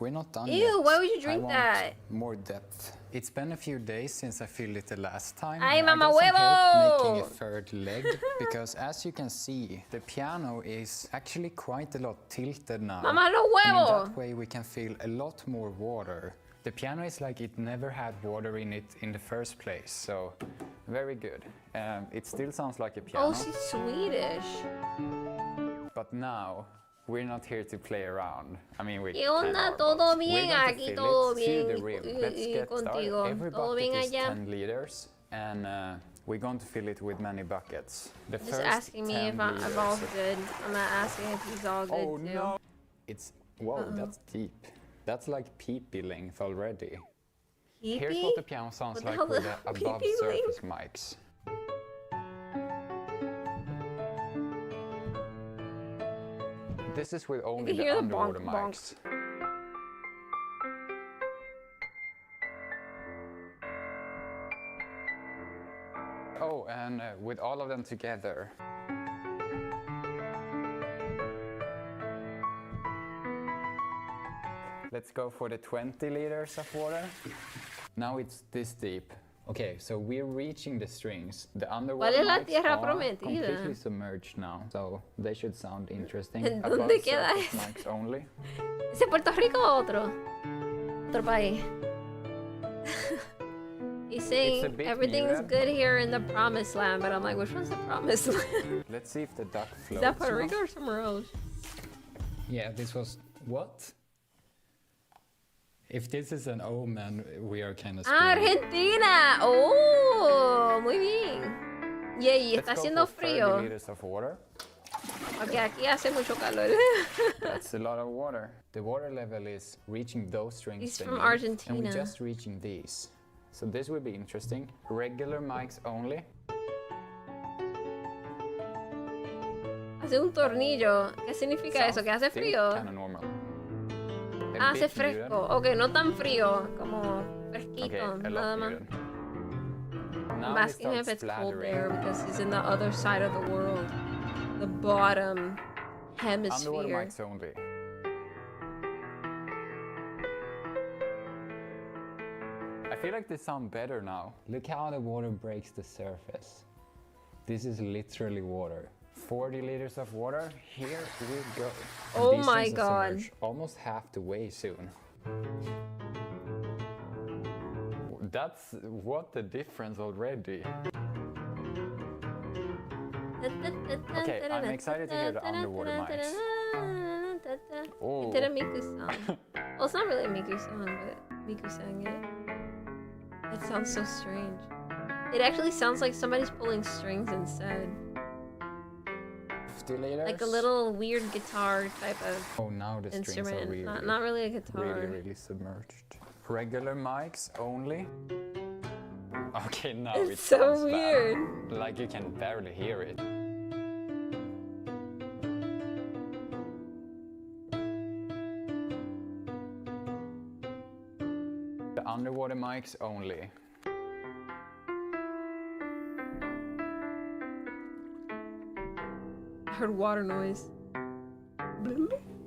We're not done Ew, yet. why would you drink I want that? more depth. It's been a few days since I filled it the last time. Ay, I mamá got some help huevo! making a third leg because as you can see, the piano is actually quite a lot tilted now. Mamá no And in huevo! that way we can feel a lot more water. The piano is like it never had water in it in the first place, so very good. It still sounds like a piano. Oh, she's Swedish. But now, we're not here to play around. I mean, we ¿Qué can, onda? but ¿Todo we're bien? going to Aquí fill todo it to bien. the rim. Let's get started. Contigo. Every ¿Todo bucket bien is allá? 10 liters, and we're going to fill it with many buckets. The Just first asking me 10 if I'm liters. all good. I'm not asking if he's all good Oh too. no! It's, whoa, that's deep. That's like pee-pee length already. Pee-pee? Here's what the piano sounds What the like hell with is the pee-pee above surface mics. This is with only can the hear the underwater bonk, bonk. mics. Oh, and with all of them together. Let's go for the 20 liters of water. Now it's this deep. Okay, so we're reaching the strings. The underwater ¿Cuál es la mics tierra are prometida? completely submerged now, so they should sound interesting. ¿En Above dónde queda surface eso? mics only. ¿Es en Puerto Rico o otro? Otro país. He's It's a saying bit everything's muted. good here in the promised land, but I'm like, which one's the promised land? Let's see if the duck Is floats. that Puerto now. Rico or somewhere else? Yeah, this was... What? If this is an omen, we are kind of screwed. Argentina! Oh, muy bien. Y ahí Let's está go haciendo for 30 frío. liters of water. Porque aquí hace mucho calor. That's a lot of water. The water level is reaching those strings. He's they from need, Argentina. And we're just reaching these. So this will be interesting. Regular mics only. Hace un tornillo. ¿Qué significa eso? ¿Que hace frío? Kind of normal. A Ah, hace bit fresco. muted. Ok, no tan frío. Como fresquito. Okay, a Nada lot más. muted. I'm Now it asking him if starts it's cold splattering. there because he's in the other side of the world. The bottom Underwater hemisphere. mics only. I feel like they sound better now. Look how the water breaks the surface. This is literally water. 40 liters of water, here we go. Oh These my things are God. submerged almost half the way soon. That's what the difference already. Okay, I'm excited to hear the underwater mics. Oh. It did a Miku song. Well, it's not really a Miku song, but Miku sang it. It sounds so strange. It actually sounds like somebody's pulling strings instead. Like a little weird guitar type of now the strings instrument. are really, not really a guitar. really submerged. Regular mics only. Okay, now It's it so sounds weird. bad. Like you can barely hear it. The underwater mics only. I heard water noise.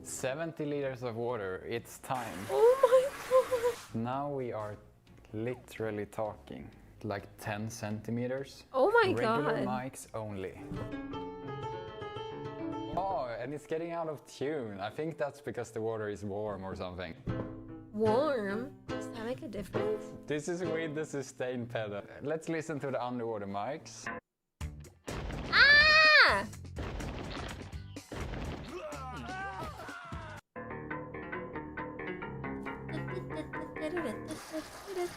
70 liters of water, it's time. Oh my god! Now we are literally talking. Like 10 centimeters. Oh my Regular god. mics only. Oh, and it's getting out of tune. I think that's because the water is warm or something. Warm? Does that make a difference? This is with the sustain pedal. Let's listen to the underwater mics. Ah!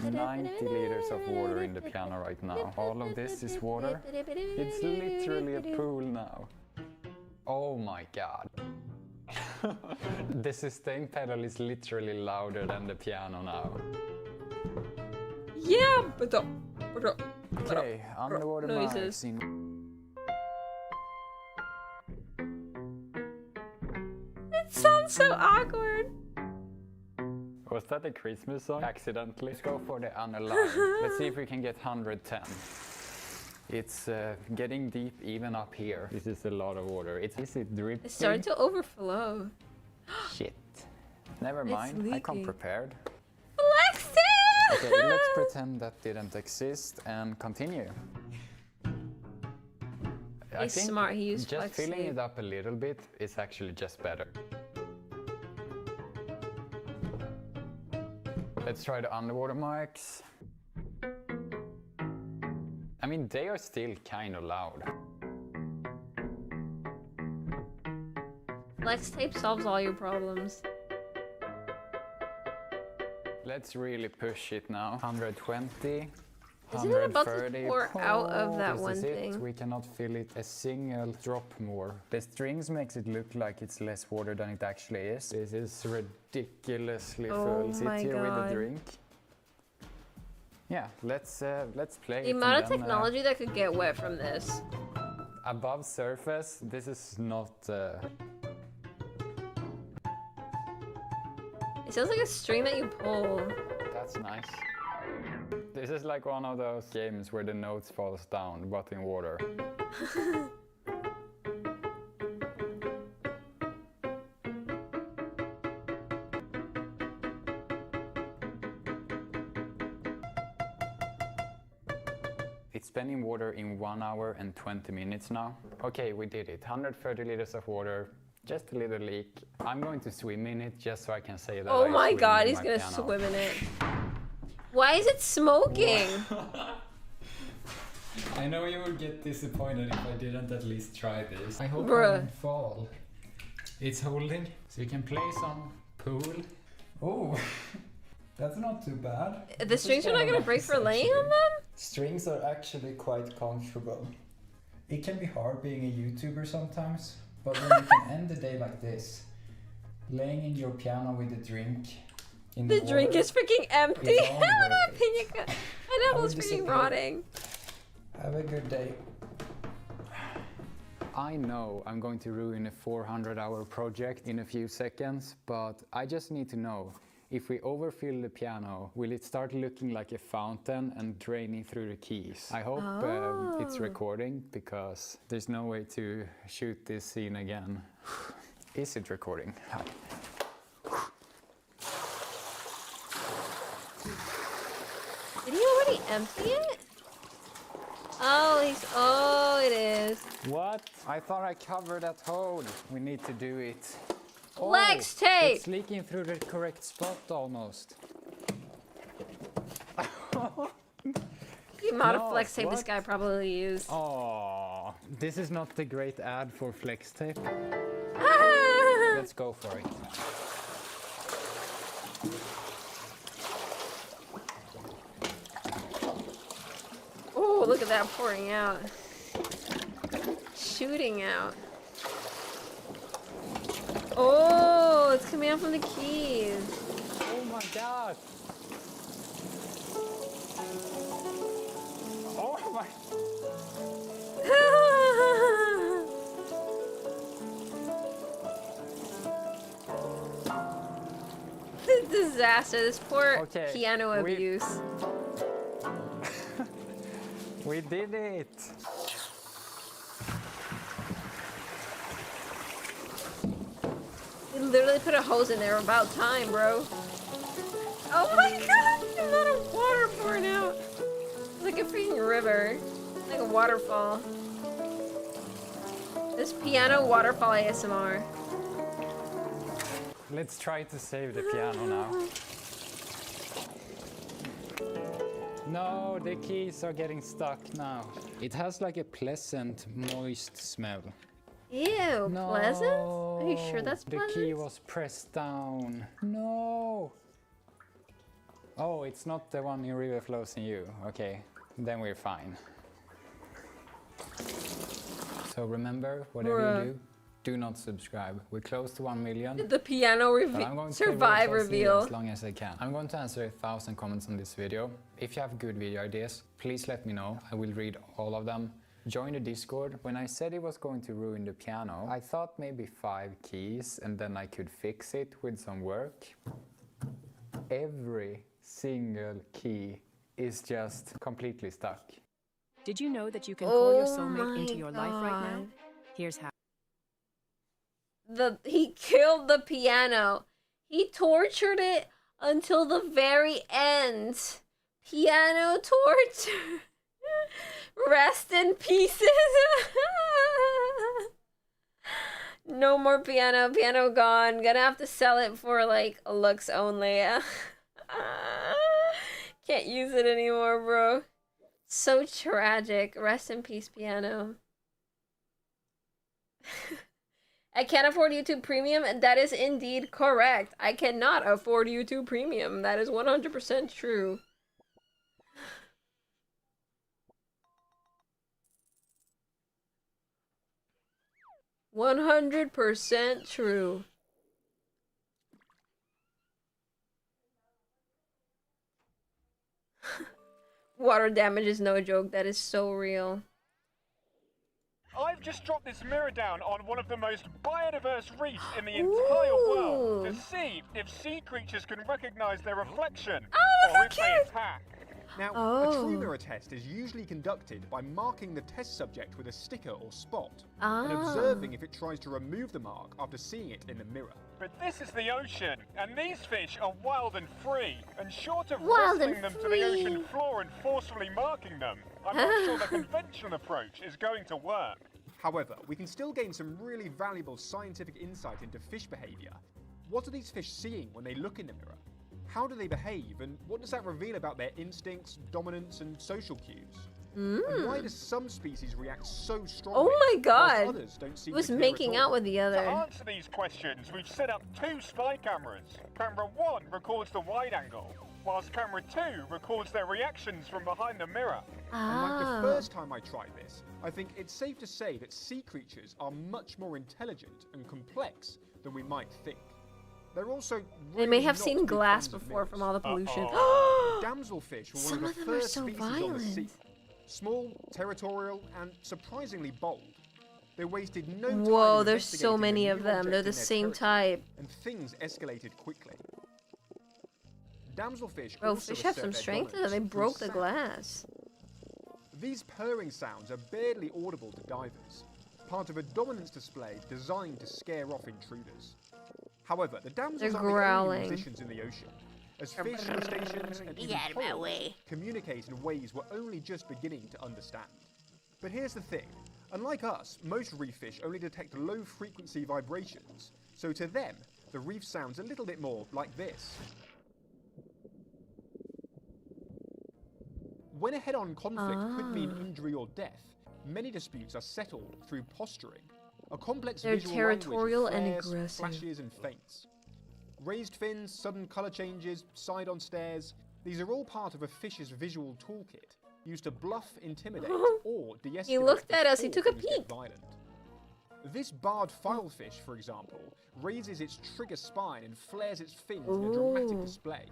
90 liters of water in the piano right now. All of this is water. It's literally a pool now. Oh my god. The sustain pedal is literally louder than the piano now. Yeah, but okay, underwater noises. mics in. It sounds so awkward. Was that a Christmas song? Accidentally. Let's go for the unaligned. Let's see if we can get 110. It's getting deep even up here. This is a lot of water. Is it dripping? It started to overflow. Shit. Never mind. I come prepared. Flexing! Okay, let's pretend that didn't exist and continue. I He's think smart. He used just flex filling tape. it up a little bit is actually just better. Let's try the underwater mics. I mean, they are still kind of loud. Flex tape solves all your problems. Let's really push it now. 120. Isn't it about to 130. pour out of that This one is it. thing? We cannot fill it a single drop more. The strings makes it look like it's less water than it actually is. This is ridiculously full. Sit here with a drink. Yeah, let's play. The amount of technology that could get wet from this. Above surface, this is not. It sounds like a string that you pull. That's nice. This is like one of those games where the notes falls down, but in water. It's been in water in 1 hour and 20 minutes now. Okay, we did it. 130 liters of water, just a little leak. I'm going to swim in it just so I can say that. Oh I my swim god, in he's my gonna piano. swim in it. Why is it smoking? I know you would get disappointed if I didn't at least try this. I hope I Bruh. don't fall. It's holding, so you can play some pool. Oh, that's not too bad. The strings are not gonna break for laying on them? Strings are actually quite comfortable. It can be hard being a YouTuber sometimes, but when you can end the day like this, laying in your piano with a drink in the The drink water, is freaking empty. it's all Look at worth pina colada. My apple's freaking disappear. rotting. Have a good day. I know I'm going to ruin a 400-hour project in a few seconds, but I just need to know, if we overfill the piano, will it start looking like a fountain and draining through the keys? I hope it's recording, because there's no way to shoot this scene again. Is it recording? Did he already empty it? Oh, it is. What? I thought I covered that hole. We need to do it. Flex tape! It's leaking through the correct spot almost. The amount of flex tape this guy probably used. Oh, this is not the great ad for flex tape. Let's go for it. Oh, look at that pouring out. Shooting out. Oh, it's coming out from the keys. Oh my god. Oh my. Disaster. This poor piano abuse. We did it. You literally put a hose in there about time, bro. Oh my god, the amount of water pouring out. It's like a freaking river. Like a waterfall. This piano waterfall ASMR. Let's try to save the piano now. No, the keys are getting stuck now. It has like a pleasant, moist smell. Ew, No, pleasant? Are you sure that's pleasant? The key was pressed down. No! Oh, it's not the one in River Flows in You. Okay, then we're fine. So remember, whatever you do not subscribe. We're close to 1 million. The piano survive reveal. As long as I can. I'm going to answer 1,000 comments on this video. If you have good video ideas, please let me know. I will read all of them. Join the Discord. When I said it was going to ruin the piano, I thought maybe 5 keys and then I could fix it with some work. Every single key is just completely stuck. Did you know that you can call your soulmate into your life right now? Here's how. He killed the piano. He tortured it until the very end. Piano torture. Rest in pieces. No more piano. Piano gone. Gonna have to sell it for like looks only. Can't use it anymore, bro. So tragic. Rest in peace, piano. I can't afford YouTube Premium. That is indeed correct. I cannot afford YouTube Premium. That is 100% true. %100% true. Water damage is no joke. That is so real. I've just dropped this mirror down on one of the most biodiverse reefs in the entire world to see if sea creatures can recognize their reflection or if they attack. Now, a true mirror test is usually conducted by marking the test subject with a sticker or spot and observing if it tries to remove the mark after seeing it in the mirror. But this is the ocean, and these fish are wild and free, and short of Wild wrestling and them to the ocean floor and forcefully marking them, I'm not sure the conventional approach is going to work. However, we can still gain some really valuable scientific insight into fish behavior. What are these fish seeing when they look in the mirror? How do they behave, and what does that reveal about their instincts, dominance, and social cues? And why do some species react so strongly? Oh my god! Whilst others don't seem He was to care making at all? out with the other. To answer these questions, we've set up 2 spy cameras. Camera 1 records the wide angle, whilst camera 2 records their reactions from behind the mirror. And like the first time I tried this, I think it's safe to say that sea creatures are much more intelligent and complex than we might think. They're also They may have seen glass before from all the pollution. Damselfish were Some one of of the them are first so species on the violent. sea. Small, territorial, and surprisingly bold. They wasted no time Whoa, in there's so investigating many a of new them. object They're in the their same territory, type. and things escalated quickly. Damselfish Bro, also fish have assert some their strength to them. dominance They through broke the sound. glass. These purring sounds are barely audible to divers, part of a dominance display designed to scare off intruders. However, the damsels They're aren't the growling. only musicians in the ocean, as fish crustaceans and even Get out of my corals way. communicate in ways we're only just beginning to understand. But here's the thing, unlike us, most reef fish only detect low-frequency vibrations, so to them, the reef sounds a little bit more like this. When a head-on conflict could mean injury or death, many disputes are settled through posturing, a complex They're visual territorial language and of flares, aggressive. flashes, and feints. Raised fins, sudden color changes, side-on stares, these are all part of a fish's visual toolkit, used to bluff, intimidate, or de-escalate. He looked at us, he before took a things get peek. violent. This barred filefish, for example, raises its trigger spine and flares its fins in a dramatic display.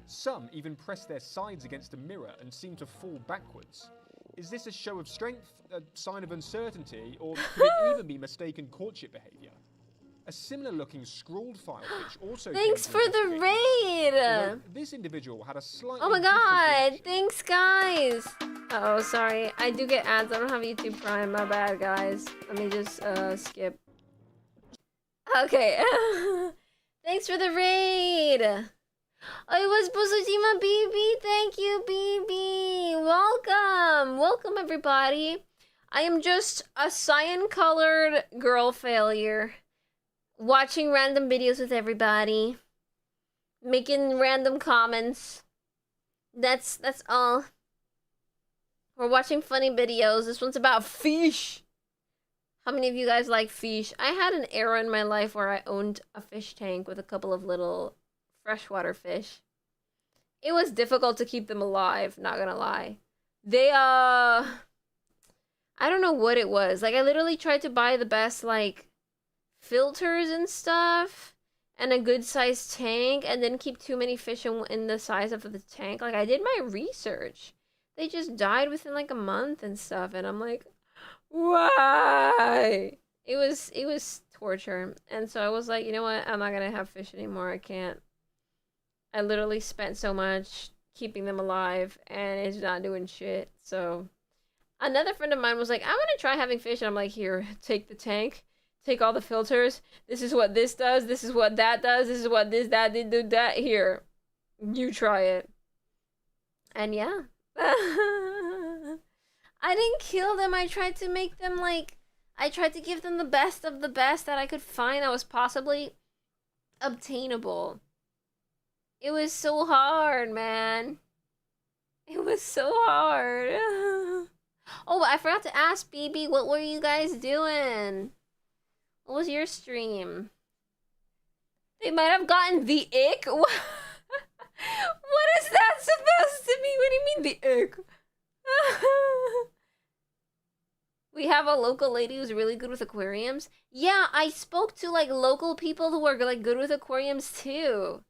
Some even press their sides against a mirror and seem to fall backwards. Is this a show of strength, a sign of uncertainty, or could it even be mistaken courtship behavior? A similar-looking scrawled filefish also. Thanks for the raid! Although this individual had a slightly. Oh my god! Thanks, guys! Uh oh, sorry. I do get ads. I don't have YouTube Prime. My bad, guys. Let me just skip. Okay. Thanks for the raid! Oh, it was Busujima BB. Thank you, BB. Welcome. Welcome, everybody. I am just a cyan-colored girl failure. Watching random videos with everybody. Making random comments. That's all. We're watching funny videos. This one's about fish. How many of you guys like fish? I had an era in my life where I owned a fish tank with a couple of little freshwater fish. It was difficult to keep them alive, not gonna lie. They, I don't know what it was. Like, I literally tried to buy the best, like, filters and stuff, and a good-sized tank, and then keep too many fish in the size of the tank. Like, I did my research. They just died within, like, a month and stuff, and I'm like, why? It was torture. And so I was like, you know what? I'm not gonna have fish anymore. I can't. I literally spent so much keeping them alive, and it's not doing shit. So another friend of mine was like, I'm gonna try having fish, and I'm like, here, take the tank, take all the filters. This is what this does. This is what that does. This is what this, that, did, do that. Here, you try it. And yeah. I didn't kill them. I tried to make them, like, I tried to give them the best of the best that I could find that was possibly obtainable. It was so hard, man. It was so hard. Oh, I forgot to ask, BB, what were you guys doing? What was your stream? They might have gotten the ick? What is that supposed to mean? What do you mean the ick? We have a local lady who's really good with aquariums. Yeah, I spoke to, like, local people who are, like, good with aquariums, too.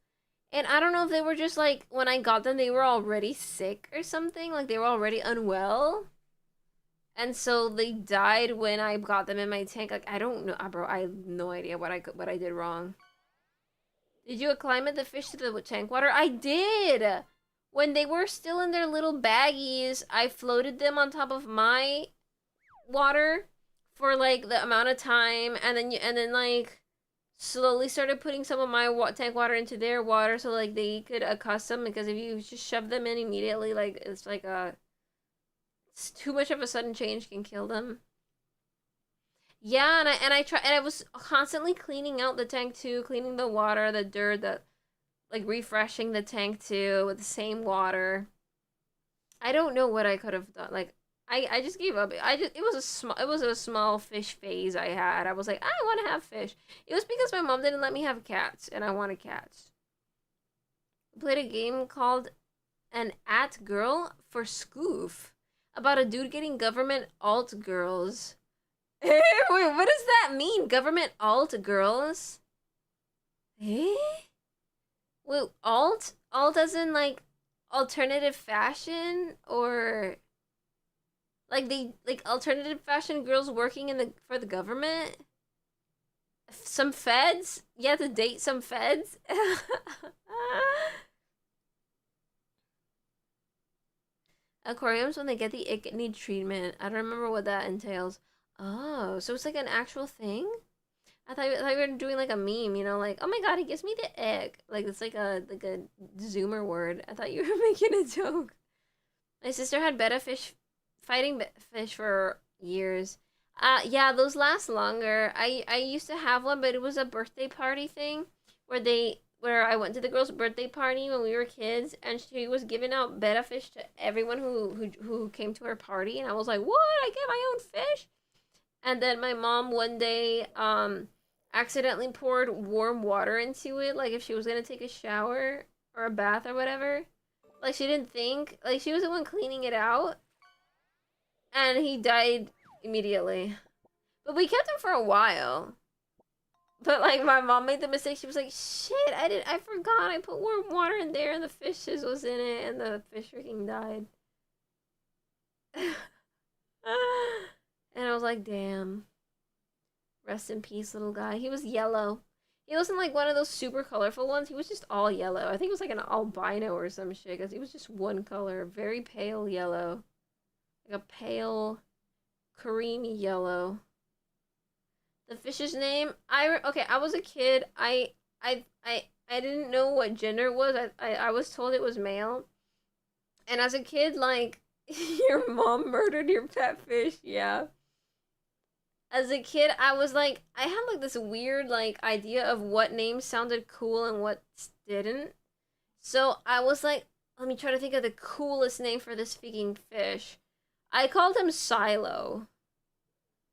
And I don't know if they were just, like, when I got them, they were already sick or something. Like, they were already unwell. And so they died when I got them in my tank. Like, I don't know, bro. I have no idea what I did wrong. Did you acclimate the fish to the tank water? I did! When they were still in their little baggies, I floated them on top of my water for, like, the amount of time. And then like, slowly started putting some of my tank water into their water so, like, they could accustom. Because if you just shove them in immediately, like, it's like it's too much of a sudden change can kill them. Yeah, and I was constantly cleaning out the tank too, cleaning the water, the dirt, like, refreshing the tank too with the same water. I don't know what I could have done. Like, I just gave up. It was a small fish phase I had. I was like, I want to have fish. It was because my mom didn't let me have cats, and I wanted cats. I played a game called N.E.E.T Girl for Scoof about a dude getting government alt girls. Wait, what does that mean? Government alt girls? Eh? Wait, alt? Alt as in, like, alternative fashion? Or, like, alternative fashion girls working for the government? Some feds? You have to date some feds? Aquariums, when they get the ick, need treatment. I don't remember what that entails. Oh, so it's like an actual thing? I thought you were doing, like, a meme, you know, like, oh my god, he gives me the ick. Like, it's like a Zoomer word. I thought you were making a joke. My sister had betta fish, fighting fish for years. Yeah, those last longer. I used to have one, but it was a birthday party thing where where I went to the girl's birthday party when we were kids, and she was giving out betta fish to everyone who came to her party, and I was like, what? I get my own fish? And then my mom one day accidentally poured warm water into it, like if she was gonna take a shower or a bath or whatever. Like she didn't think, like she was the one cleaning it out, and he died immediately. But we kept him for a while. But like my mom made the mistake. She was like, "Shit, I forgot. I put warm water in there, and the fishes was in it, and the fish freaking died." And I was like, "Damn. Rest in peace, little guy." He was yellow. He wasn't like one of those super colorful ones. He was just all yellow. I think it was like an albino or some shit, because he was just one color, very pale yellow, like a pale, creamy yellow. The fish's name, I was a kid. I didn't know what gender it was. I was told it was male. And as a kid, like, your mom murdered your pet fish, yeah. As a kid, I was like, I had like this weird like idea of what names sounded cool and what didn't. So I was like, let me try to think of the coolest name for this freaking fish. I called him Silo,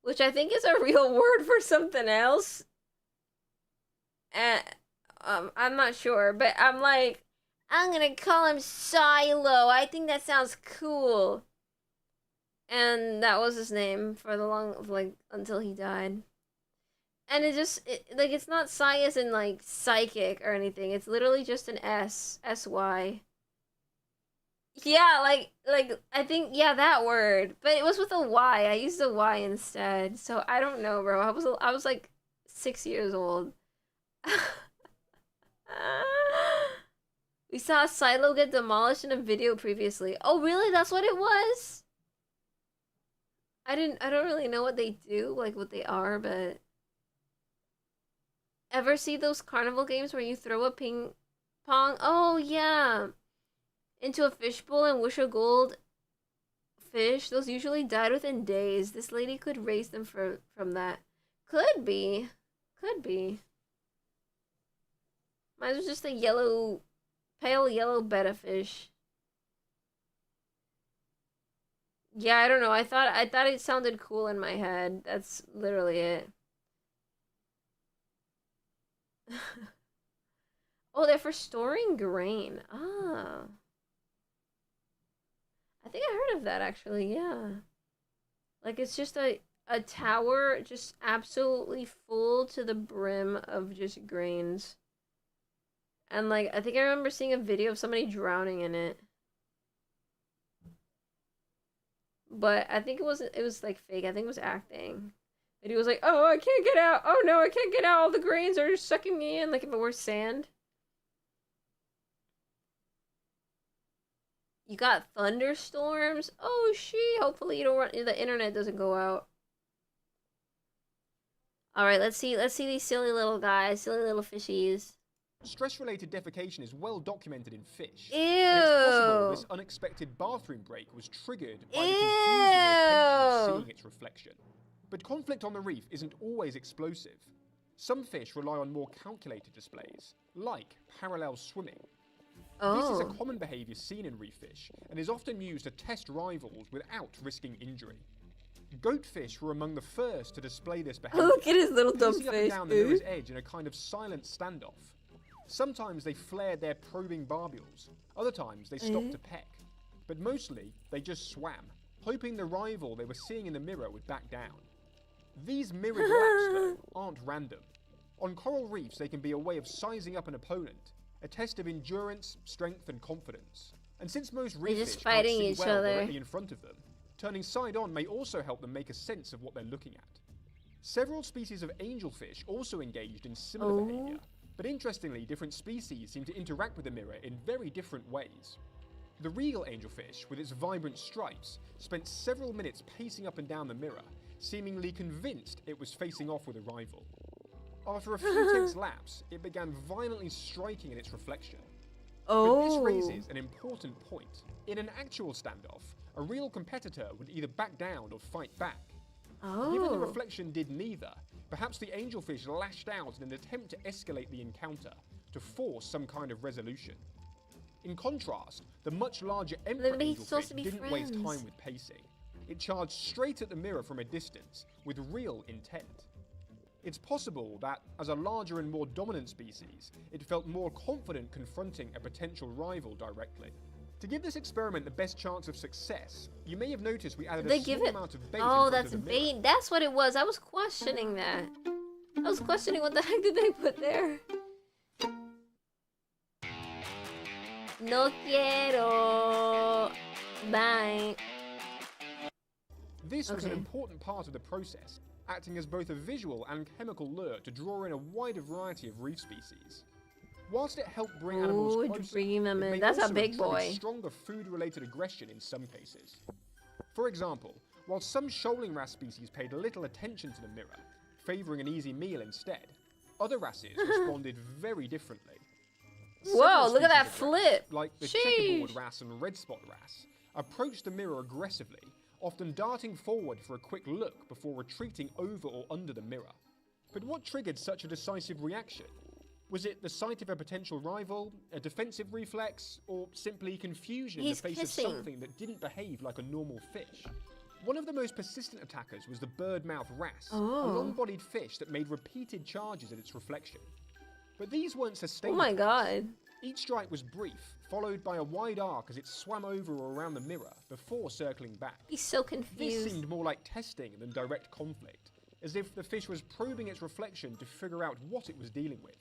which I think is a real word for something else. I'm not sure, but I'm like, I'm gonna call him Silo. I think that sounds cool. And that was his name for the like until he died. And like it's not Psy as in like psychic or anything. It's literally just an S-Y. Yeah, like I think, yeah, that word, but it was with a Y. I used a Y instead, so I don't know, bro. I was like 6 years old. We saw a silo get demolished in a video previously. Oh, really? That's what it was? I don't really know what they do, like what they are, but ever see those carnival games where you throw a ping pong? Oh, yeah. Into a fishbowl and wish a gold fish. Those usually died within days. This lady could raise them from that. Could be. Could be. Mine was just a yellow, pale yellow betta fish. Yeah, I don't know. I thought it sounded cool in my head. That's literally it. Oh, they're for storing grain. Ah. I think I heard of that actually, yeah. Like it's just a tower just absolutely full to the brim of just grains. And like I think I remember seeing a video of somebody drowning in it. But I think it was like fake. I think it was acting. And he was like, "Oh, I can't get out. Oh no, I can't get out. All the grains are just sucking me in like if it were sand." You got thunderstorms? Oh, hopefully you don't run, the internet doesn't go out. All right, let's see these silly little guys, silly little fishies. Stress-related defecation is well documented in fish. Ew. And it's possible this unexpected bathroom break was triggered by the confusion or tension seeing its reflection. But conflict on the reef isn't always explosive. Some fish rely on more calculated displays, like parallel swimming. This is a common behaviour seen in reef fish, and is often used to test rivals without risking injury. Goatfish were among the first to display this behaviour. Look at his little dumb pacing up and face. down the mirror's edge in a kind of silent standoff. Sometimes they flared their probing barbules, other times they stopped to peck. But mostly, they just swam, hoping the rival they were seeing in the mirror would back down. These mirrored laps, though, aren't random. On coral reefs, they can be a way of sizing up an opponent, a test of endurance, strength, and confidence. And since most reef fish can't see well directly in front of them, turning side on may also help them make a sense of what they're looking at. Several species of angelfish also engaged in similar behaviour, but interestingly, different species seem to interact with the mirror in very different ways. The regal angelfish, with its vibrant stripes, spent several minutes pacing up and down the mirror, seemingly convinced it was facing off with a rival. After a few tense laps, it began violently striking at its reflection. But this raises an important point. In an actual standoff, a real competitor would either back down or fight back. Given the reflection did neither, perhaps the angelfish lashed out in an attempt to escalate the encounter, to force some kind of resolution. In contrast, the much larger They're emperor supposed to angelfish be didn't waste friends. time with pacing. It charged straight at the mirror from a distance, with real intent. It's possible that, as a larger and more dominant species, it felt more confident confronting a potential rival directly. To give this experiment the best chance of success, you may have noticed we added They a give small it. amount of bait in Oh, front that's of the mirror. bait. That's what it was. I was questioning that. I was questioning what the heck did they put there. No quiero. Bye. This was an Okay. important part of the process, acting as both a visual and chemical lure to draw in a wider variety of reef species. Whilst it helped bring animals Ooh, closer, bringing them it in. may That's a also big have triggered boy. stronger food-related aggression in some cases. For example, while some shoaling wrasse species paid little attention to the mirror, favouring an easy meal instead, other wrasses responded very differently. Whoa, Several look at that species of wrasse, flip. like the Sheesh. checkerboard wrasse and red spot wrasse, approached the mirror aggressively, often darting forward for a quick look before retreating over or under the mirror. But what triggered such a decisive reaction? Was it the sight of a potential rival, a defensive reflex, or simply confusion He's in the face kissing. of something that didn't behave like a normal fish? One of the most persistent attackers was the birdmouth wrasse, a Oh. long-bodied fish that made repeated charges at its reflection. But these weren't Oh sustained. my attacks. god. Each strike was brief, followed by a wide arc as it swam over or around the mirror before circling back. He's so This confused. seemed more like testing than direct conflict, as if the fish was probing its reflection to figure out what it was dealing with.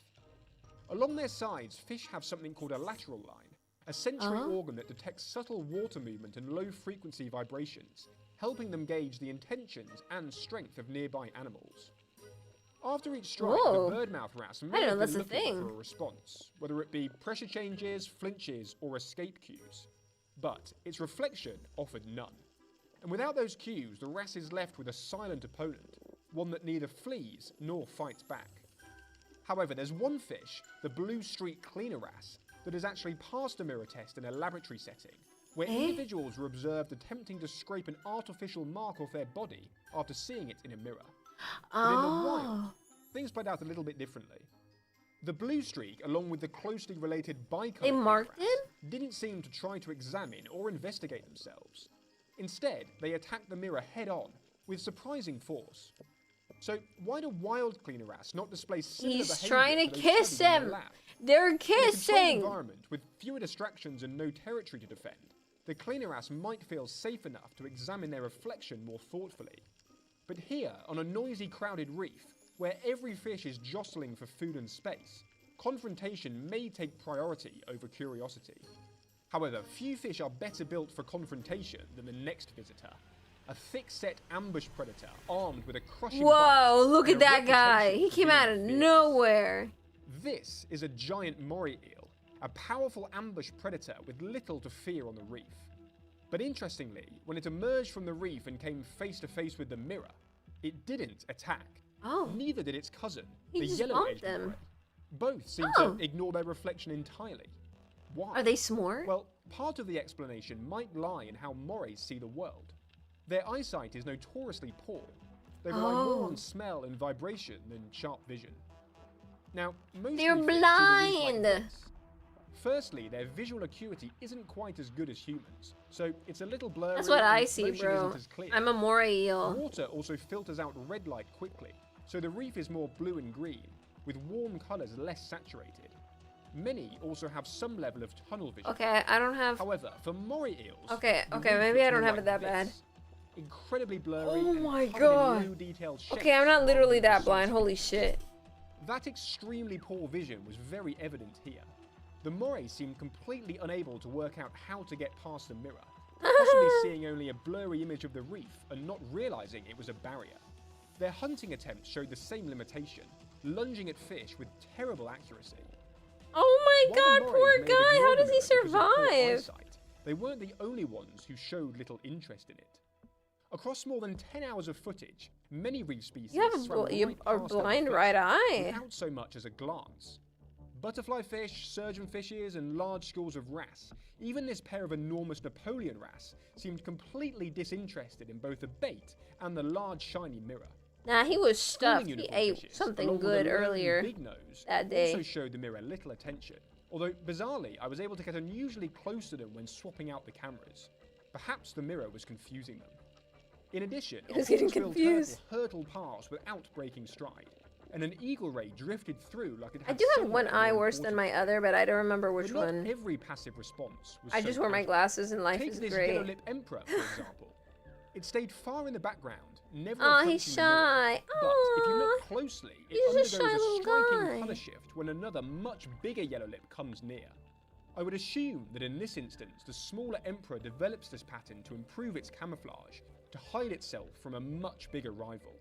Along their sides, fish have something called a lateral line, a sensory organ that detects subtle water movement and low-frequency vibrations, helping them gauge the intentions and strength of nearby animals. After each strike, Whoa. the birdmouth wrasse I may didn't have know been that's a looking thing. for a response, whether it be pressure changes, flinches, or escape cues. But its reflection offered none. And without those cues, the wrasse is left with a silent opponent, one that neither flees nor fights back. However, there's one fish, the blue streak cleaner wrasse, that has actually passed a mirror test in a laboratory setting, where individuals were observed attempting to scrape an artificial mark off their body after seeing it in a mirror. But in the wild, things played out a little bit differently. The blue streak, along with the closely related bicolor, They marked didn't seem to try to examine or investigate themselves. Instead, they attacked the mirror head-on with surprising force. So why do wild cleaner wrasse not display similar He's behavior trying to those kiss studied in him. their lab? They're In a controlled kissing. environment with fewer distractions and no territory to defend, the cleaner wrasse might feel safe enough to examine their reflection more thoughtfully. But here, on a noisy, crowded reef, where every fish is jostling for food and space, confrontation may take priority over curiosity. However, few fish are better built for confrontation than the next visitor. A thick-set ambush predator armed with a crushing Whoa, bite look and at a that guy. reputation He for came being out of fierce. nowhere. This is a giant moray eel, a powerful ambush predator with little to fear on the reef. But interestingly, when it emerged from the reef and came face to face with the mirror, it didn't attack. Oh. Neither did its cousin, He the just yellow-edged bumped them. moray. Both seem Oh. to ignore their reflection entirely. Why? Are they smart? Well, part of the explanation might lie in how morays see the world. Their eyesight is notoriously poor. They rely more on smell and vibration than sharp vision. Now, most They're reef fish see the reef like blind. this. Firstly, their visual acuity isn't quite as good as humans, so it's a little blurry. That's what I and see, motion bro. isn't as clear. I'm a moray eel. Water also filters out red light quickly, so the reef is more blue and green, with warm colours less saturated. Many also have some level of tunnel vision. Okay, I don't have. However, for moray eels, Okay, the okay, reef maybe looks I don't more have like it that this. bad. Incredibly blurry. Oh and my covered in god. low detailed Okay, I'm not shapes literally rather than that blind. precise. Holy shit. That extremely poor vision was very evident here. The moray seemed completely unable to work out how to get past the mirror, possibly seeing only a blurry image of the reef and not realizing it was a barrier. Their hunting attempts showed the same limitation, lunging at fish with terrible accuracy. Oh my While the god, morays poor may have guy. How ignored does the he mirror because of poor survive? eyesight, they weren't the only ones who showed little interest in it. Across more than 10 hours of footage, many reef species You have a swam you right are past other blind fish right eye. without so much as a glance. Butterfly fish, surgeon fishes, and large schools of wrasse, even this pair of enormous Napoleon wrasse, seemed completely disinterested in both the bait and the large shiny mirror. Nah, he was stuffed. Schooling He unicorn ate fishes, something along with good a learning earlier big nose, that day. also showed the mirror little attention. Although, bizarrely, I was able to get unusually close to them when swapping out the cameras. Perhaps the mirror was confusing them. In addition, He was a getting horse-billed confused. turtle hurtled past without breaking stride, and an eagle ray drifted through like it I had do have somewhere one eye more worse than important. my other, but I don't remember which But not one. every passive response was I so just wear my casual. glasses and life Take is this great. yellow-lip emperor, for example. It stayed far in the background, never Oh, approaching he's the mirror. shy. But if you look closely, it He's a undergoes shy a little striking guy. colour shift when another much bigger yellow lip comes near. I would assume that in this instance, the smaller emperor develops this pattern to improve its camouflage, to hide itself from a much bigger rival.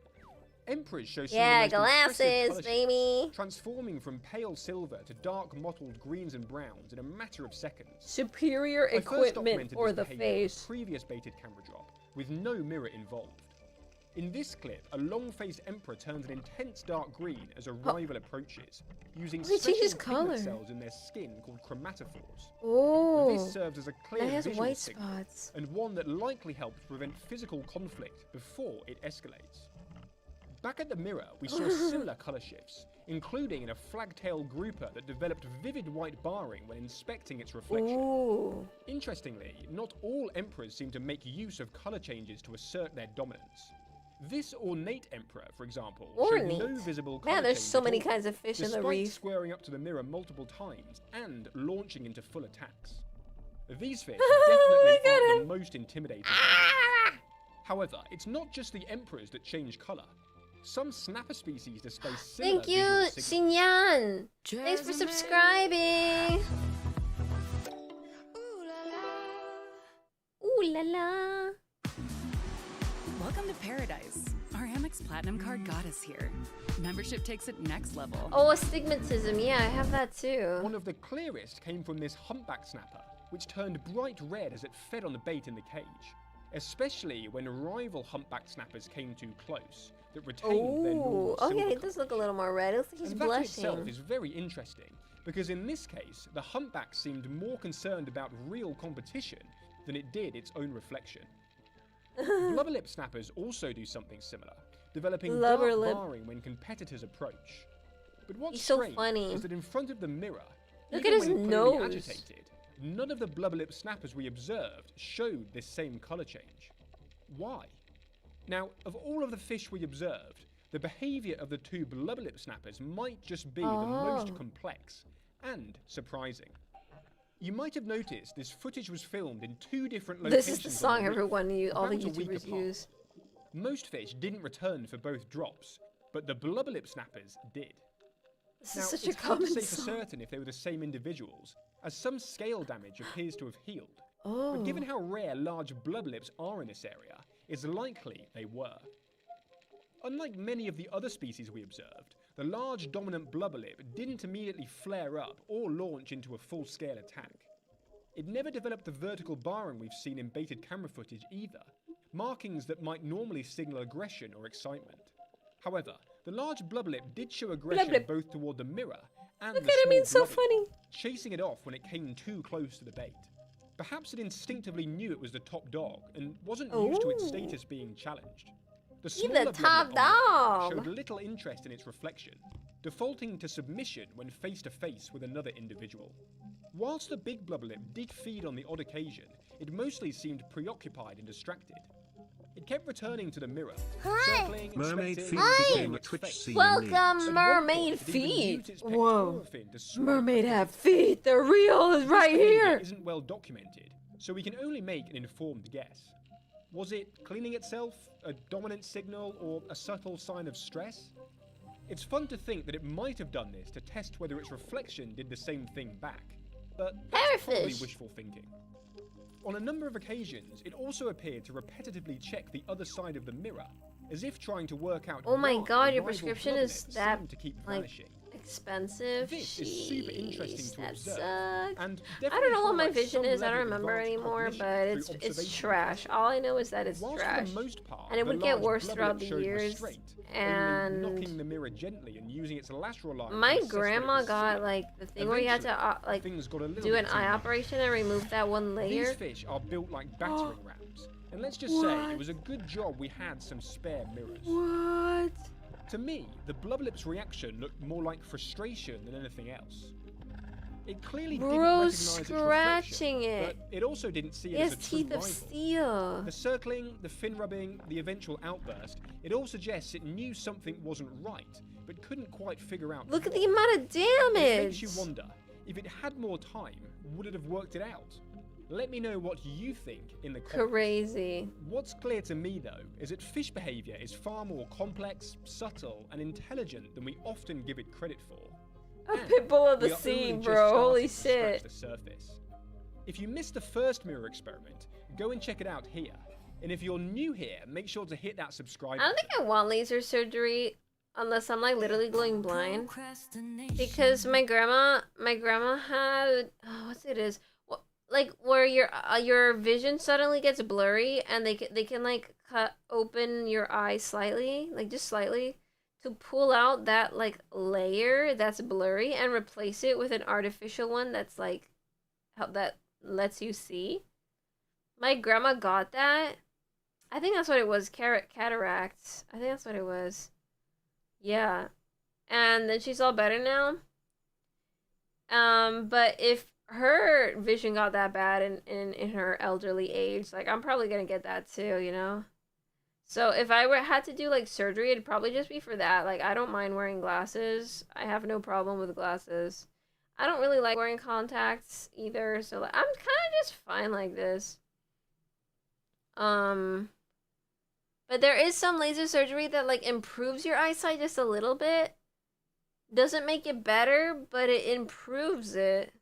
Emperors show some Yeah, of the most impressive glasses, colour shifts, baby. transforming from pale silver to dark mottled greens and browns in a matter of seconds. Superior I first equipment documented for this the behaviour on a face. previous baited camera drop, with no mirror involved. In this clip, a long-faced emperor turns an intense dark green as a rival approaches, using Oh, he changes special pigment colour. cells in their skin called chromatophores. Oh, This serves as a clear that has visual white signal, spots. and one that likely helps prevent physical conflict before it escalates. Back at the mirror, we saw similar colour shifts, including in a flagtail grouper that developed vivid white barring when inspecting its reflection. Ooh. Interestingly, not all emperors seem to make use of colour changes to assert their dominance. This ornate emperor, for example, showed no Ornate. visible colour Man, there's change so at many all, kinds of fish in the despite reef. squaring up to the mirror multiple times and launching into full attacks. These fish definitely aren't the most intimidating. However, it's not just the emperors that change colour. Some snapper species display similar Thank you, visual signals. Xinyan. Thanks for subscribing. Ooh la la. Welcome to paradise. Our Amex Platinum card got us here. Membership takes it next level. Oh, astigmatism. Yeah, I have that too. One of the clearest came from this humpback snapper, which turned bright red as it fed on the bait in the cage, especially when rival humpback snappers came too close, that retained their normal Oh, silver okay, it colour. does look a little more red. It looks like he's And that in itself blushing. is very interesting, because in this case, the humpback seemed more concerned about real competition than it did its own reflection. Blubberlip snappers also do something similar, developing dark Blubberlip. barring when competitors approach. But what's He's so strange funny. is that in front of the mirror, Look even at his when clearly nose. agitated, none of the blubberlip snappers we observed showed this same colour change. Why? Now, of all of the fish we observed, the behaviour of the two blubberlip snappers might just be the most Oh. complex and surprising. You might have noticed this footage was filmed in two different locations. This is the on song reef, everyone, all the about a week YouTubers apart. use. Most fish didn't return for both drops, but the blubberlip snappers did. This Now, is such it's a hard to common say for song. certain if they were the same individuals, as some scale damage appears to have healed. Oh. But given how rare large blubberlips are in this area, it's likely they were. Unlike many of the other species we observed, the large dominant blubberlip didn't immediately flare up or launch into a full-scale attack. It never developed the vertical barring we've seen in baited camera footage either, markings that might normally signal aggression or excitement. However, the large blubberlip did show aggression Blubblip. both toward the mirror and Look the at him, small he's so blubberlip, funny. chasing it off when it came too close to the bait. Perhaps it instinctively knew it was the top dog and wasn't used to its Ooh. status being challenged. The He's smaller the top blubberlip, on the other hand, dog. showed little interest in its reflection, defaulting to submission when face to face with another individual. Whilst the big blubberlip did feed on the odd occasion, it mostly seemed preoccupied and distracted. It kept returning to the mirror, circling, Mermaid inspecting, feet and became digging a its Twitch face. scene Welcome, At one mermaid point, it even feet. used its Whoa. pectoral fin to swipe Mermaid at have feet. They're real. It's This right behaviour here. Isn't well documented, so we can only make an informed guess. Was it cleaning itself, a dominant signal, or a subtle sign of stress? It's fun to think that it might have done this to test whether its reflection did the same thing back, but that's probably Parrotfish. wishful thinking. On a number of occasions, it also appeared to repetitively check the other side of the mirror, as if trying to work out Oh my why god, the your rival prescription is blubberlip that seemed to keep like vanishing. expensive. This is super interesting Jeez, to that observe, sucks. and I definitely don't know what my highlights vision some is. I don't level of remember advanced anymore, cognition but through it's observation. trash. All I know is that it's Whilst trash, for the most part, and it the would get large worse blubberlip throughout the showed years. restraint, And only knocking the mirror gently and using its lateral line. my to assess what it grandma was got seeing. like the thing where you had to Things got a little do bit an too eye much. operation and remove that one layer. These fish are built like battering rams, And let's just say it was a good job we had some spare mirrors. What? To me, the blubber lips reaction looked more like frustration than anything else. It clearly didn't recognize its reflection, but it also didn't see it as a true teeth of rival. steel. The circling, the fin rubbing, the eventual outburst, it all suggests it knew something wasn't right, but couldn't quite figure out. Look at the amount of damage! It makes you wonder, if it had more time, would it have worked it out? Let me know what you think in the comments. Crazy. What's clear to me, though, is that fish behavior is far more complex, subtle, and intelligent than we often give it credit for. A pitbull of the sea, bro. Holy shit. The surface. If you missed the first mirror experiment, go and check it out here. And if you're new here, make sure to hit that subscribe I don't think I want laser surgery unless I'm like literally going blind. Because my grandma had, what's it is? Like where your vision suddenly gets blurry and they can like cut open your eye slightly, like just slightly, to pull out that like layer that's blurry and replace it with an artificial one that's like that lets you see. My grandma got that. I think that's what it was, cataracts. I think that's what it was. Yeah. And then she's all better now. But if her vision got that bad in her elderly age, like I'm probably gonna get that too, you know? So if I had to do like surgery, it'd probably just be for that. Like I don't mind wearing glasses. I have no problem with glasses. I don't really like wearing contacts either, so like, I'm kind of just fine like this. But there is some laser surgery that like improves your eyesight just a little bit. Doesn't make it better, but it improves it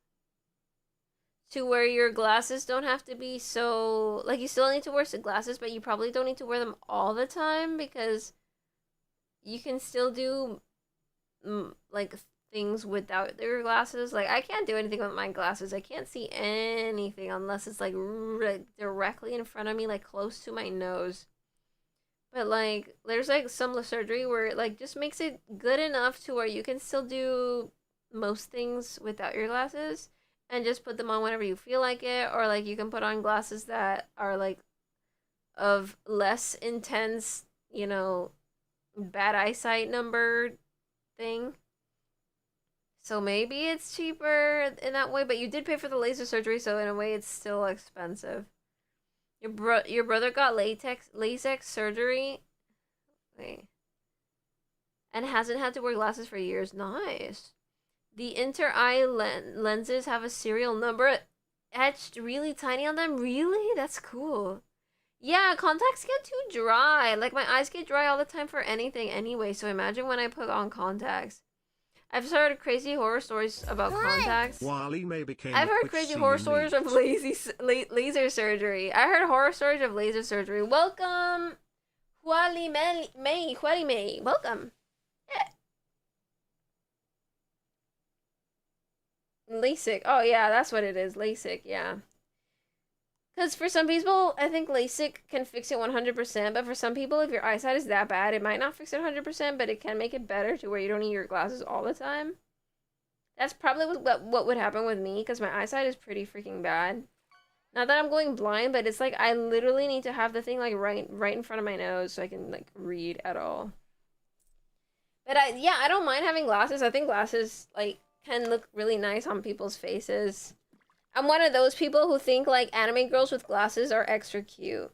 to where your glasses don't have to be so, like you still need to wear some glasses, but you probably don't need to wear them all the time because you can still do like things without your glasses. Like I can't do anything with my glasses. I can't see anything unless it's like directly in front of me, like close to my nose. But like there's like some surgery where it like just makes it good enough to where you can still do most things without your glasses and just put them on whenever you feel like it, or like you can put on glasses that are like of less intense, you know, bad eyesight number thing. So maybe it's cheaper in that way, but you did pay for the laser surgery, so in a way it's still expensive. Your brother got LASIK surgery. Wait. And hasn't had to wear glasses for years. Nice. The inter-eye lenses have a serial number etched really tiny on them. Really? That's cool. Yeah, contacts get too dry. Like my eyes get dry all the time for anything anyway, so imagine when I put on contacts. I've heard crazy horror stories about contacts. I've heard crazy horror stories of laser surgery. I heard horror stories of laser surgery. Welcome, Huali May. Welcome. Yeah. LASIK. Oh yeah, that's what it is. LASIK. Yeah. Because for some people, I think LASIK can fix it 100%, but for some people, if your eyesight is that bad, it might not fix it 100%, but it can make it better to where you don't need your glasses all the time. That's probably what would happen with me, because my eyesight is pretty freaking bad. Not that I'm going blind, but it's like I literally need to have the thing like right in front of my nose so I can like read at all. But I don't mind having glasses. I think glasses like can look really nice on people's faces. I'm one of those people who think like anime girls with glasses are extra cute.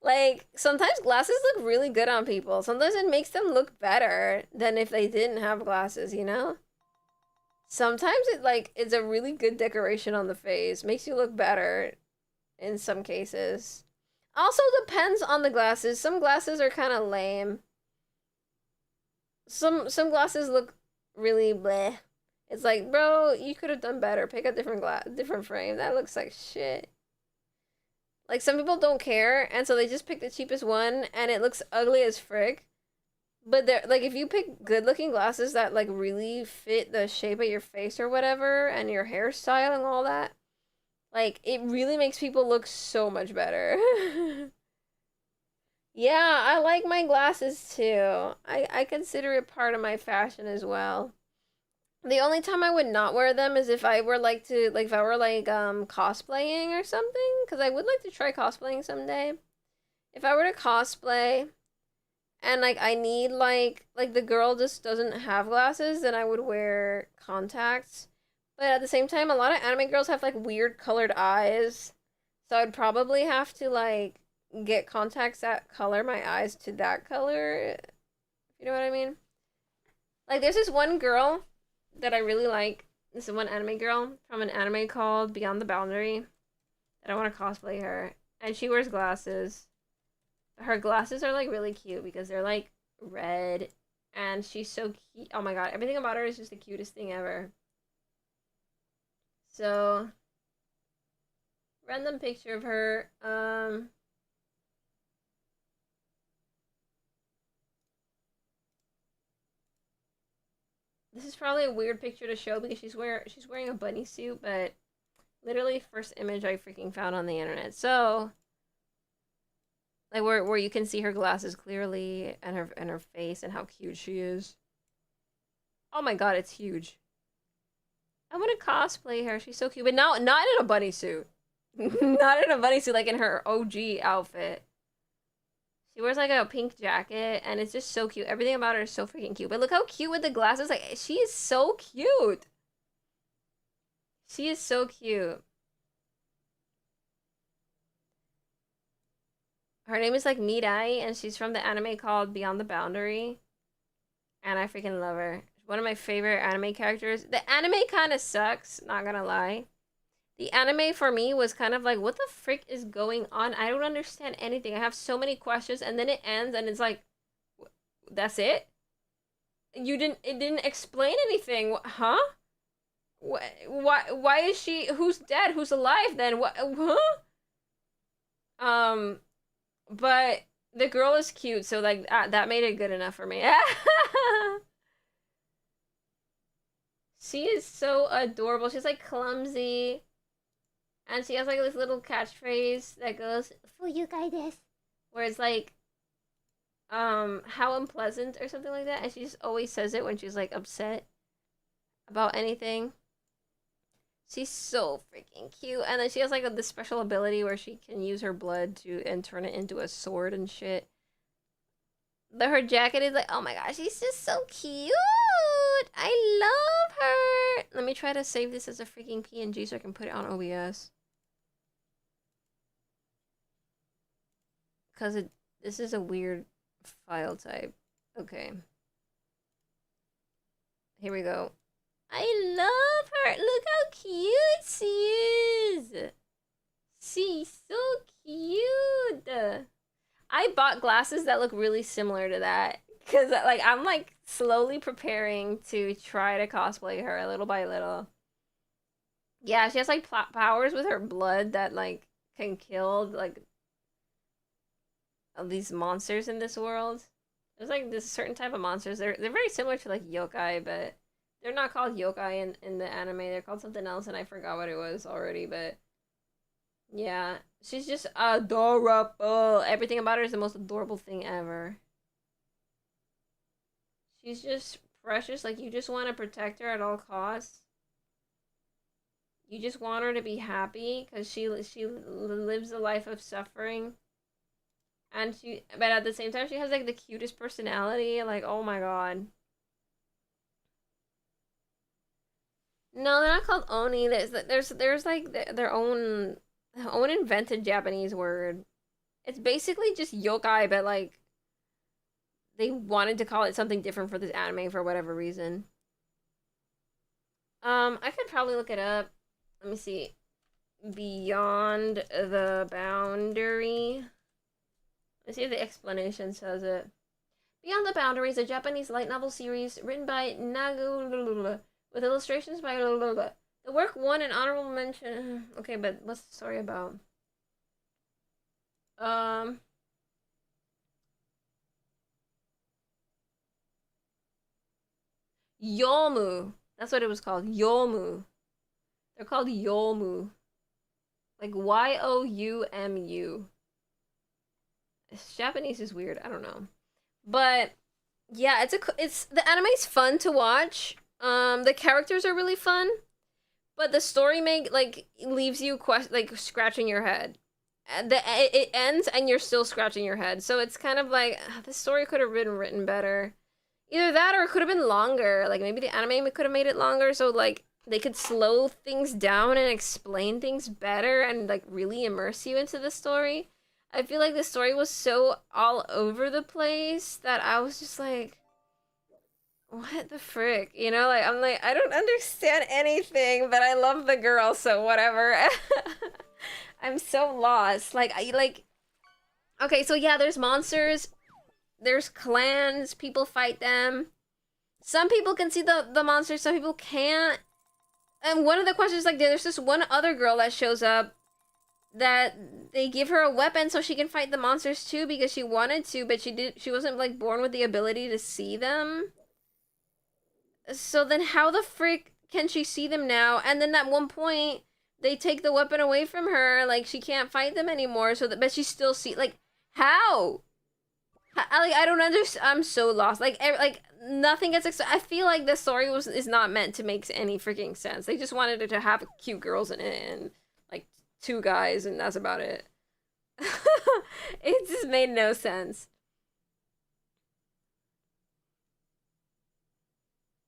Like sometimes glasses look really good on people. Sometimes it makes them look better than if they didn't have glasses, you know? Sometimes it's a really good decoration on the face. Makes you look better in some cases. Also depends on the glasses. Some glasses are kind of lame. Some glasses look really bleh. It's like, bro, you could have done better. Pick a different frame. That looks like shit. Like, some people don't care, and so they just pick the cheapest one, and it looks ugly as frick. But they're, like, if you pick good-looking glasses that, like, really fit the shape of your face or whatever, and your hairstyle and all that, like, it really makes people look so much better. Yeah, I like my glasses, too. I consider it part of my fashion as well. The only time I would not wear them is if I were cosplaying or something, because I would like to try cosplaying someday. If I were to cosplay and like I need like the girl just doesn't have glasses, then I would wear contacts. But at the same time, a lot of anime girls have like weird colored eyes. So I'd probably have to like get contacts that color my eyes to that color. You know what I mean? Like there's this one girl that I really like. This is one anime girl from an anime called Beyond the Boundary. That I want to cosplay her. And she wears glasses. Her glasses are like really cute because they're like red. And she's so cute. Oh my god, everything about her is just the cutest thing ever. So, random picture of her. This is probably a weird picture to show because she's wearing a bunny suit, but literally first image I freaking found on the internet. So, like where you can see her glasses clearly and her face and how cute she is. Oh my god, it's huge. I want to cosplay her. She's so cute, but not in a bunny suit. Not in a bunny suit, like in her OG outfit. She wears like a pink jacket, and it's just so cute. Everything about her is so freaking cute. But look how cute with the glasses. Like, she is so cute. She is so cute. Her name is like Mirai, and she's from the anime called Beyond the Boundary. And I freaking love her. One of my favorite anime characters. The anime kind of sucks, not gonna lie. The anime for me was kind of like, what the frick is going on? I don't understand anything. I have so many questions, and then it ends, and it's like, that's it? It didn't explain anything. Huh? Why is she, who's dead? Who's alive then? What, huh? But the girl is cute, so like, that made it good enough for me. She is so adorable. She's like clumsy. And she has like this little catchphrase that goes, "Fuyukai desu," where it's like, how unpleasant or something like that. And she just always says it when she's like upset about anything. She's so freaking cute. And then she has like this special ability where she can use her blood and turn it into a sword and shit. Her jacket is like, oh my gosh, she's just so cute. I love her. Let me try to save this as a freaking PNG so I can put it on OBS. Because this is a weird file type. Okay. Here we go. I love her. Look how cute she is. She's so cute. I bought glasses that look really similar to that. Because like I'm like slowly preparing to try to cosplay her little by little. Yeah, she has like powers with her blood that like can kill like these monsters in this world. There's like this certain type of monsters. They're very similar to like yokai, but they're not called yokai in the anime. They're called something else, and I forgot what it was already. But yeah, she's just adorable. Everything about her is the most adorable thing ever. She's just precious. Like, you just want to protect her at all costs. You just want her to be happy because she lives a life of suffering. And but at the same time, she has like the cutest personality. Like, oh my god. No, they're not called oni. There's like their own invented Japanese word. It's basically just yokai, but like they wanted to call it something different for this anime for whatever reason. I could probably look it up. Let me see. Beyond the Boundary. Let's see if the explanation says it. Beyond the Boundary is a Japanese light novel series written by Nagu with illustrations by The work won an honorable mention. Okay, but what's the story about? Yomu. That's what it was called. Yomu. They're called Yomu. Like Youmu. Japanese is weird. I don't know. But yeah, it's the anime's fun to watch. The characters are really fun, but the story leaves you scratching your head. It ends and you're still scratching your head. So it's kind of like the story could have been written better. Either that or it could have been longer. Like maybe the anime could have made it longer so like they could slow things down and explain things better and like really immerse you into the story. I feel like the story was so all over the place that I was just like, what the frick? You know, like I'm like, I don't understand anything, but I love the girl, so whatever. I'm so lost. Okay, so yeah, there's monsters, there's clans, people fight them. Some people can see the monsters, some people can't. And one of the questions, like, there's this one other girl that shows up that they give her a weapon so she can fight the monsters too because she wanted to, but she wasn't like born with the ability to see them. So then how the frick can she see them now? And then at one point they take the weapon away from her, like she can't fight them anymore, but she still see, like, how? I don't understand. I'm so lost. Like nothing gets I feel like the story is not meant to make any freaking sense. They just wanted it to have cute girls in it and like 2 guys, and that's about it. It just made no sense.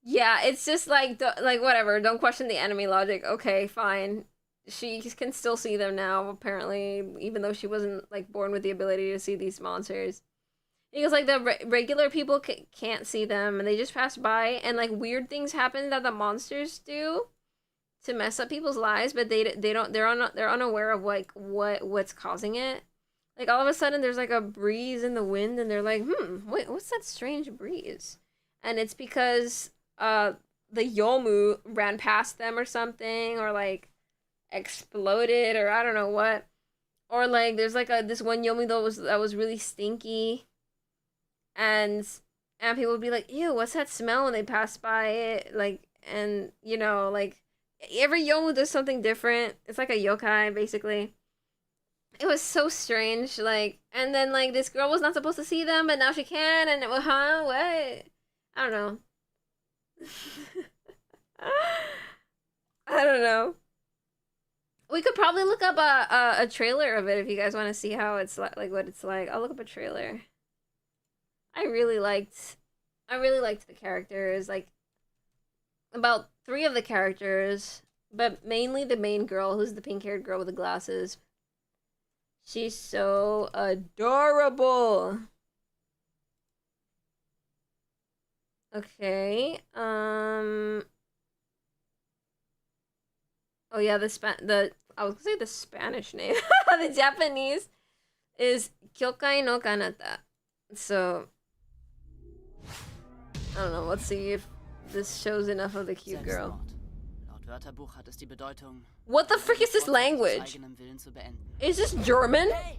Yeah, it's just like whatever. Don't question the enemy logic. Okay, fine. She can still see them now, apparently, even though she wasn't like born with the ability to see these monsters. Because like the regular people can't see them, and they just pass by, and like weird things happen that the monsters do to mess up people's lives, but they're unaware of like what's causing it. Like all of a sudden there's like a breeze in the wind, and they're like, wait, what's that strange breeze? And it's because the Yomu ran past them or something, or like exploded, or I don't know what. Or like there's like this one Yomu that was really stinky. And people would be like, ew, what's that smell when they pass by it? Like, and you know, like every Yomu does something different. It's like a yokai, basically. It was so strange, like, and then like this girl was not supposed to see them, but now she can, and what? I don't know. I don't know. We could probably look up a trailer of it if you guys want to see how it's like what it's like. I'll look up a trailer. I really liked the characters, like about 3 of the characters, but mainly the main girl, who's the pink-haired girl with the glasses. She's so adorable. Okay. Oh yeah, I was gonna say the Spanish name. The Japanese is Kyokai no Kanata. So I don't know, let's see if this shows enough of the cute girl. What the frick is this language? Is this German? I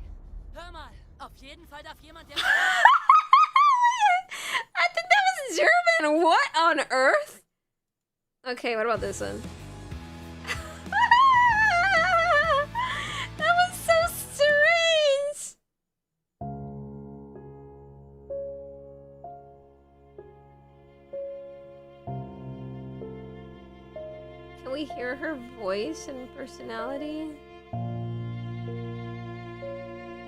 think that was German! What on earth? Okay, what about this one? That was so strange! Can we hear her voice and personality?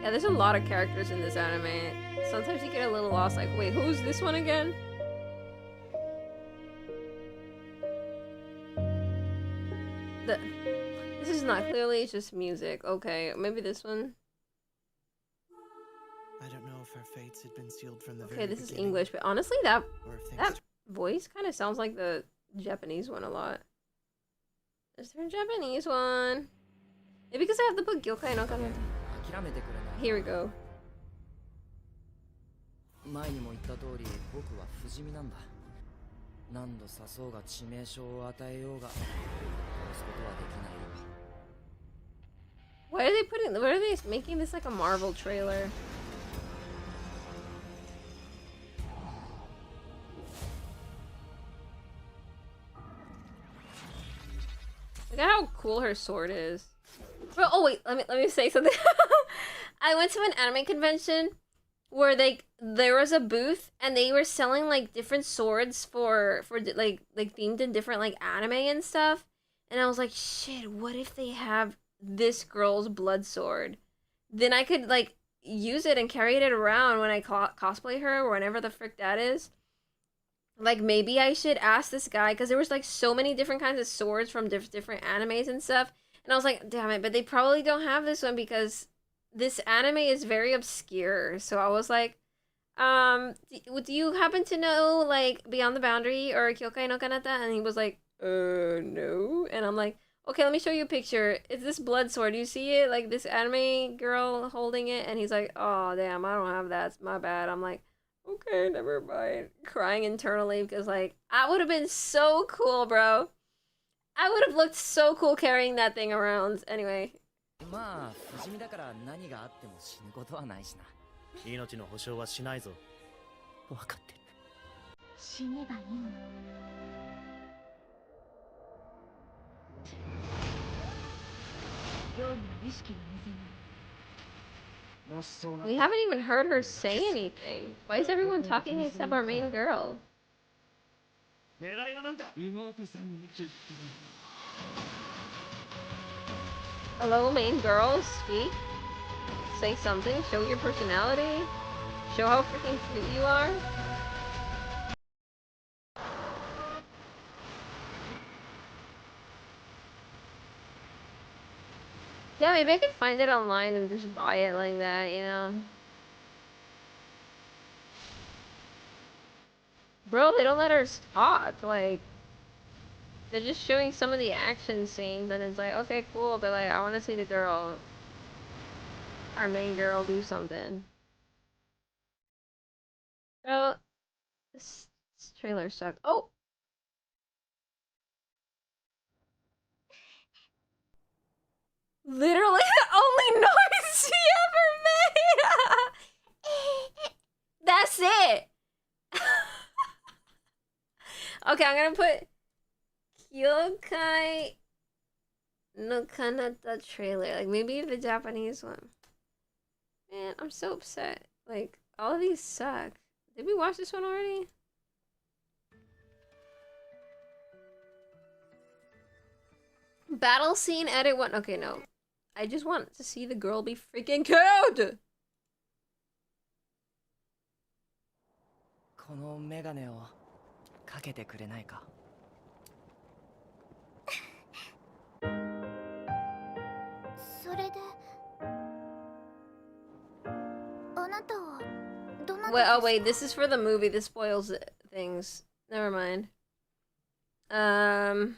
Yeah, there's a lot of characters in this anime. Sometimes you get a little lost, like, wait, who's this one again? This is not clearly, it's just music. Okay, maybe this one. I don't know if our fates had been sealed from the Okay, this is English, but honestly, that voice kind of sounds like the Japanese one a lot. Is there a Japanese one? Maybe because I have the book Gyokai no Kanata. Here we go. Why are they making this like a Marvel trailer? Look at how cool her sword is. Oh wait, let me say something. I went to an anime convention where there was a booth and they were selling like different swords for like themed in different like anime and stuff. And I was like, shit, what if they have this girl's blood sword? Then I could like use it and carry it around when I cosplay her or whenever the frick that is. Like, maybe I should ask this guy, because there was like so many different kinds of swords from different animes and stuff. And I was like, damn it, but they probably don't have this one because this anime is very obscure. So I was like, do you happen to know like Beyond the Boundary or Kyokai no Kanata? And he was like, no. And I'm like, okay, let me show you a picture. It's this blood sword. Do you see it? Like this anime girl holding it. And he's like, oh, damn, I don't have that. It's my bad. I'm like, okay, never mind. Crying internally because like, I would have been so cool, bro. I would have looked so cool carrying that thing around. Anyway. まあ不死身だから何があっても死ぬことはないしな。命の保証はしないぞ。分かってる。死ねばいいの。料理の意識が未然に。 We haven't even heard her say anything. Why is everyone talking except our main girl? Hello, main girl, speak. Say something, show your personality. Show how freaking cute you are. Yeah, maybe I could find it online and just buy it like that, you know? Bro, they don't let her talk, like... They're just showing some of the action scenes and it's like, okay, cool, but like, I want to see the girl... Our main girl do something. Bro... This trailer sucked. Oh! Literally the only noise she ever made! That's it! Okay, I'm gonna put Kyokai no Kanata trailer. Like, maybe the Japanese one. Man, I'm so upset. Like, all of these suck. Did we watch this one already? Battle scene edit one. Okay, no. I just want to see the girl be freaking cute! このメガネをかけてくれないか。それであなたはどなたですか? Wait, oh wait, this is for the movie. This spoils things. Never mind. Can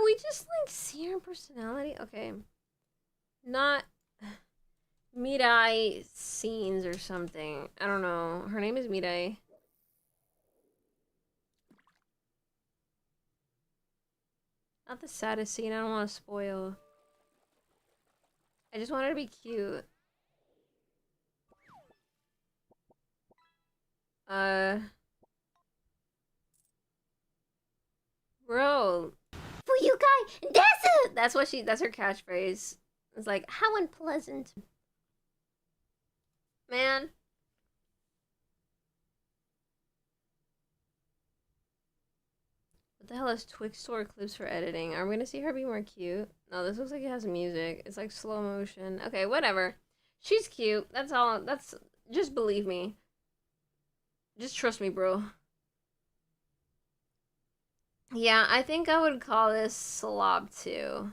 we just like see her personality? Okay. Not Mirai scenes or something. I don't know. Her name is Mirai. Not the saddest scene. I don't want to spoil. I just want her to be cute. Bro. Fuyukai desu! That's her catchphrase. It's like, how unpleasant. Man. What the hell is Twixtor clips for editing? Are we gonna see her be more cute? No, this looks like it has music. It's like slow motion. Okay, whatever. She's cute. That's all. Just believe me. Just trust me, bro. Yeah, I think I would call this Slob too.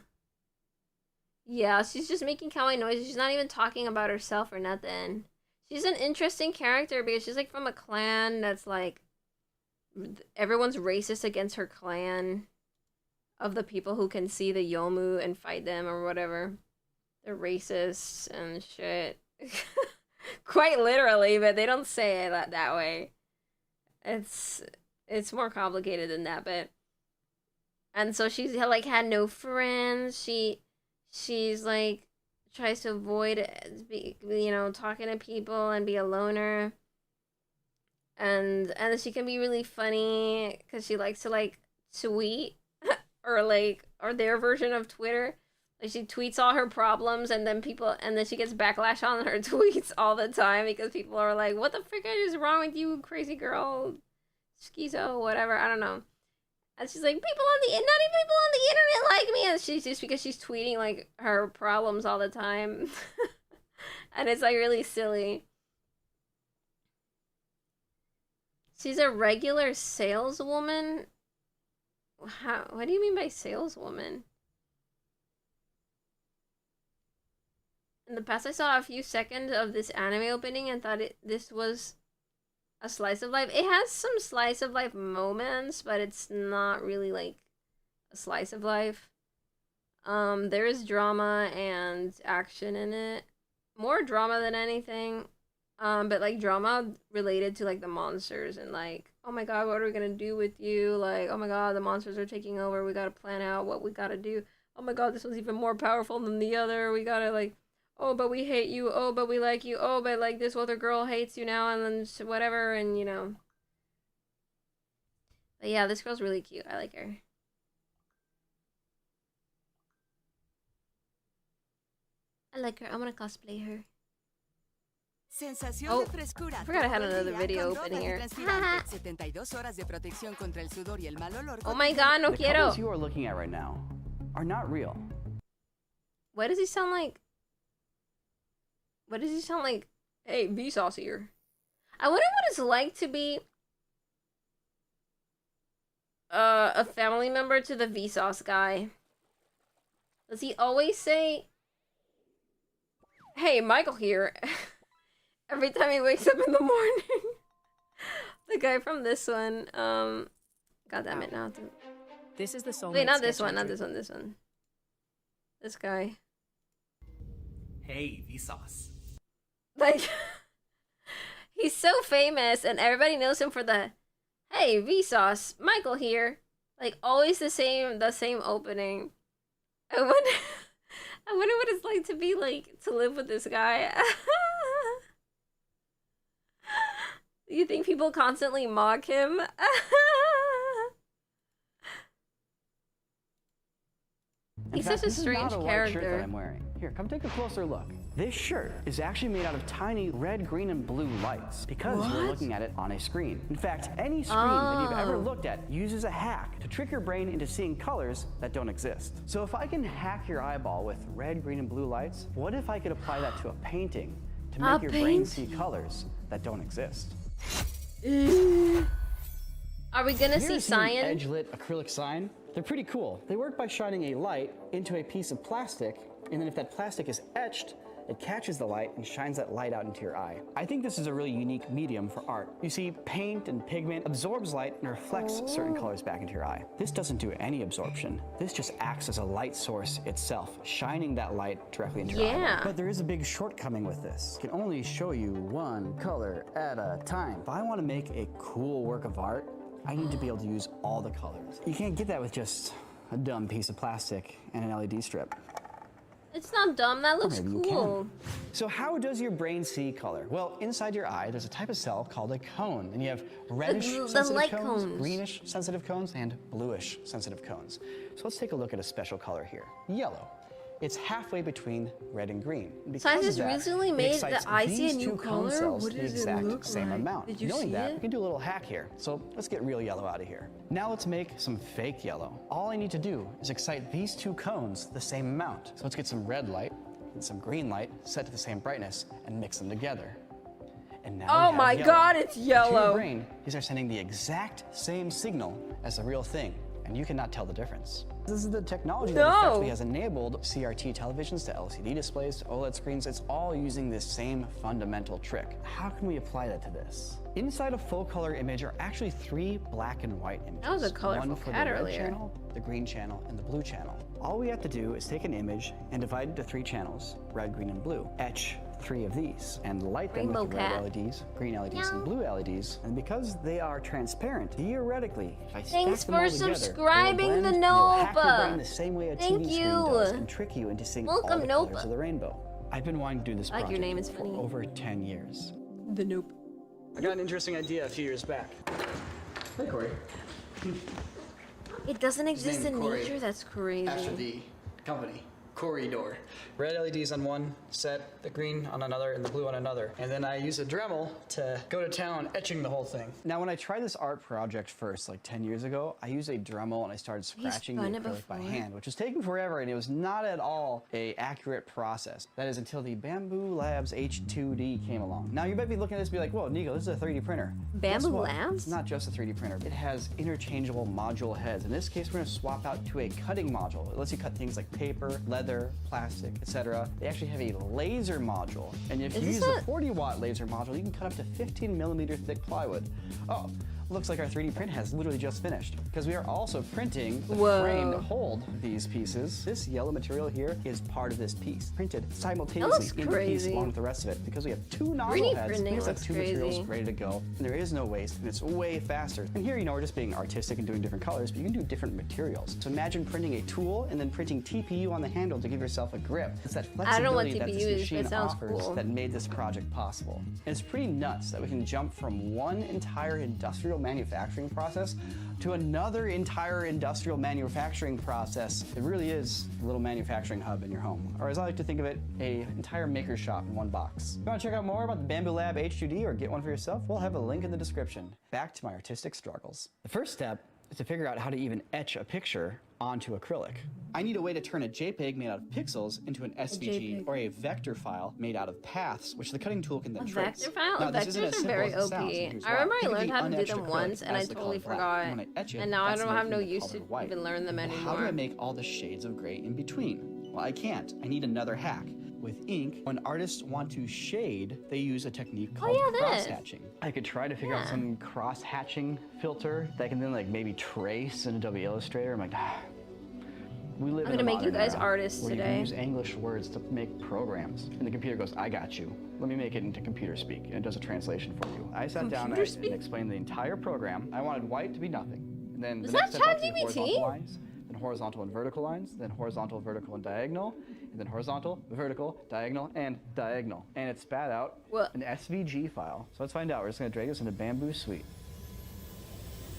Yeah, she's just making kawaii noises. She's not even talking about herself or nothing. She's an interesting character because she's like from a clan that's like... Everyone's racist against her clan. Of the people who can see the Yomu and fight them or whatever. They're racist and shit. Quite literally, but they don't say it that way. It's more complicated than that, but... And so she's like had no friends. She's like tries to avoid, you know, talking to people and be a loner. And she can be really funny because she likes to like tweet or their version of Twitter. Like, she tweets all her problems, and then she gets backlash on her tweets all the time because people are like, what the frick is wrong with you, crazy girl, schizo, whatever, I don't know. And she's like, not even people on the internet like me, and she's just because she's tweeting, like, her problems all the time. And it's, like, really silly. She's a regular saleswoman? What do you mean by saleswoman? In the past, I saw a few seconds of this anime opening and thought this was a slice of life. It has some slice of life moments, but it's not really like a slice of life. There is drama and action in it. More drama than anything. But like drama related to like the monsters and like, oh my god, what are we gonna do with you? Like, oh my god, the monsters are taking over. We gotta plan out what we gotta do. Oh my god, this one's even more powerful than the other. We gotta like, oh, but we hate you. Oh, but we like you. Oh, but like this other girl hates you now and then whatever, and you know. But yeah, this girl's really cute. I like her. I like her. I'm gonna cosplay her. Oh, I forgot I had another video open here. Oh my god, no quiero. The colors you are looking at right now are not real. Why does he sound like... What does he sound like? Hey, Vsauce here. I wonder what it's like to be a family member to the Vsauce guy. Does he always say, hey, Michael here? Every time he wakes up in the morning. The guy from this one. God damn it, now. This is the soul. Wait, not this one, not this one, this one. This guy. Hey, Vsauce. Like, he's so famous, and everybody knows him for the, hey, Vsauce, Michael here. Like, always the same opening. I wonder what it's like to be, like, to live with this guy. You think people constantly mock him? He's such a strange character. Shirt that I'm wearing. Here, come take a closer look. This shirt is actually made out of tiny red, green, and blue lights because you're looking at it on a screen. In fact, any screen that you've ever looked at uses a hack to trick your brain into seeing colors that don't exist. So if I can hack your eyeball with red, green, and blue lights, what if I could apply that to a painting to make your brain see colors that don't exist? Are we gonna see Cyana? Edge-lit acrylic sign. They're pretty cool. They work by shining a light into a piece of plastic, and then if that plastic is etched, it catches the light and shines that light out into your eye. I think this is a really unique medium for art. You see, paint and pigment absorbs light and reflects certain colors back into your eye. This doesn't do any absorption. This just acts as a light source itself, shining that light directly into your eye. But there is a big shortcoming with this. It can only show you one color at a time. If I want to make a cool work of art, I need to be able to use all the colors. You can't get that with just a dumb piece of plastic and an LED strip. It's not dumb, that looks cool. So how does your brain see color? Well, inside your eye, there's a type of cell called a cone. And you have reddish sensitive cones, greenish sensitive cones, and bluish sensitive cones. So let's take a look at a special color here, yellow. It's halfway between red and green. Scientists recently made the eye see a new color? What does it look like? Did you Knowing that, we can do a little hack here. So let's get real yellow out of here. Now let's make some fake yellow. All I need to do is excite these two cones the same amount. So let's get some red light and some green light set to the same brightness and mix them together. And now oh my god, it's yellow. To your brain, these are sending the exact same signal as the real thing, and you cannot tell the difference. This is the technology that effectively has enabled CRT televisions to LCD displays to OLED screens. It's all using this same fundamental trick. How can we apply that to this? Inside a full color image are actually 3 black and white images. That was a colorful one for cat the red earlier. channel, the green channel, and the blue channel. All we have to do is take an image and divide it into 3 channels, red, green, and blue. Etch 3 of these and light them with red LEDs, green LEDs, and blue LEDs. And because they are transparent, theoretically, if I stack them all together, subscribing the Nova. The same way a TV screen does and trick you into seeing all the colors of the rainbow. I've been wanting to do this project your name is funny. for over 10 years. The Nope. I got an interesting idea a few years back. Hey, Corey. It doesn't exist in nature? That's crazy. After the company. corridor. Red LEDs on one set, the green on another, and the blue on another. And then I use a Dremel to go to town etching the whole thing. Now, when I tried this art project first, like 10 years ago, I used a Dremel and I started scratching the acrylic by hand, which was taking forever, and it was not at all an accurate process. That is until the Bamboo Labs H2D came along. Now, you might be looking at this and be like, whoa, Nico, this is a 3D printer. Bamboo Labs? It's not just a 3D printer. It has interchangeable module heads. In this case, we're gonna swap out to a cutting module. It lets you cut things like paper, leather, plastic, etc. They actually have a laser module. And if you use a 40-watt laser module, you can cut up to 15mm thick plywood. Oh, looks like our 3D print has literally just finished, because we are also printing the frame to hold these pieces. This yellow material here is part of this piece, printed simultaneously in the piece along with the rest of it. Because we have two nozzle heads, we have two materials ready to go. And there is no waste, and it's way faster. And here, you know, we're just being artistic and doing different colors, but you can do different materials. So imagine printing a tool and then printing TPU on the handle to give yourself a grip. It's that flexibility that this machine offers that made this project possible. And it's pretty nuts that we can jump from one entire industrial manufacturing process to another entire industrial manufacturing process. It really is a little manufacturing hub in your home. Or as I like to think of it, an entire maker shop in one box. If you want to check out more about the Bamboo Lab H2D or get one for yourself, we'll have a link in the description. Back to my artistic struggles. The first step is to figure out how to even etch a picture onto acrylic. I need a way to turn a JPEG made out of pixels into an SVG or a vector file made out of paths, which the cutting tool can then trace. Vector file? Now, Vectors are very OP. I remember I learned how to do them once and I totally forgot. And now I don't have no use to even learn them anymore. How do I make all the shades of gray in between? Well, I can't. I need another hack. With ink, when artists want to shade, they use a technique called cross-hatching. I could try to figure out some cross-hatching filter that I can then like maybe trace in Adobe Illustrator. I'm like, we live in a modern era. I'm gonna make you guys artists today. You can use English words to make programs. And the computer goes, I got you. Let me make it into computer speak. And it does a translation for you. I sat down and explained the entire program. I wanted white to be nothing. And then the next step up to horizontal lines, then horizontal and vertical lines, then horizontal, vertical, and diagonal, and then horizontal, vertical, diagonal, and diagonal. And it spat out an SVG file. So let's find out. We're just gonna drag this into Bamboo Suite.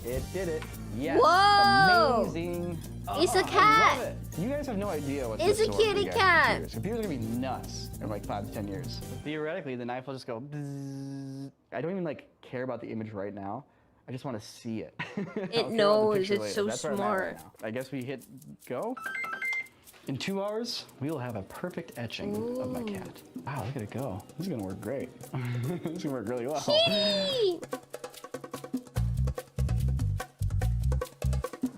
It did it. Yes. Whoa! Amazing. It's a cat. I love it. You guys have no idea what's It's a kitty cat. Computers are gonna be nuts in like 5 to 10 years. But theoretically, the knife will just go bzzz. I don't even like care about the image right now. I just want to see it. It knows. It's so smart. I guess we hit go. In 2 hours, we will have a perfect etching of my cat. Wow, look at it go. This is gonna work great. This is gonna work really well. Kitty!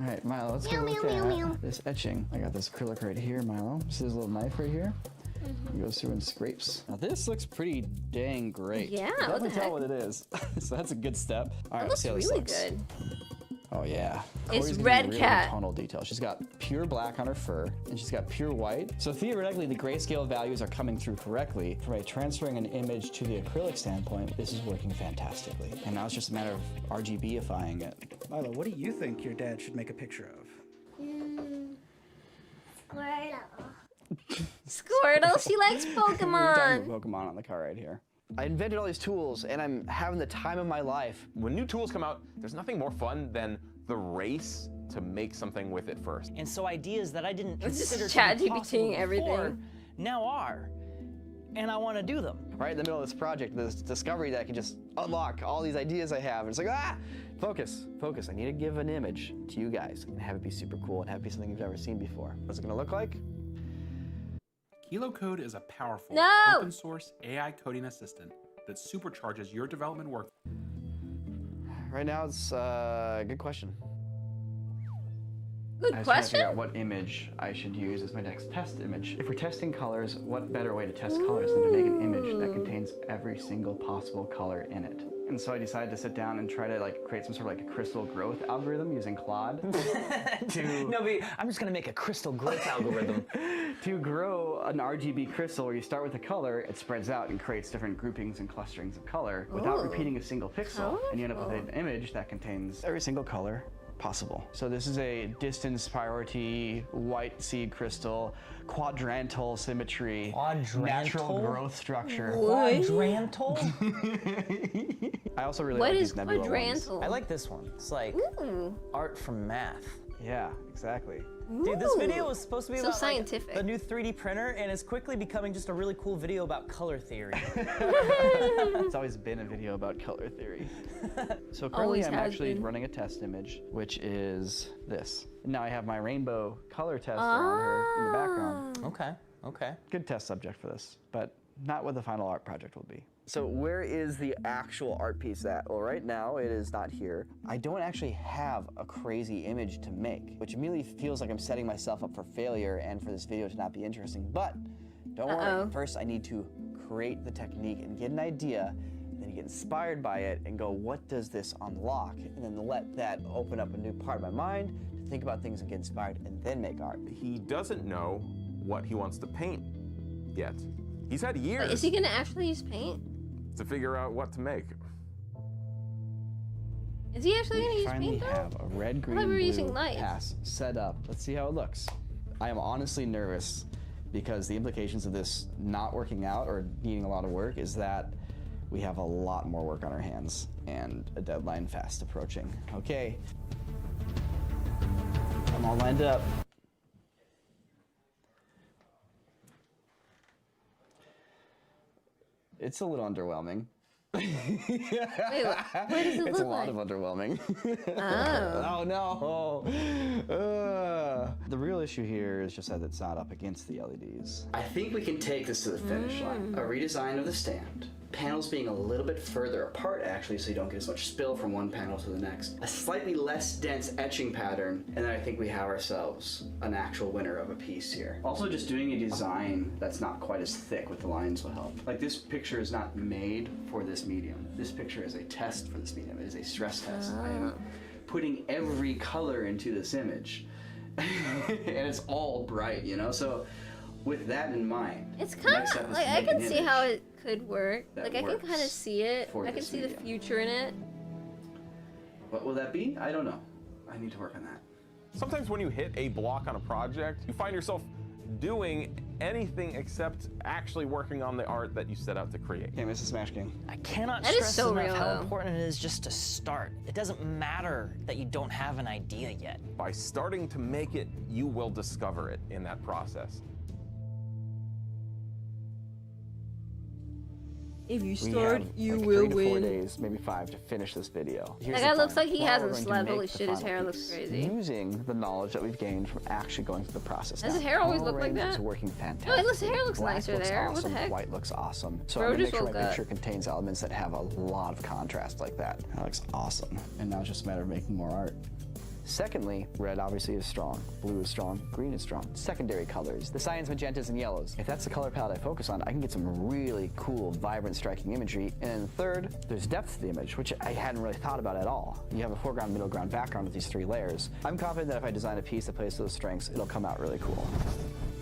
All right, Milo, let's go look at this etching. I got this acrylic right here, Milo. This is a little knife right here. It goes through and scrapes. Now this looks pretty dang great. Yeah, what the heck? Tell what it is. So that's a good step. All right, it looks really good. Oh yeah. It's Corey's red really cat. Tonal detail. She's got pure black on her fur, and she's got pure white. So theoretically, the grayscale values are coming through correctly. By transferring an image to the acrylic standpoint, this is working fantastically. And now it's just a matter of RGBifying it. Milo, what do you think your dad should make a picture of? Squirtle, she likes Pokemon. Pokemon on the car right here. I invented all these tools, and I'm having the time of my life. When new tools come out, there's nothing more fun than the race to make something with it first. And so ideas that I didn't It's consider just to be possible ChatGPTing everything. before now are. And I want to do them. Right in the middle of this project, this discovery that I can just unlock all these ideas I have. And it's like, focus, focus. I need to give an image to you guys and have it be super cool and have it be something you've never seen before. What's it gonna look like? Kilo Code is a powerful open source AI coding assistant that supercharges your development work. Right now, it's a good question. Good I was trying to figure out what image I should use as my next test image. If we're testing colors, what better way to test colors than to make an image that contains every single possible color in it? And so I decided to sit down and try to create some sort of a crystal growth algorithm using Claude I'm just gonna make a crystal growth algorithm to grow an RGB crystal where you start with a color, it spreads out and creates different groupings and clusterings of color without repeating a single pixel, and you end up with an image that contains every single color possible. So this is a distance priority white seed crystal, quadrantal symmetry, natural growth structure. Quadrantal? I also really like these nebula ones. I like this one. It's like art from math. Yeah, exactly. Dude, this video was supposed to be So about scientific. like, the new 3D printer, and it's quickly becoming just a really cool video about color theory. It's always been a video about color theory. So currently Always I'm has actually been. running a test image, which is this. Now I have my rainbow color tester on her in the background. Okay. Good test subject for this, but not what the final art project will be. So where is the actual art piece at? Well, right now it is not here. I don't actually have a crazy image to make, which immediately feels like I'm setting myself up for failure and for this video to not be interesting. But don't worry, first I need to create the technique and get an idea, then get inspired by it and go, what does this unlock? And then let that open up a new part of my mind to think about things and get inspired and then make art. He doesn't know what he wants to paint yet. He's had years. Wait, is he gonna actually use paint? To figure out what to make. Is he actually gonna use finally paint though? have a red, green, we were blue using lights. pass set up. Let's see how it looks. I am honestly nervous because the implications of this not working out or needing a lot of work is that we have a lot more work on our hands and a deadline fast approaching. Okay. I'm all lined up. It's a little underwhelming. Wait, what does it It's look a lot like? of underwhelming. Oh. Oh no. The real issue here is just that it's not up against the LEDs. I think we can take this to the finish line. A redesign of the stand. Panels being a little bit further apart actually, so you don't get as much spill from one panel to the next. A slightly less dense etching pattern, and then I think we have ourselves an actual winner of a piece here. Also just doing a design that's not quite as thick with the lines will help. Like this picture is not made for this medium. This picture is a test for this medium. It is a stress test. I am putting every color into this image. And it's all bright, you know? So with that in mind, It's kind of like I can see how it could work. that Like I can kind of works see it. for I can this see the medium. future in it. What will that be? I don't know. I need to work on that. Sometimes when you hit a block on a project, you find yourself doing anything except actually working on the art that you set out to create. Can't miss a Smash King. I cannot That is stress so enough real, how though. important it is just to start. It doesn't matter that you don't have an idea yet. By starting to make it, you will discover it in that process. If you We start, have, you like, will 3 to 4 win. days, maybe 5 to finish this video. Here's That the guy looks plan. like he Tomorrow hasn't we're going to slept. make Holy the shit, his final hair piece looks crazy. Using the knowledge that we've gained from actually going through the process. Does now. his hair always Color look like range that? is working fantastic. No, his hair looks Black nicer looks there. What the awesome. heck? White looks awesome. So Bro I'm gonna just make sure my woke up. picture contains elements that have a lot of contrast like that. That looks awesome. And now it's just a matter of making more art. Secondly, red obviously is strong, blue is strong, green is strong. Secondary colors, the cyans, magentas, and yellows. If that's the color palette I focus on, I can get some really cool, vibrant, striking imagery. And then third, there's depth to the image, which I hadn't really thought about at all. You have a foreground, middle ground, background with these 3 layers. I'm confident that if I design a piece that plays to those strengths, it'll come out really cool.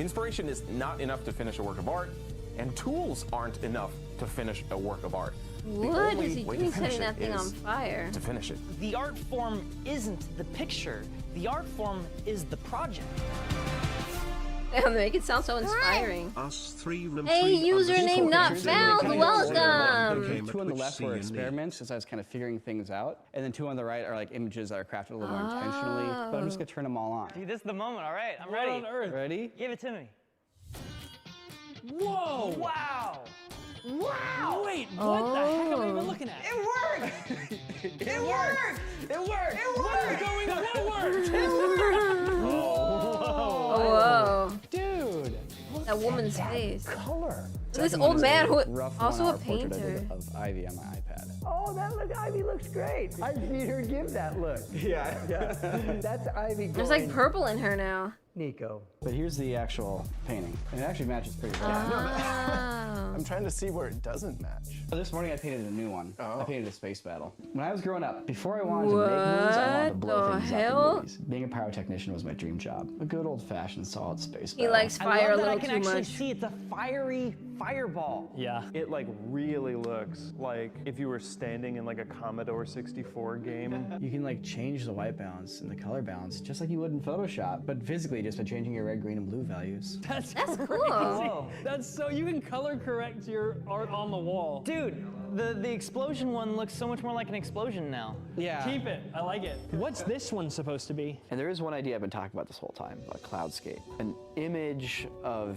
Inspiration is not enough to finish a work of art, and tools aren't enough to finish a work of art. What only is he way to doing finish setting that it thing on is fire? To finish it. The art form isn't the picture. The art form is the project. Damn, they make it sound so inspiring. Us 3 Hey, username not found. Welcome. 2 on the left were experiments, as I was kind of figuring things out, and then 2 on the right are like images that are crafted a little more intentionally. But I'm just gonna turn them all on. Dude, this is the moment. All right, I'm What ready. on earth? Ready? Give it to me. Whoa! Wow! Wow! Wait, what the heck am I even looking at? It worked! It worked! It worked! It What's worked! going on? What worked? Whoa. Dude! That woman's face. Color. This old man who Rough also a 1-hour portrait I painter. did of Ivy on my iPad. Oh, that look, Ivy looks great. I've seen her give that look. Yeah. That's Ivy going. There's like purple in her now. Nico. But here's the actual painting. And it actually matches pretty well. Oh. I'm trying to see where it doesn't match. So this morning I painted a new one. Oh. I painted a space battle. When I was growing up, before I wanted to make movies, I wanted to blow What things the up in hell? movies. Being a pyrotechnician was my dream job. A good old-fashioned solid space He battle. likes fire a I love that I little can too actually much. see it's a fiery fireball. Yeah. It like really looks like if you were standing in like a Commodore 64 game. You can like change the white balance and the color balance just like you would in Photoshop, but physically just by changing your red, green, and blue values. That's That's crazy. cool. That's so you can color correct your art on the wall. Dude, The explosion one looks so much more like an explosion now. Yeah. Keep it. I like it. What's this one supposed to be? And there is one idea I've been talking about this whole time, a cloudscape. An image of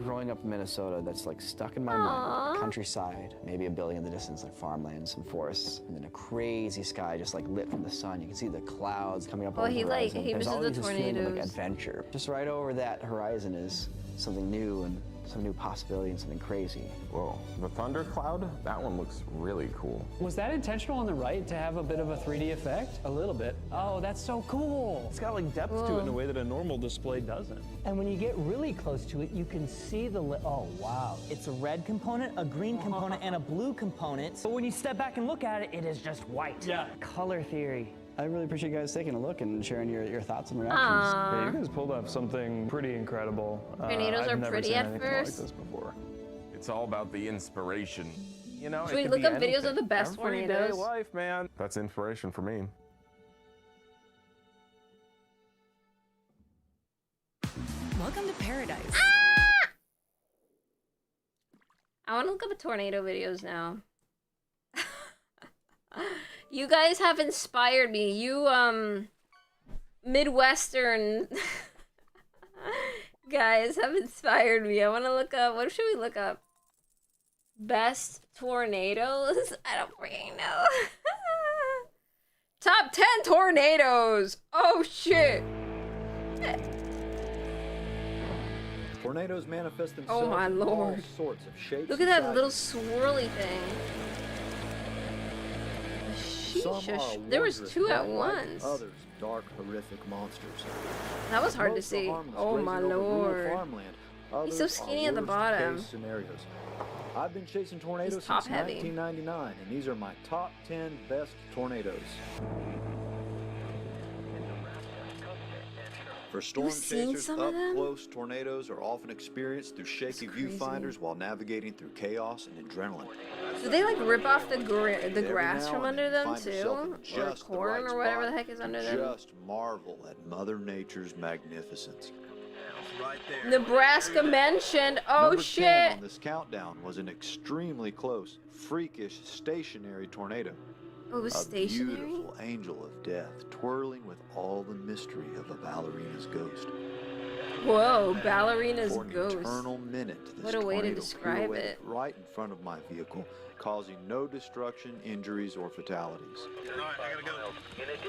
growing up in Minnesota that's like stuck in my mind. Countryside, maybe a building in the distance, like farmland, some forests, and then a crazy sky just like lit from the sun. You can see the clouds coming up over the horizon. He There's misses always the this feeling of like tornadoes. adventure. Just right over that horizon is something new and some new possibility and something crazy. Whoa, the thundercloud? That one looks really cool. Was that intentional on the right to have a bit of a 3D effect? A little bit. Oh, that's so cool. It's got like depth to it in a way that a normal display doesn't. And when you get really close to it, you can see the, oh wow. It's a red component, a green component, and a blue component. But when you step back and look at it, it is just white. Yeah. Color theory. I really appreciate you guys taking a look and sharing your thoughts and reactions. Yeah, you guys pulled off something pretty incredible. Tornadoes I've are never pretty seen at anything first. like this before. It's all about the inspiration. You know, Should we it could look be up videos anything. of the best Everyday tornadoes? life, man. That's inspiration for me. Welcome to paradise. I want to look up tornado videos now. You guys have inspired me. You, Midwestern guys have inspired me. I want to look up, what should we look up? Best tornadoes? I don't freaking know. Top 10 tornadoes! Oh shit! Tornadoes manifest themselves Oh my in all lord. sorts of shapes. Look at and that sizes. little swirly thing. Some are Sheesh. There was wondrous, two at lifelike, once. Others dark, horrific monsters. That was hard to Most are see. harmless, Oh grazing my over rural lord. farmland. He's so Others skinny are at the worst-case bottom. Scenarios. I've been chasing tornadoes He's top since heavy. 1999, and these are my top 10 best tornadoes. For storm seen chasers, some of them? up-close tornadoes are often experienced through shaky viewfinders while navigating through chaos and adrenaline. Do they like rip off the Every grass now from and under then them find yourself in too? Or just the corn right or whatever spot the heck is under and them? Just marvel at Mother Nature's magnificence. Right there. Nebraska mentioned. Oh Number 10 shit! on this countdown was an extremely close, freakish, stationary tornado. Oh, it was a stationary? beautiful angel of death, twirling with all the mystery of a ballerina's ghost. Whoa, ballerina's For an ghost. eternal minute, this What a way to tornado describe pirouetted it. right in front of my vehicle, causing no destruction, injuries, or fatalities.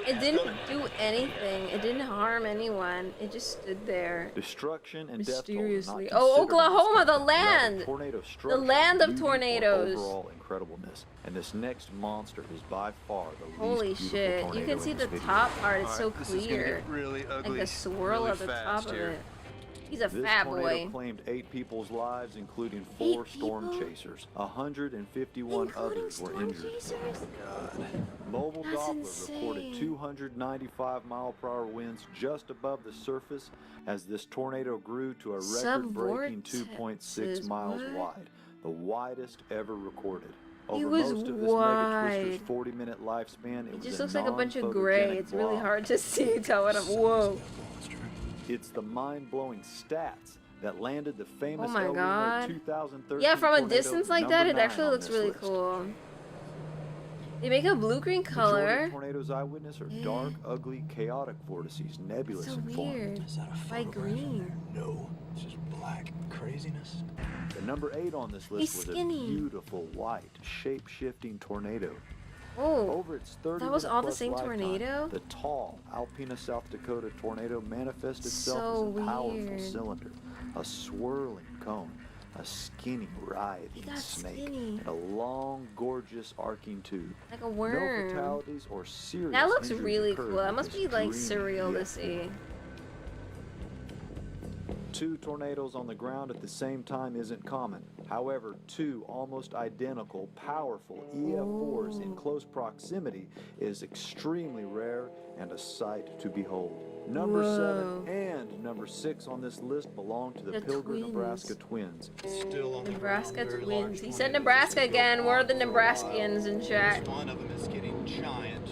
It didn't do anything. It didn't harm anyone. It just stood there. Destruction and death toll are not Mysteriously. Oh, considered in Oklahoma, this the country. Rather, land! tornado The structure, land of beauty, or tornadoes. Overall incredibleness. And this next monster is by far the least Holy beautiful shit. You tornado can see in the this video. top part. It's so Alright, this is gonna clear. get really Like ugly the swirl really at the top fast of here. it. He's a This fat tornado boy. claimed 8 people's lives, including 4 storm people? chasers. 151 others were injured. Mobile That's Doppler reported insane. 295 mile-per-hour winds just above the surface as this tornado grew to a record-breaking 2.6 miles What? wide, the widest ever recorded. He Over was most of this wide. megatwister's 40-minute lifespan, it It was just a looks like a bunch of gray. non-photogenic It's really blob. hard to see. Tell what I'm. Whoa. It's the mind-blowing stats that landed the famous Oh my El Reno God. 2013 Yeah, from a tornado distance like that, number it 9 actually on looks this really list. cool. They make a blue-green Majority color. of tornadoes I witness are dark, ugly, chaotic vortices, nebulous So in form. weird. Why green? No, it's just black craziness. The number 8 on this list He's was skinny. a beautiful, white, shape-shifting tornado. Oh, Over its 30 that was all the plus same lifetime, tornado? The tall Alpena, South Dakota tornado manifests itself So as a powerful weird. cylinder, a swirling cone, a skinny, writhing got snake, skinny. and a long, gorgeous arcing tube. Like a worm. No fatalities or serious That looks injuries really occurred cool. That with must this be like dreamy surreal to vehicle. see. 2 tornadoes on the ground at the same time isn't common. However, 2 almost identical, powerful EF4s in close proximity is extremely rare and a sight to behold. Number Whoa. 7 and number 6 on this list belong to the The Pilgrim, twins. Nebraska twins. Still on Nebraska twins. He said Nebraska again. Where are the Nebraskans in chat? One of them is getting giant,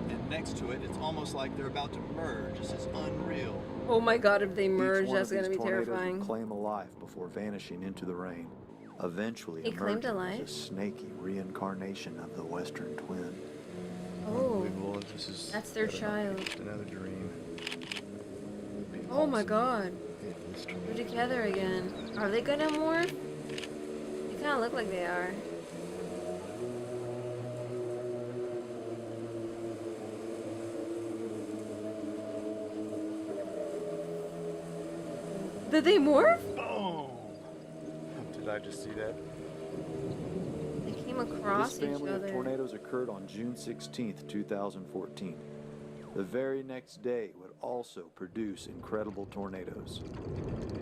and next to it, it's almost like they're about to merge. This is unreal. Oh my god, if they Each merge, one that's of gonna these be tornadoes will terrifying. claim a life before vanishing into the rain. eventually He claimed a emerging life? as a snaky reincarnation of the Western twin. Oh, Unbelievable. This is that's their child. another dream. Oh my god. They're together again. Are they gonna morph? They kind of look like they are. Did they morph? Boom! Did I just see that? They came across This each family of other. tornadoes occurred on June 16th, 2014. The very next day would also produce incredible tornadoes.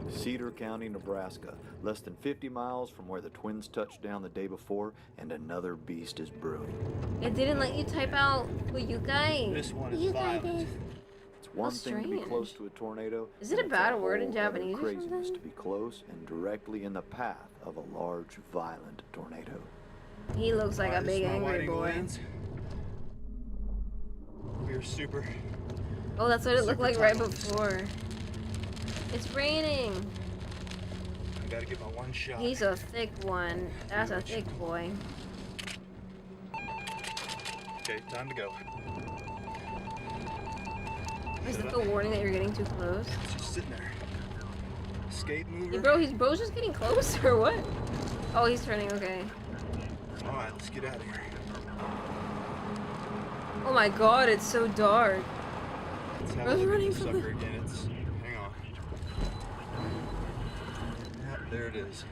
Cedar County, Nebraska, less than 50 miles from where the twins touched down the day before, and another beast is brewing. It didn't let you type out who you guys. This one is You guys. violent. It's one How thing to be strange. close to a tornado. Is it a and bad it's word in whole other Japanese or craziness something? to be close and directly in the path of a large, violent tornado. He looks like a Alright, this big is my angry wide-angle boy. lens. We're super. Oh, that's what it looked like right Super before. It's raining. I gotta get my one shot. He's a thick one. That's a thick boy. Okay, time to go. Is it the warning that you're getting too close? It's just sitting there. Escape mover. Hey, bro's just getting close or what? Oh, he's turning. Okay. All right, let's get out of here. Oh my God, it's so dark. Let's have a Bro's look at running this from sucker again. It's hang on. Yep, there it is.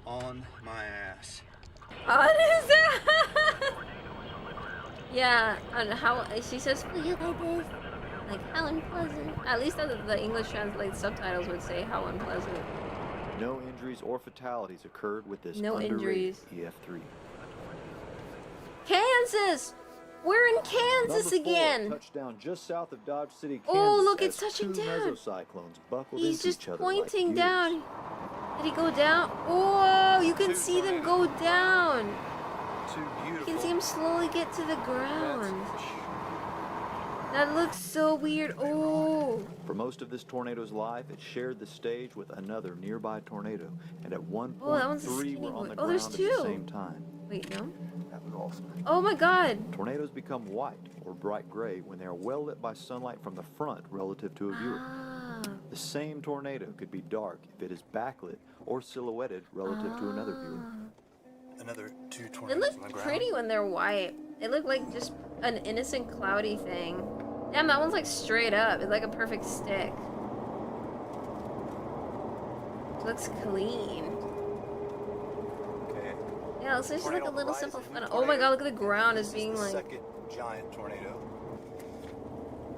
On my ass. On his ass. Yeah, and how she says, "Will you like this?" Like how unpleasant. At least the English translate subtitles would say how unpleasant. No injuries or fatalities occurred with this No underrated injuries. EF3. Kansas. We're in Kansas Number 4, again. touchdown just south of Dodge City, Kansas. Oh, look, it's as touching two down. mesocyclones buckled He's into just each other pointing like down. Did he go down? Oh, you can see them go down. You can see him slowly get to the ground. That looks so weird. Oh. For most of this tornado's life, it shared the stage with another nearby tornado, and at one Oh, that point, one's a 3 skinny were on boy. the Oh, there's ground two. at the same time. Wait, no. That was awesome. Oh my God. Tornadoes become white or bright gray when they are well lit by sunlight from the front relative to a viewer. Ah. The same tornado could be dark if it is backlit or silhouetted relative to another viewer. Another 2 They tornadoes look on the ground. pretty when they're white. They look like just an innocent cloudy thing. Damn, that one's like straight up. It's like a perfect stick. It looks clean. Okay. Yeah, it looks like just like a Tornado on the little right simple is a fun. new Oh my God, tornado. look at the ground as This being is the like. second giant tornado.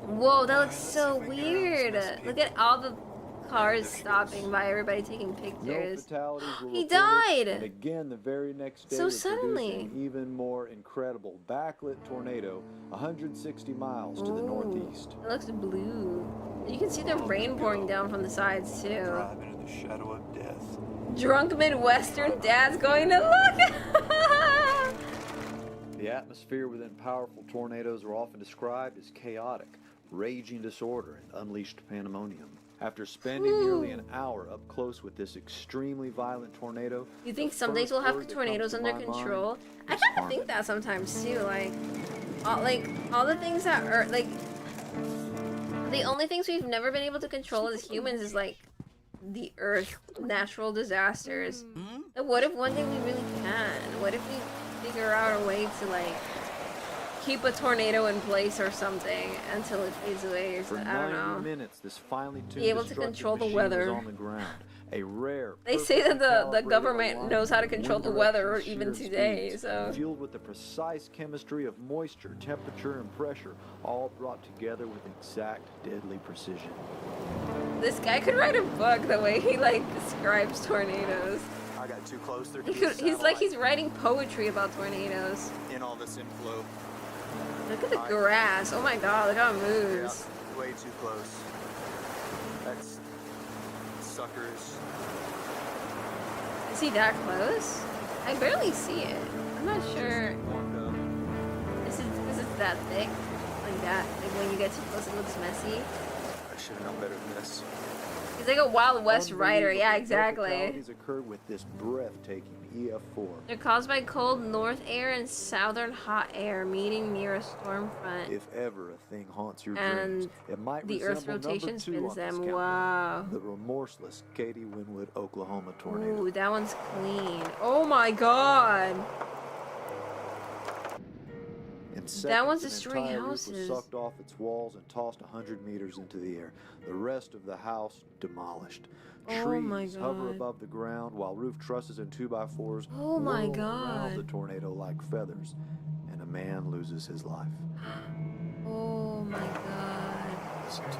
Whoa, that looks Let's see so if we can get around weird. this mess of Look at all the cars stopping by, everybody taking No pictures. fatalities were He reported, died! And again, the very next day So would produce suddenly. an even more incredible backlit tornado 160 miles to the Ooh, northeast. It looks blue. You can see the rain pouring down from the sides too. Drive into the shadow of death. Drunk Midwestern dad's going to look. The atmosphere within powerful tornadoes are often described as chaotic, raging disorder, and unleashed pandemonium. After spending nearly an hour up close with this extremely violent tornado, You think the some days first we'll have word that tornadoes comes to under my control? mind I is kind of harmony. think that sometimes too. Like all the things that are like the only things we've never been able to control as humans is like the earth, natural disasters. But what if one day we really can? What if we figure out a way to like keep a tornado in place or something until it fades away? Or For something? I don't 90 know. minutes, this finely tuned Be able to destructive control the machine weather. was on the ground. A rare, They say that the perfectly government calibrated knows how to alignment of control the wind weather direction, even shear today, speeds, so. fueled with the precise chemistry of moisture, temperature, and pressure, all brought together with exact, deadly precision. This guy could write a book the way he like describes tornadoes. I got too close. There He could be a could, he's like satellite he's writing poetry about tornadoes. in all this inflow. Look at the grass. Oh my God, look how it moves. Yeah, way too close. That's suckers. Is he that close? I barely see it. I'm not sure. Is it that thick? Like that? Like when you get too close, it looks messy. I should have known better than this. He's like a Wild West rider. Yeah, exactly. Fatalities occurred with this breathtaking EF4. They're caused by cold north air and southern hot air meeting near a storm front. If ever a thing haunts your And dreams, it might the Earth's resemble rotation number 2 spins on them. this countdown. Wow. The remorseless Katy Winwood, Oklahoma tornado. Ooh, that one's clean. Oh my god. In seconds, That one's an destroying entire roof was houses. sucked off its walls and tossed 100 meters into the air. The rest of the house demolished. Oh my Trees hover God. above the ground while roof trusses and 2x4s Oh my whirl God. around the tornado like feathers, and a man loses his life. Oh my god. Listen to it.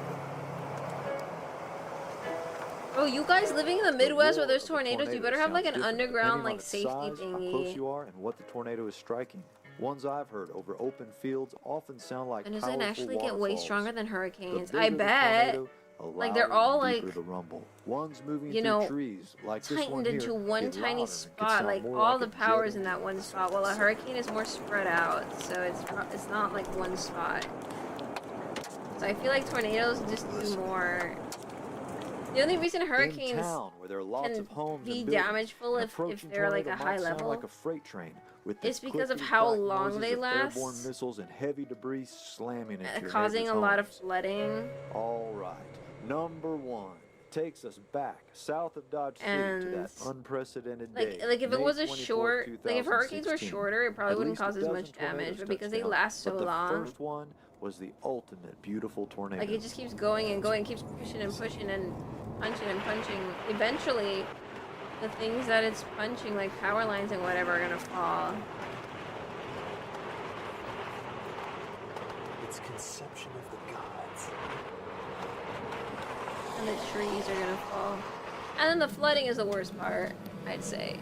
Oh, you guys living in the Midwest where there's The roar of the tornadoes, you tornado better have like an sounds different underground depending on like its safety size, how close thingy. you are, and what the tornado is striking. Ones I've heard over open fields often sound like And does powerful it actually get way waterfalls. stronger than The hurricanes? bigger I the bet. tornado, the Like they're louder all and like deeper the rumble. Ones moving you through know, trees, like this one tightened here, into one get tiny louder and spot. can sound Like more all like the a jet power's in engine that one than spot. Well, a something hurricane is more spread out, so it's not like one spot. So I feel like tornadoes just do more. The only reason in hurricanes town, where there are lots can of homes be and buildings, damageful an if approaching they're like a tornado high might sound level, like a freight train, with it's the because of how clickety-clack long noises they of airborne last, missiles and heavy debris slamming into your causing a neighbors' lot of homes. flooding. All right, number 1 takes us back south of Dodge City to that And unprecedented day. like if it May was a 24, short, like if hurricanes were 2016. shorter, it probably At wouldn't least a cause as dozen much damage, tornadoes but because they touched down, last so but the long, first one was the ultimate beautiful tornado. like it just keeps going and going, keeps pushing and pushing and punching and punching. Eventually, the things that it's punching, like power lines and whatever, are gonna fall. Its conception of the gods. And the trees are gonna fall. And then the flooding is the worst part, I'd say.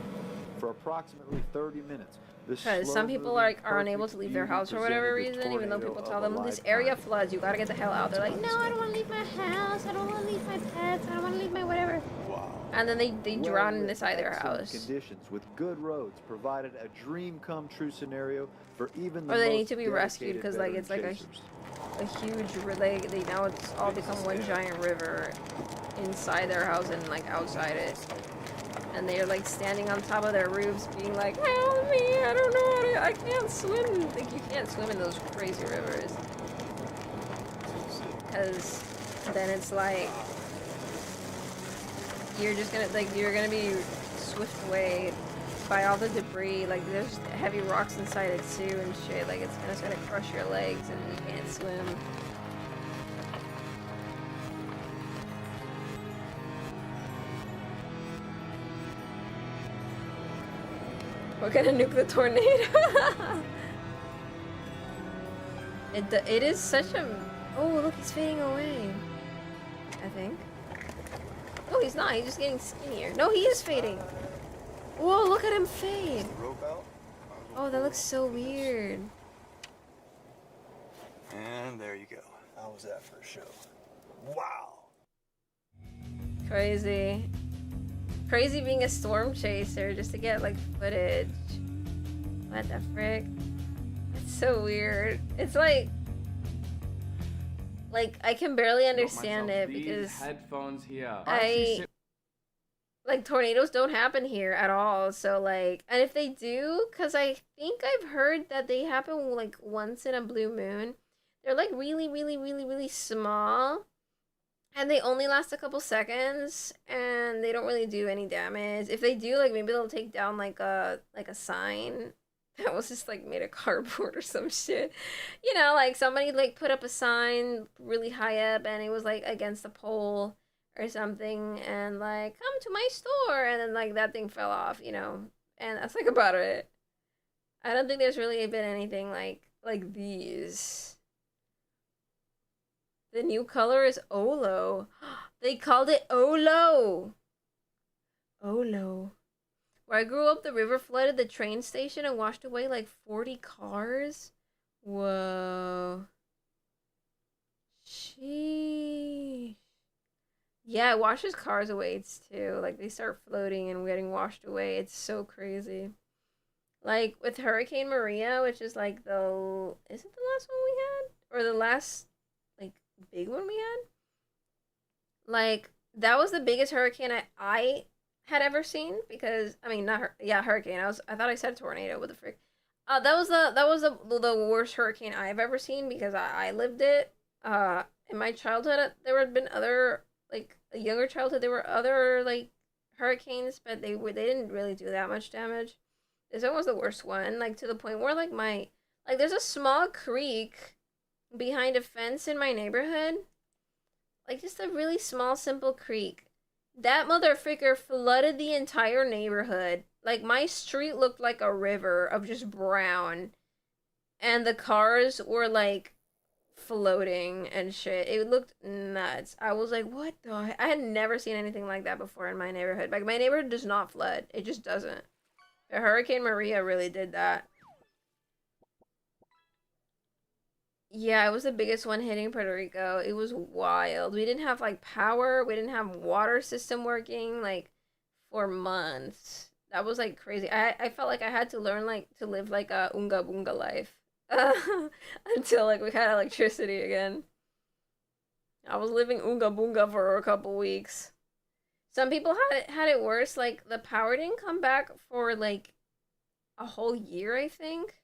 For approximately 30 minutes. Because some people are unable to leave their house for whatever reason, even though people tell them this area floods, you gotta get the hell out. They're like, no, I don't want to leave my house, I don't want to leave my pets, I don't want to leave my whatever. Wow. And then they drown inside their house. Conditions with good roads provided a dream come true scenario for even the Or they most need to be rescued dedicated because like it's like veteran a huge like they now it's all become one giant river inside their house and like outside it. And they're like standing on top of their roofs being like, help me, I don't know how to, I can't swim. Like you can't swim in those crazy rivers. Because then it's like, you're just gonna, like you're gonna be swept away by all the debris. Like there's heavy rocks inside it too and shit. Like it's gonna crush your legs and you can't swim. We're gonna nuke the tornado. It is such a... Oh, look, he's fading away. I think. Oh, he's not. He's just getting skinnier. No, he is fading. Whoa, look at him fade. Oh, that looks so weird. And there you go. How was that for a show? Wow. Crazy. Crazy being a storm chaser just to get like footage. What the frick? It's so weird. It's like I can barely understand it because headphones here. like tornadoes don't happen here at all. So like, and if they do, cause I think I've heard that they happen like once in a blue moon. They're like really, really, really, really small. And they only last a couple seconds, and they don't really do any damage. If they do, like, maybe they'll take down, like a sign that was just, like, made of cardboard or some shit. You know, like, somebody, like, put up a sign really high up, and it was, like, against a pole or something, and, like, come to my store, and then, like, that thing fell off, you know? And that's, like, about it. I don't think there's really been anything, like these. The new color is Olo. They called it Olo. Olo. Where I grew up, the river flooded the train station and washed away like 40 cars. Whoa. Sheesh. Yeah, it washes cars away too. Like they start floating and getting washed away. It's so crazy. Like with Hurricane Maria, which is like is it the last one we had? Or the last big one we had, Like, that was the biggest hurricane I had ever seen, because I mean, not hurricane. I thought I said tornado. What the frick? That was the worst hurricane I've ever seen, because I lived it. In my childhood, there had been other, like, a younger childhood, there were other, like, hurricanes, but they didn't really do that much damage. This one was the worst one, like, to the point where, like, there's a small creek behind a fence in my neighborhood. Like, just a really small, simple creek. That motherfucker flooded the entire neighborhood. Like, my street looked like a river of just brown. And the cars were, like, floating and shit. It looked nuts. I was like, what the? I had never seen anything like that before in my neighborhood. Like, my neighborhood does not flood. It just doesn't. The Hurricane Maria really did that. Yeah, it was the biggest one hitting Puerto Rico. It was wild. We didn't have, like, power. We didn't have water system working, like, for months. That was, like, crazy. I felt like I had to learn, like, to live, like, a Unga Bunga life. Until, like, we had electricity again. I was living Unga Bunga for a couple weeks. Some people had it worse. Like, the power didn't come back for, like, a whole year, I think.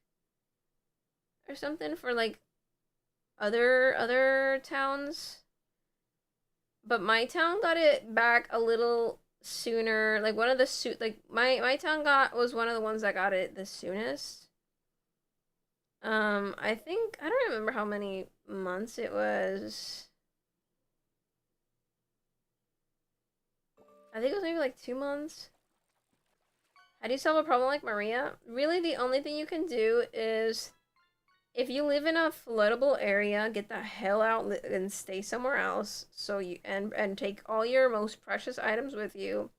Or something, for, like, other towns. But my town got it back a little sooner. Like, one of the my town was one of the ones that got it the soonest. I think, I don't remember how many months it was. I think it was maybe like 2 months. How do you solve a problem like Maria? Really, the only thing you can do is, if you live in a floodable area, get the hell out and stay somewhere else. So you and take all your most precious items with you,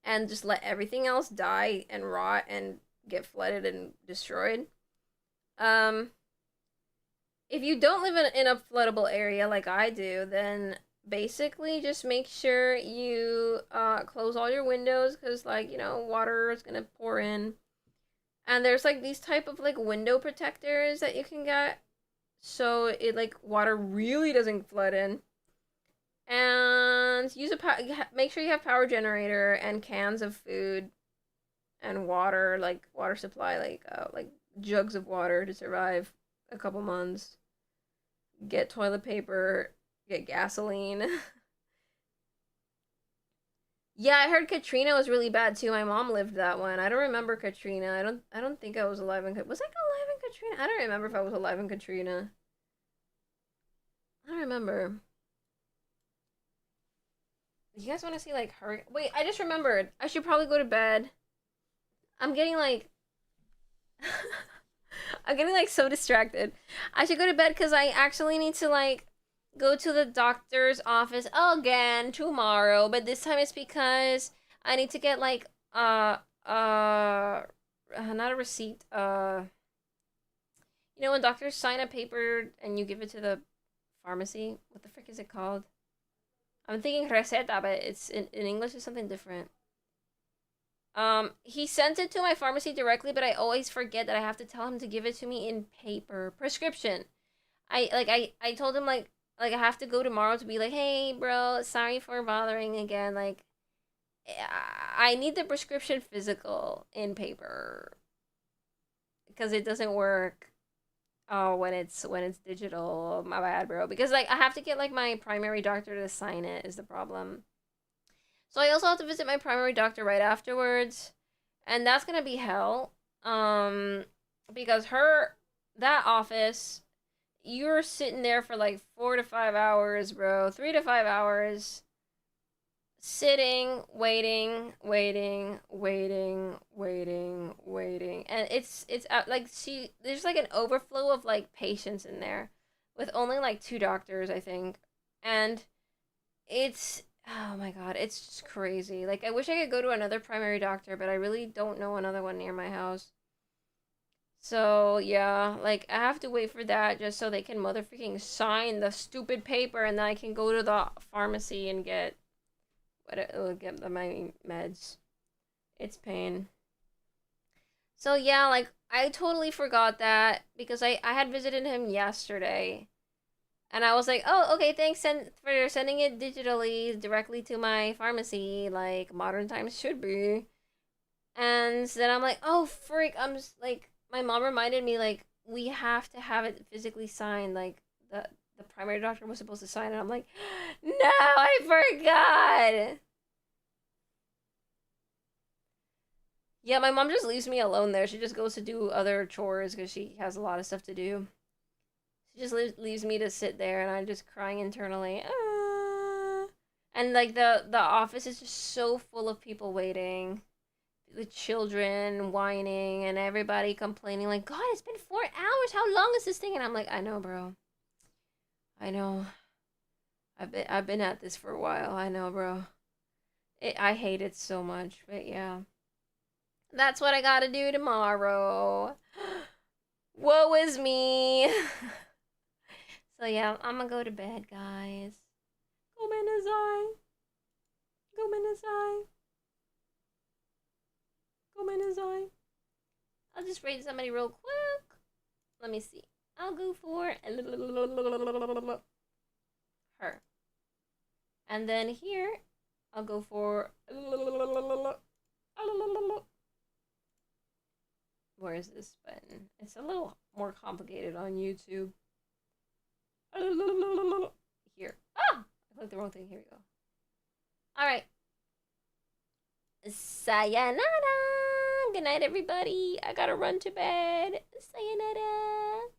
and just let everything else die and rot and get flooded and destroyed. If you don't live in a floodable area like I do, then basically just make sure you close all your windows, because, like, you know, water is gonna pour in. And there's, like, these type of, like, window protectors that you can get, so it, like, water really doesn't flood in. And make sure you have power generator and cans of food and water, like water supply, like jugs of water to survive a couple months. Get toilet paper, get gasoline. Yeah, I heard Katrina was really bad too. My mom lived that one. I don't remember Katrina. I don't think I was alive in was I alive in Katrina? I don't remember if I was alive in Katrina. I don't remember. You guys want to see, like, hurricane? Wait, I just remembered. I should probably go to bed. I'm getting, like... I'm getting, like, so distracted. I should go to bed because I actually need to, like, go to the doctor's office again tomorrow. But this time it's because I need to get, like, not a receipt, you know, when doctors sign a paper and you give it to the pharmacy? What the frick is it called? I'm thinking receta, but it's in English it's something different. He sent it to my pharmacy directly, but I always forget that I have to tell him to give it to me in paper. Prescription. I told him, like I have to go tomorrow to be like, hey, bro, sorry for bothering again. Like, I need the prescription physical in paper, because it doesn't work. Oh, when it's digital. My bad, bro. Because, like, I have to get, like, my primary doctor to sign it is the problem. So I also have to visit my primary doctor right afterwards, and that's gonna be hell. Because that office, you're sitting there for like 4 to 5 hours, bro. 3 to 5 hours. Sitting, waiting. And it's like, there's like an overflow of, like, patients in there with only like 2 doctors, I think. And it's, oh my god, it's just crazy. Like, I wish I could go to another primary doctor, but I really don't know another one near my house. So, yeah, like, I have to wait for that just so they can motherfucking sign the stupid paper, and then I can go to the pharmacy and get my meds. It's pain. So, yeah, like, I totally forgot that, because I had visited him yesterday. And I was like, oh, okay, thanks for sending it digitally directly to my pharmacy, like modern times should be. And then I'm like, oh, freak, I'm just like, my mom reminded me, like, we have to have it physically signed, like, the primary doctor was supposed to sign it. I'm like, no, I forgot. Yeah, my mom just leaves me alone there. She just goes to do other chores because she has a lot of stuff to do. She just leaves me to sit there, and I'm just crying internally. And like the office is just so full of people waiting, the children whining, and everybody complaining like, God, it's been 4 hours. How long is this thing? And I'm like, I know, bro. I know. I've been at this for a while. I know, bro. I hate it so much, but yeah. That's what I gotta do tomorrow. Woe is me. So yeah, I'm gonna go to bed, guys. Gomenazai. Gomenazai. Gomenazai. I'll just rate somebody real quick. Let me see. I'll go for her. And then here, I'll go for where is this button? It's a little more complicated on YouTube. Here. Ah! I clicked the wrong thing. Here we go. Alright. Sayonara! Good night, everybody. I gotta run to bed. Sayonara!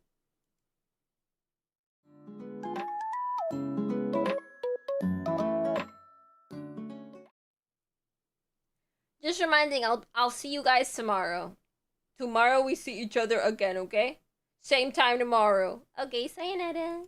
Just reminding, I'll see you guys tomorrow. Tomorrow we see each other again, okay? Same time tomorrow. Okay, sayonara.